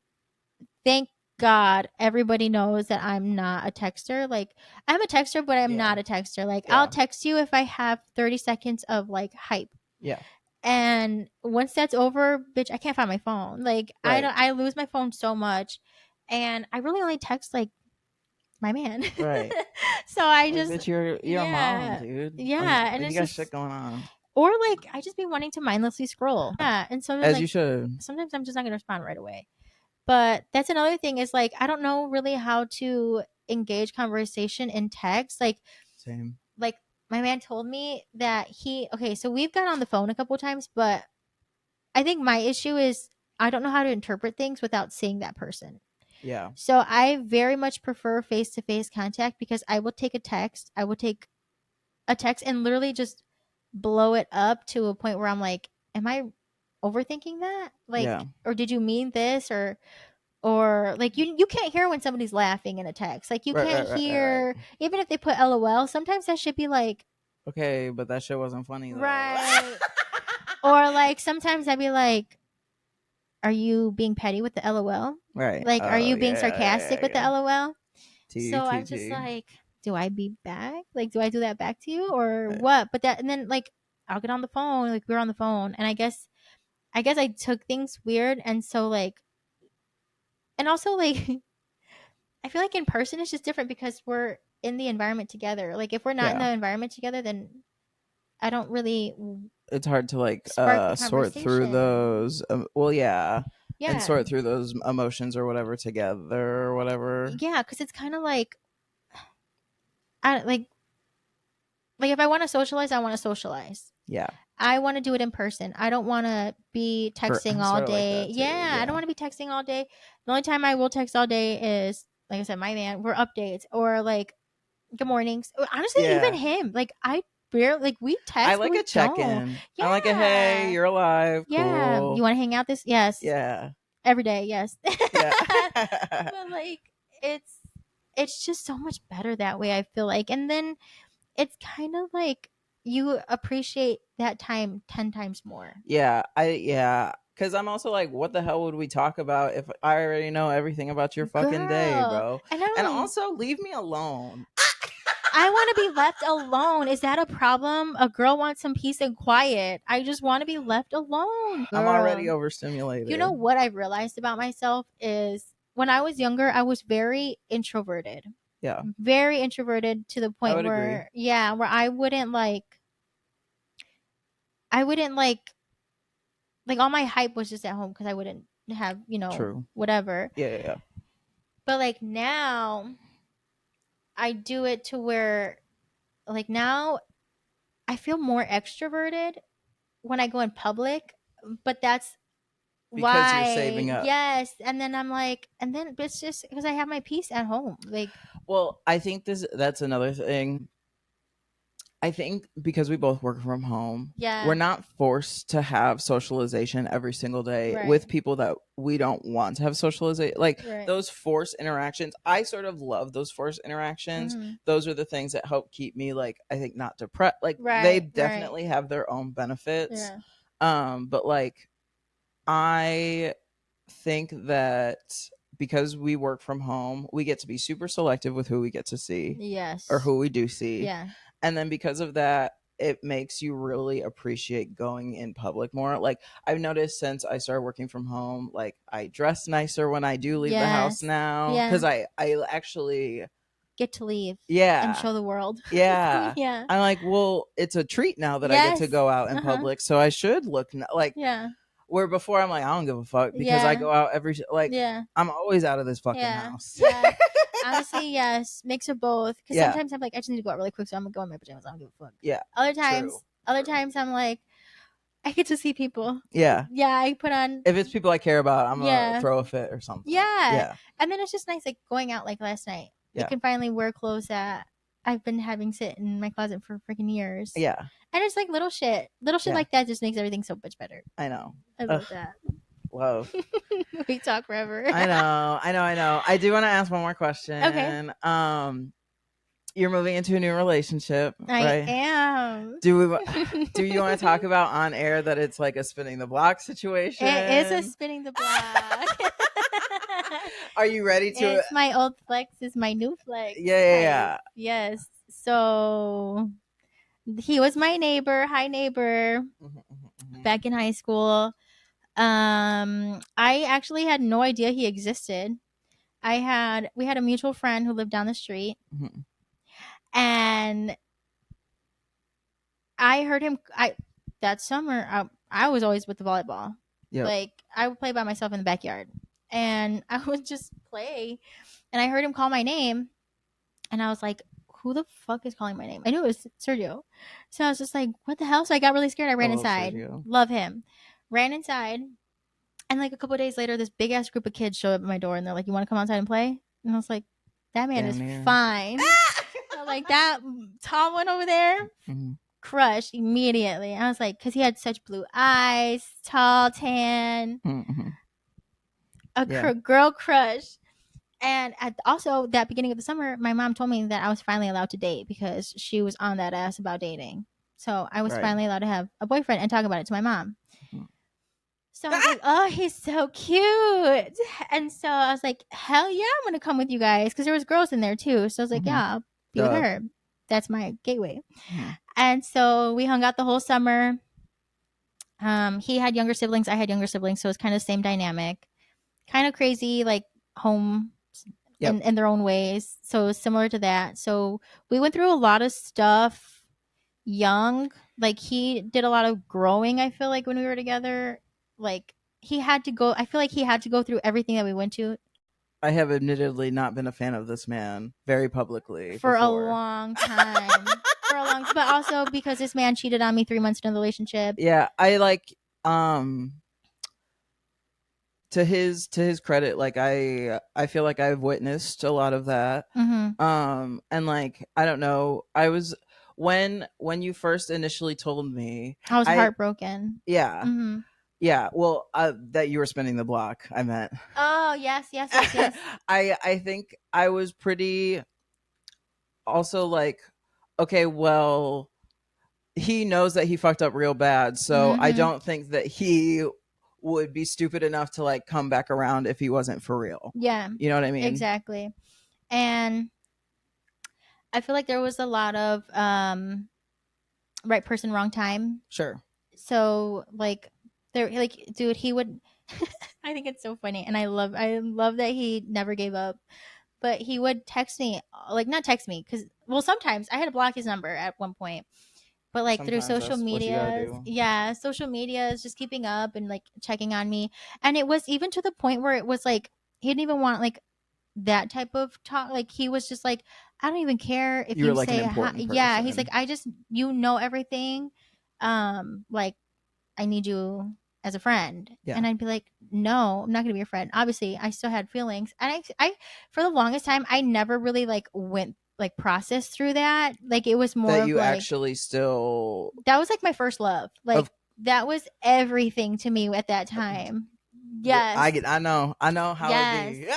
thank God everybody knows that I'm not a texter. Like, I'm a texter, but I'm not a texter. Like, I'll text you if I have 30 seconds of like hype. Yeah. And once that's over, bitch, I can't find my phone. Like, I lose my phone so much. And I really only text like my man. Right. So I like, just, bitch, you're a mom, dude. Yeah. Like, and you it's got just shit going on. Or like, I just be wanting to mindlessly scroll. Yeah. And so as like, you should. Sometimes I'm just not going to respond right away. But that's another thing is like, I don't know really how to engage conversation in text. Like, same. Like, my man told me that so we've got on the phone a couple times, but I think my issue is I don't know how to interpret things without seeing that person. Yeah. So I very much prefer face-to-face contact because I will take a text. I will take a text and literally just blow it up to a point where I'm like, am I overthinking that? Like, or did you mean this? Or like you can't hear when somebody's laughing in a text. Like you can't hear even if they put LOL. Sometimes that should be like, okay, but that shit wasn't funny though. Right. Or like sometimes I'd be like, are you being petty with the LOL? Right. Like, are you being sarcastic with the LOL? So I'm just like, do I be back? Like, do I do that back to you or what? But that, and then like, I'll get on the phone. Like, we're on the phone, and I guess I took things weird, and so like, and also like, I feel like in person it's just different because we're in the environment together. Like, if we're not in the environment together, then I don't really. It's hard to like sort through those. Yeah. And sort through those emotions or whatever together or whatever. Yeah, because it's kind of like, I like if I want to socialize, I want to socialize. Yeah. I want to do it in person. I don't want to be texting all day. Like yeah, I don't want to be texting all day. The only time I will text all day is, like I said, my man, we're updates or like good mornings. Honestly, even him, like I barely like we text. I like a check-in. Yeah. I like a hey, you're alive. Yeah. Cool. You want to hang out this? Yes. Yeah. Every day, yes. Yeah. But like it's just so much better that way, I feel like. And then it's kind of like you appreciate that time 10 times more. Yeah. Because I'm also like, what the hell would we talk about if I already know everything about your fucking day, bro? And also, leave me alone. I want to be left alone. Is that a problem? A girl wants some peace and quiet. I just want to be left alone, girl. I'm already overstimulated. You know what I've realized about myself is when I was younger, I was very introverted. Yeah. Very introverted to the point where, agree. Yeah, where I wouldn't like all my hype was just at home because I wouldn't have, True. Whatever. Yeah. But like now, I do it to where, like now, I feel more extroverted when I go in public, but that's because why you're saving up. Yes, and then I'm like, and then it's just because I have my peace at home. Like, well, I think that's another thing. I think because we both work from home, we're not forced to have socialization every single day with people that we don't want to have socialization. Like those forced interactions, I sort of love those forced interactions. Mm-hmm. Those are the things that help keep me, like, I think, not depressed. Like they definitely have their own benefits. Yeah. But like, I think that because we work from home, we get to be super selective with who we get to see. Yes. Or who we do see. Yeah. And then because of that, it makes you really appreciate going in public more. Like I've noticed since I started working from home, like I dress nicer when I do leave the house now. Because I actually get to leave. Yeah. And show the world. Yeah. Yeah. I'm like, well, it's a treat now that I get to go out in public. So I should look like where before I'm like, I don't give a fuck because I go out every I'm always out of this fucking house. Yeah. Honestly, yes. Mix of both. Because sometimes I'm like, I just need to go out really quick, so I'm gonna go in my pajamas. I don't give a fuck. Yeah. Other times I'm like, I get to see people. Yeah. Yeah. I put on. If it's people I care about, I'm gonna throw a fit or something. Yeah. Yeah. And then it's just nice, like going out like last night. Yeah. I can finally wear clothes that I've been having sit in my closet for freaking years. Yeah. And it's like little shit like that just makes everything so much better. I know. I love that. Love. We talk forever. I know. I do want to ask one more question. Okay. You're moving into a new relationship. I right? am. Do you want to talk about on air that it's like a spinning the block situation? It is a spinning the block. Are you ready to? It's my old flex is my new flex. Yeah. Yes. So he was my neighbor. Hi, neighbor. Back in high school. I actually had no idea he existed. We had a mutual friend who lived down the street. Mm-hmm. And I heard him that summer I was always with the volleyball. Yep. Like I would play by myself in the backyard. And I would just play. And I heard him call my name. And I was like, who the fuck is calling my name? I knew it was Sergio. So I was just like, what the hell? So I got really scared. I ran inside. Sergio. Love him. Ran inside. And like a couple of days later, this big ass group of kids showed up at my door and they're like, you want to come outside and play? And I was like, that man is fine. So like that tall one over there, crushed immediately. I was like, because he had such blue eyes, tall, tan, girl crush. And also that beginning of the summer, my mom told me that I was finally allowed to date because she was on that ass about dating. So I was finally allowed to have a boyfriend and talk about it to my mom. So I was like, oh, he's so cute. And so I was like, hell yeah, I'm going to come with you guys. Because there was girls in there too. So I was like, yeah, I'll be with her. That's my gateway. And so we hung out the whole summer. He had younger siblings. I had younger siblings. So it's kind of the same dynamic. Kind of crazy, like home in their own ways. So it was similar to that. So we went through a lot of stuff young. Like he did a lot of growing, I feel like, when we were together. Like he had to go, I feel like he had to go through everything that we went to. I have admittedly not been a fan of this man very publicly for a long time. But also because this man cheated on me 3 months into the relationship. Yeah, I like to his credit, like I feel like I've witnessed a lot of that. And like I don't know, I was when you first initially told me, I was heartbroken. Yeah. Yeah, well, that you were spinning the block, I meant. Oh, yes. I think I was pretty also like, okay, well, he knows that he fucked up real bad, so I don't think that he would be stupid enough to like come back around if he wasn't for real. Yeah. You know what I mean? Exactly. And I feel like there was a lot of right person, wrong time. Sure. So like there, like, dude, he would I think it's so funny, and I love that he never gave up. But he would text me, like not text me, because well, sometimes I had to block his number at one point. But like sometimes through social media, social media is just keeping up and like checking on me. And it was even to the point where it was like he didn't even want like that type of talk. Like he was just like, I don't even care if you like say hi. Yeah, he's like, I just everything. Like I need you as a friend. And I'd be like, no, I'm not gonna be your friend. Obviously I still had feelings, and I for the longest time I never really like went like processed through that. Like it was more that you of, like, actually still, that was like my first love. Like that was everything to me at that time. Yes, I know how it be.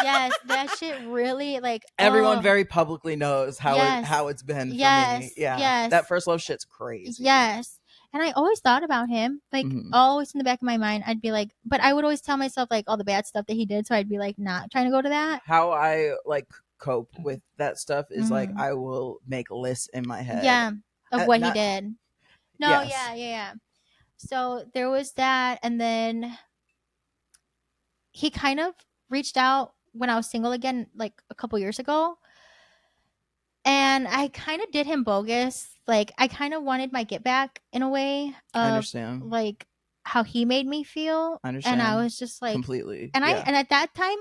Yes, that shit really, like, everyone very publicly knows how it's been for me. Yeah, that first love shit's crazy. Yes. And I always thought about him, like always in the back of my mind. I'd be like, but I would always tell myself like all the bad stuff that he did, so I'd be like not trying to go to that. How I like cope with that stuff is like I will make lists in my head of what he did. No, yes. Yeah. So there was that, and then he kind of reached out when I was single again, like a couple years ago. And I kind of did him bogus. Like I kind of wanted my get back in a way of, I understand, like how he made me feel. I understand. And I was just like completely. And and at that time,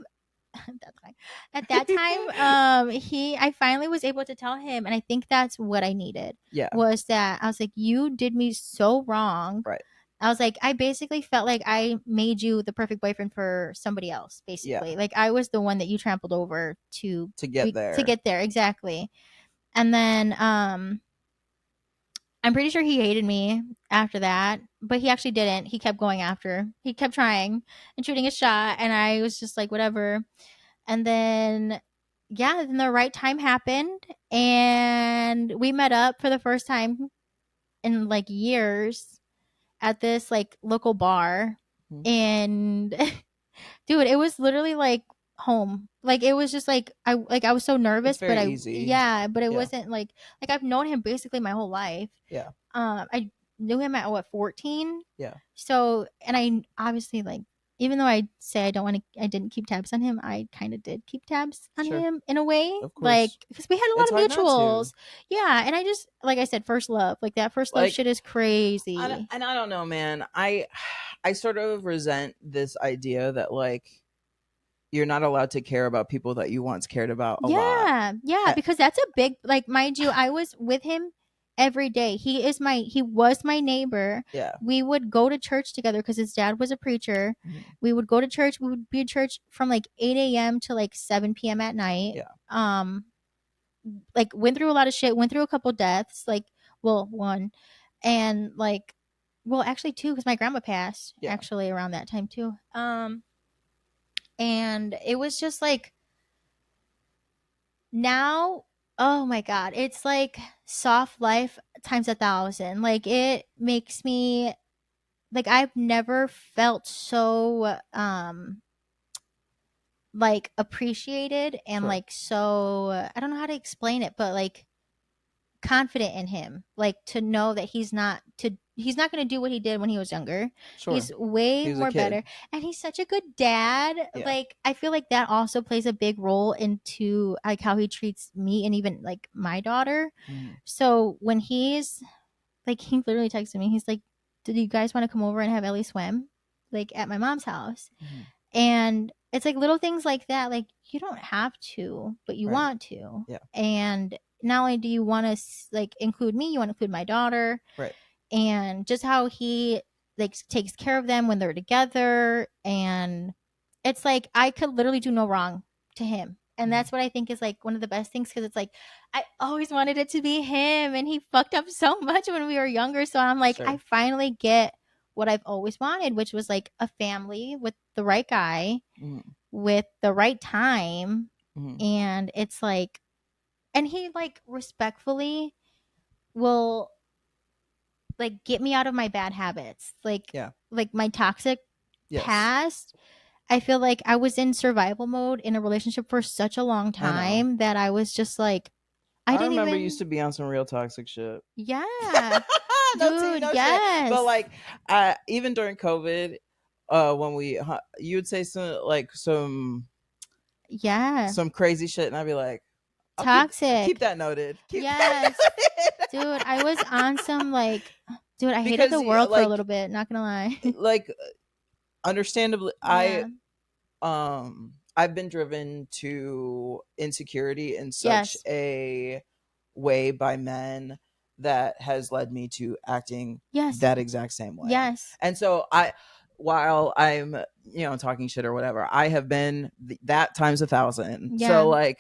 I finally was able to tell him, and I think that's what I needed. Yeah, was that I was like, you did me so wrong. Right. I was like, I basically felt like I made you the perfect boyfriend for somebody else. Basically, like I was the one that you trampled over to get there. To get there, exactly. And then I'm pretty sure he hated me after that, but he actually didn't. He kept going after. He kept trying and shooting a shot, and I was just like, whatever. And then, then the right time happened, and we met up for the first time in like years at this like local bar. And dude, it was literally like home. Like it was just like I was so nervous, but easy. But it wasn't like I've known him basically my whole life. Yeah. I knew him at 14. Yeah. So, and I obviously, like, even though I say I didn't keep tabs on him, I kind of did keep tabs on him in a way. Of course. Like, because we had a lot of mutuals. Yeah. And I just, like I said, first love. Like that first love shit is crazy. And I don't know, man. I sort of resent this idea that like you're not allowed to care about people that you once cared about a lot. Yeah, because that's a big, like, mind you, I was with him every day. He was my neighbor. Yeah. We would go to church together because his dad was a preacher. We would go to church. We would be at church from like 8 a.m. to like 7 p.m. at night. Yeah. Like, went through a lot of shit, went through a couple deaths, like, well, one, and like, well, actually two, because my grandma passed actually around that time too. And it was just like, now, oh my god, it's like soft life times 1,000. Like, it makes me, like, I've never felt so like appreciated and like, so I don't know how to explain it, but like confident in him, like, to know that he's not going to do what he did when he was younger. He's way more better, and he's such a good dad. Like, I feel like that also plays a big role into like how he treats me and even like my daughter. So when he's like, he literally texted me, he's like, did you guys want to come over and have Ellie swim like at my mom's house? And it's like little things like that, like, you don't have to, but you want to. And not only do you want to like include me, you want to include my daughter, and just how he like takes care of them when they're together. And it's like, I could literally do no wrong to him, and that's what I think is like one of the best things, because it's like, I always wanted it to be him, and he fucked up so much when we were younger. So I'm like, I finally get what I've always wanted, which was like a family with the right guy, with the right time. And it's like, and he like respectfully will like get me out of my bad habits, like, like my toxic past. I feel like I was in survival mode in a relationship for such a long time that I was just like, I remember used to be on some real toxic shit. Yeah. Dude, yes. Shit. But like, even during COVID, when you would say some crazy shit, and I'd be like, toxic. Keep that noted. Yes. Dude, I was on some like, dude, I hated the world for a little bit, not gonna lie. Like, understandably, I've been driven to insecurity in such a way by men that has led me to acting that exact same way. And so while I'm, talking shit or whatever, I have been that times 1,000. So like,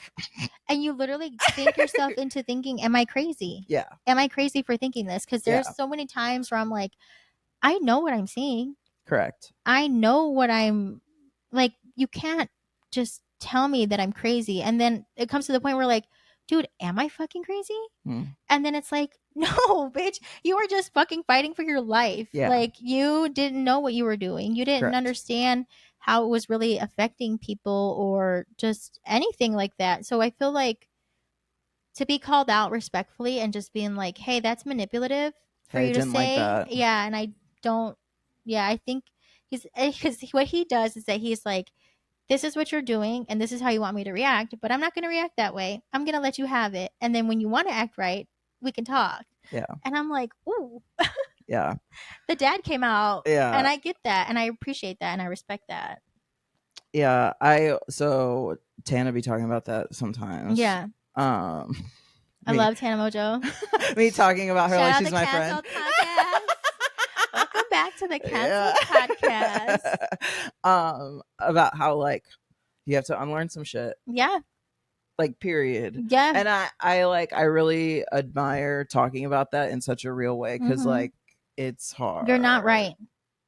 and you literally think yourself into thinking, am I crazy? Am I crazy for thinking this? Because there's so many times where I'm like, I know what I'm seeing. Correct. I know what I'm like. You can't just tell me that I'm crazy. And then it comes to the point where like, dude, am I fucking crazy? And then it's like, no, bitch, you were just fucking fighting for your life. Like, you didn't know what you were doing. You didn't understand how it was really affecting people or just anything like that. So I feel like to be called out respectfully and just being like, hey, that's manipulative for you to say. Like, and I don't, I think because what he does is that he's like, this is what you're doing and this is how you want me to react, but I'm not going to react that way. I'm going to let you have it. And then when you want to act right, we can talk. And I'm like, ooh. The dad came out. And I get that. And I appreciate that. And I respect that. So Tana be talking about that sometimes. I love Tana Mojo. Me talking about her like she's my friend. Welcome back to the Canceled Podcast. About how like you have to unlearn some shit. Like, period. And I really admire talking about that in such a real way, because like, it's hard. You're not right.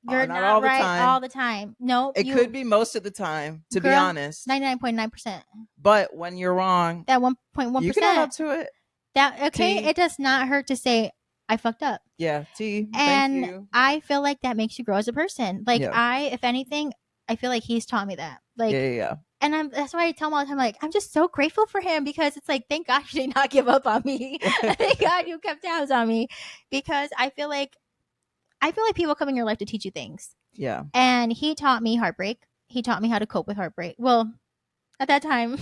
You're not all right all the time. No, it could be most of the time, to be honest. 99.9%. But when you're wrong, that 1.1%, you can own up to it. It does not hurt to say I fucked up. And thank you. I feel like that makes you grow as a person. Like, if anything, I feel like he's taught me that. Like, and that's why I tell him all the time, like, I'm just so grateful for him, because it's like, thank God you did not give up on me. Thank God you kept tabs on me, because I feel like people come in your life to teach you things. And he taught me heartbreak. He taught me how to cope with heartbreak. Well, at that time,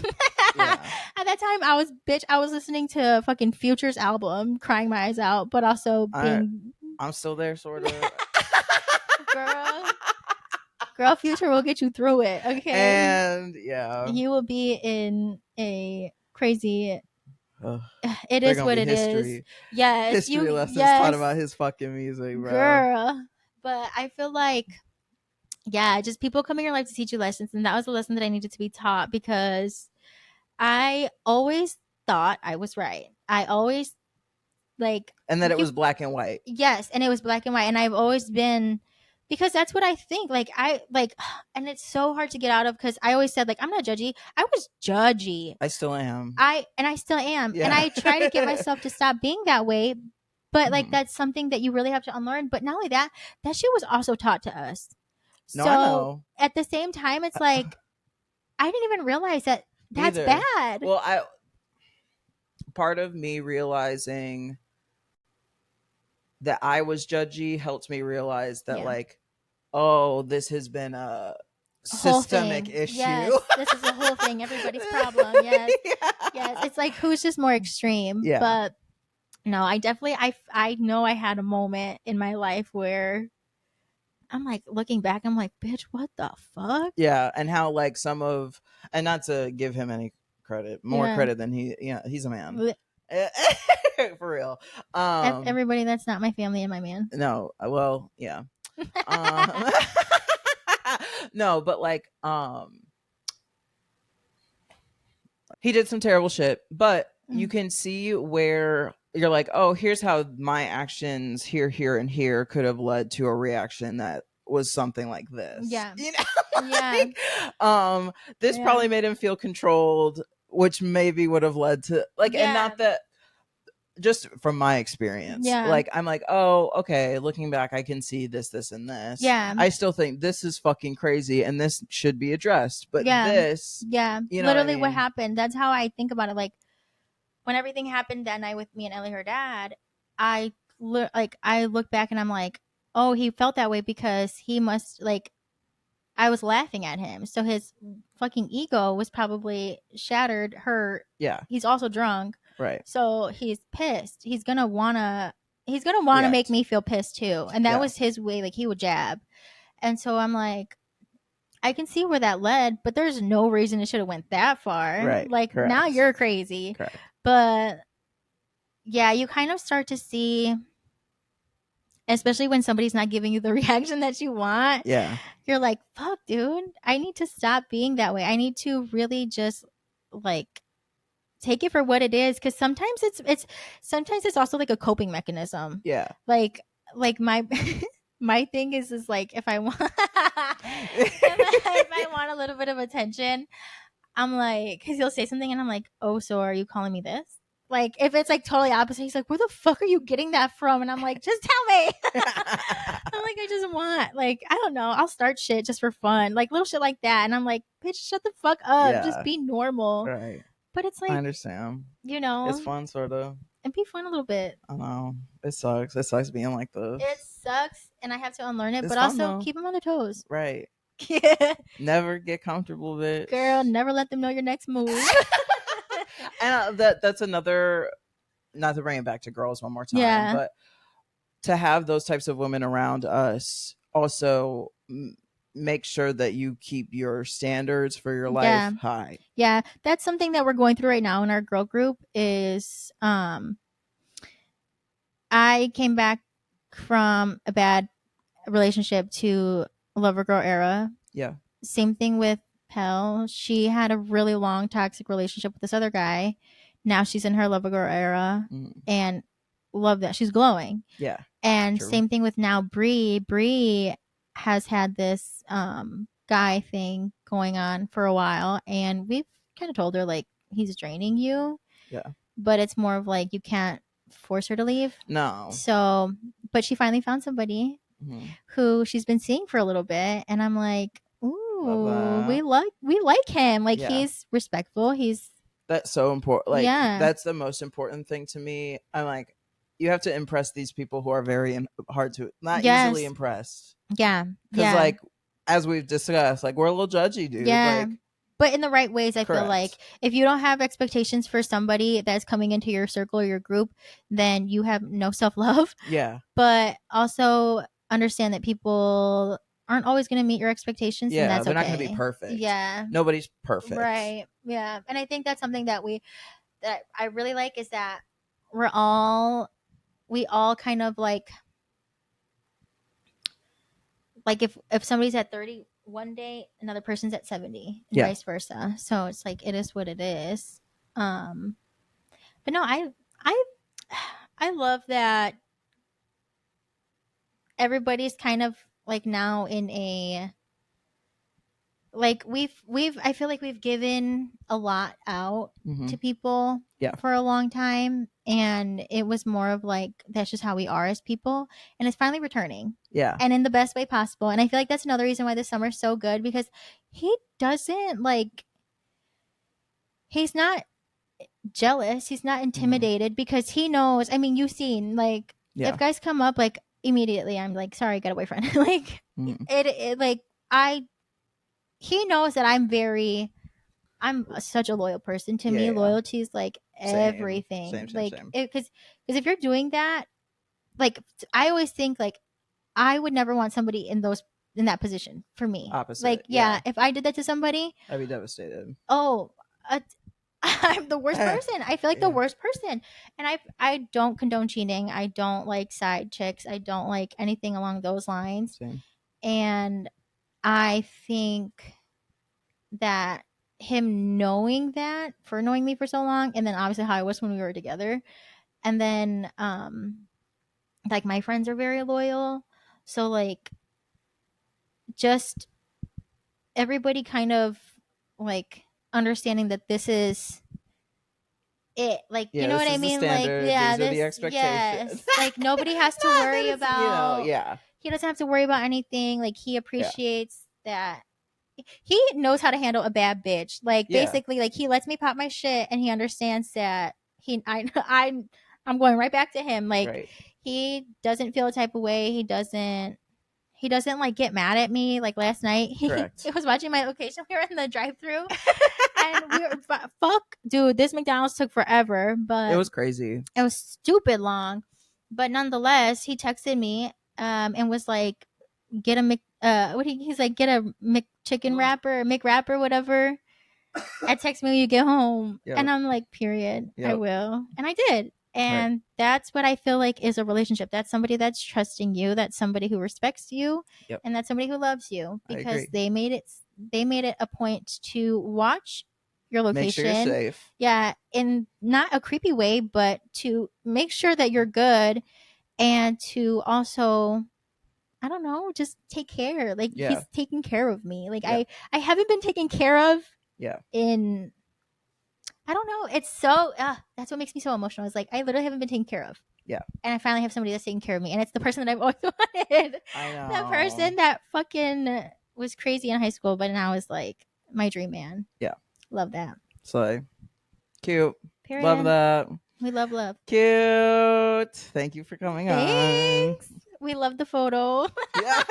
I was listening to fucking Future's album, crying my eyes out, but also being. I'm still there, sort of. Girl. Girl, future will get you through it. Okay. And yeah, you will be in a crazy. It is what it history. is. Yes, history lessons taught about his fucking music, bro. Girl, but I feel like, yeah, just people come in your life to teach you lessons, and that was a lesson that I needed to be taught because I always thought I was right. I always and that it was black and white. Yes, and it was black and white, and I've always been, because that's what I think. And it's so hard to get out of because I always said I'm not judgy. I was judgy. I still am. I still am, and I try to get myself to stop being that way. But that's something that you really have to unlearn. But not only that, that shit was also taught to us. No, so I know. At the same time, it's I didn't even realize that that's bad. Well, part of me realizing that I was judgy helped me realize that oh, this has been a systemic issue. Yes, this is a whole thing. Everybody's problem. Yes. Yes. It's who's just more extreme. Yeah. But no, I definitely I know I had a moment in my life where I'm looking back, I'm bitch, what the fuck? Yeah, and how some of, and not to give him any credit, more credit than he's a man. For real. Everybody that's not my family and my man. No, well, yeah. No, but he did some terrible shit, but you can see where you're oh, here's how my actions here and here could have led to a reaction that was something like this. Yeah. This probably made him feel controlled, which maybe would have led to and not that, just from my experience. Yeah. I'm oh, okay, looking back, I can see this, and this. Yeah. I still think this is fucking crazy and this should be addressed. But this. Yeah. You know literally what happened. That's how I think about it. When everything happened that night with me and Ellie, her dad, I look back and I'm oh, he felt that way because he must I was laughing at him. So his fucking ego was probably shattered, hurt. Yeah. He's also drunk. Right. So he's pissed. He's gonna wanna make me feel pissed too. And that was his way. He would jab. And so I'm I can see where that led, but there's no reason it should have went that far. Right. Correct. Now you're crazy. Correct. But yeah, you kind of start to see, especially when somebody's not giving you the reaction that you want. Yeah. You're fuck, dude, I need to stop being that way. I need to really just take it for what it is, because sometimes it's also a coping mechanism. Yeah. My my thing is if I want if I want a little bit of attention, I'm because he'll say something and I'm oh, so are you calling me this? If it's totally opposite, he's where the fuck are you getting that from? And I'm just tell me. I'm I just want I don't know, I'll start shit just for fun, little shit like that, and I'm bitch, shut the fuck up. Yeah. Just be normal. Right. But it's I understand. It's fun, sort of. And be fun a little bit. I know. It sucks. It sucks being like this. It sucks, and I have to unlearn it, but also though. Keep them on their toes. Right. Yeah. Never get comfortable, bitch. Girl, never let them know your next move. And that's another, not to bring it back to girls one more time, but to have those types of women around us also make sure that you keep your standards for your life high. Yeah, that's something that we're going through right now in our girl group is I came back from a bad relationship to a lover girl era. Yeah. Same thing with Pell. She had a really long toxic relationship with this other guy. Now she's in her lover girl era and love that. She's glowing. Yeah. And same thing with now Bree. Bree has had this guy thing going on for a while, and we've kind of told her he's draining you. Yeah. But it's more of you can't force her to leave. No. So, but she finally found somebody who she's been seeing for a little bit, and I'm ooh, we like him. He's respectful. That's so important. That's the most important thing to me. I'm you have to impress these people who are very hard to, not easily impressed. Yeah. Because as we've discussed, we're a little judgy, dude. Yeah. But in the right ways, I feel if you don't have expectations for somebody that's coming into your circle or your group, then you have no self-love. Yeah. But also understand that people aren't always going to meet your expectations. Yeah, and that's they're okay. not going to be perfect. Yeah, nobody's perfect. Right. Yeah, and I think that's something that I really like is that we all kind of like if somebody's at 30 one day, another person's at 70, and vice versa. So it's like it is what it is. But no, I love that everybody's kind of like now in a like we've I feel like we've given a lot out to people for a long time, and it was more of like that's just how we are as people, and it's finally returning. Yeah. And in the best way possible. And I feel like that's another reason why this summer's so good, because he doesn't like he's not jealous, he's not intimidated, because he knows, I mean, you've seen like if guys come up, like immediately I'm like, sorry, I got a boyfriend. Like it like he knows that I'm such a loyal person. To me, loyalty is like everything. Same, like because if you're doing that, like I always think like I would never want somebody in that position for me. Opposite. Like if I did that to somebody, I'd be devastated. Oh, I'm the worst person. I feel like the worst person. And I don't condone cheating. I don't like side chicks. I don't like anything along those lines. Same. And I think that him knowing me for so long, and then obviously how I was when we were together, and then like my friends are very loyal, so like just everybody kind of like understanding that this is it, like you know what I mean, like these are the expectations. Like nobody has to worry about he doesn't have to worry about anything. Like he appreciates that he knows how to handle a bad bitch. Like basically, like he lets me pop my shit, and he understands that I'm going right back to him. Like he doesn't feel a type of way. He doesn't like get mad at me. Like last night, he was watching my location. We were in the drive-thru, and we were fuck, dude. This McDonald's took forever, but it was crazy. It was stupid long, but nonetheless, he texted me and was like, get a he's like, get a McChicken wrapper, McWrapper, whatever. And text me when you get home. And I'm like, period. I will. And I did. And that's what I feel like is a relationship. That's somebody that's trusting you. That's somebody who respects you. And that's somebody who loves you, because they made it a point to watch your location. Make sure you're safe. Yeah. In not a creepy way, but to make sure that you're good, and to also, I don't know, just take care. Like he's taking care of me. Like I haven't been taken care of in, I don't know. It's so that's what makes me so emotional. It's like I literally haven't been taken care of. Yeah. And I finally have somebody that's taking care of me, and it's the person that I've always wanted. I know. That person that fucking was crazy in high school, but now is like my dream man. Yeah. Love that. So cute. Period. Love that. We love. Cute. Thank you for coming on. We love the photo. Yeah.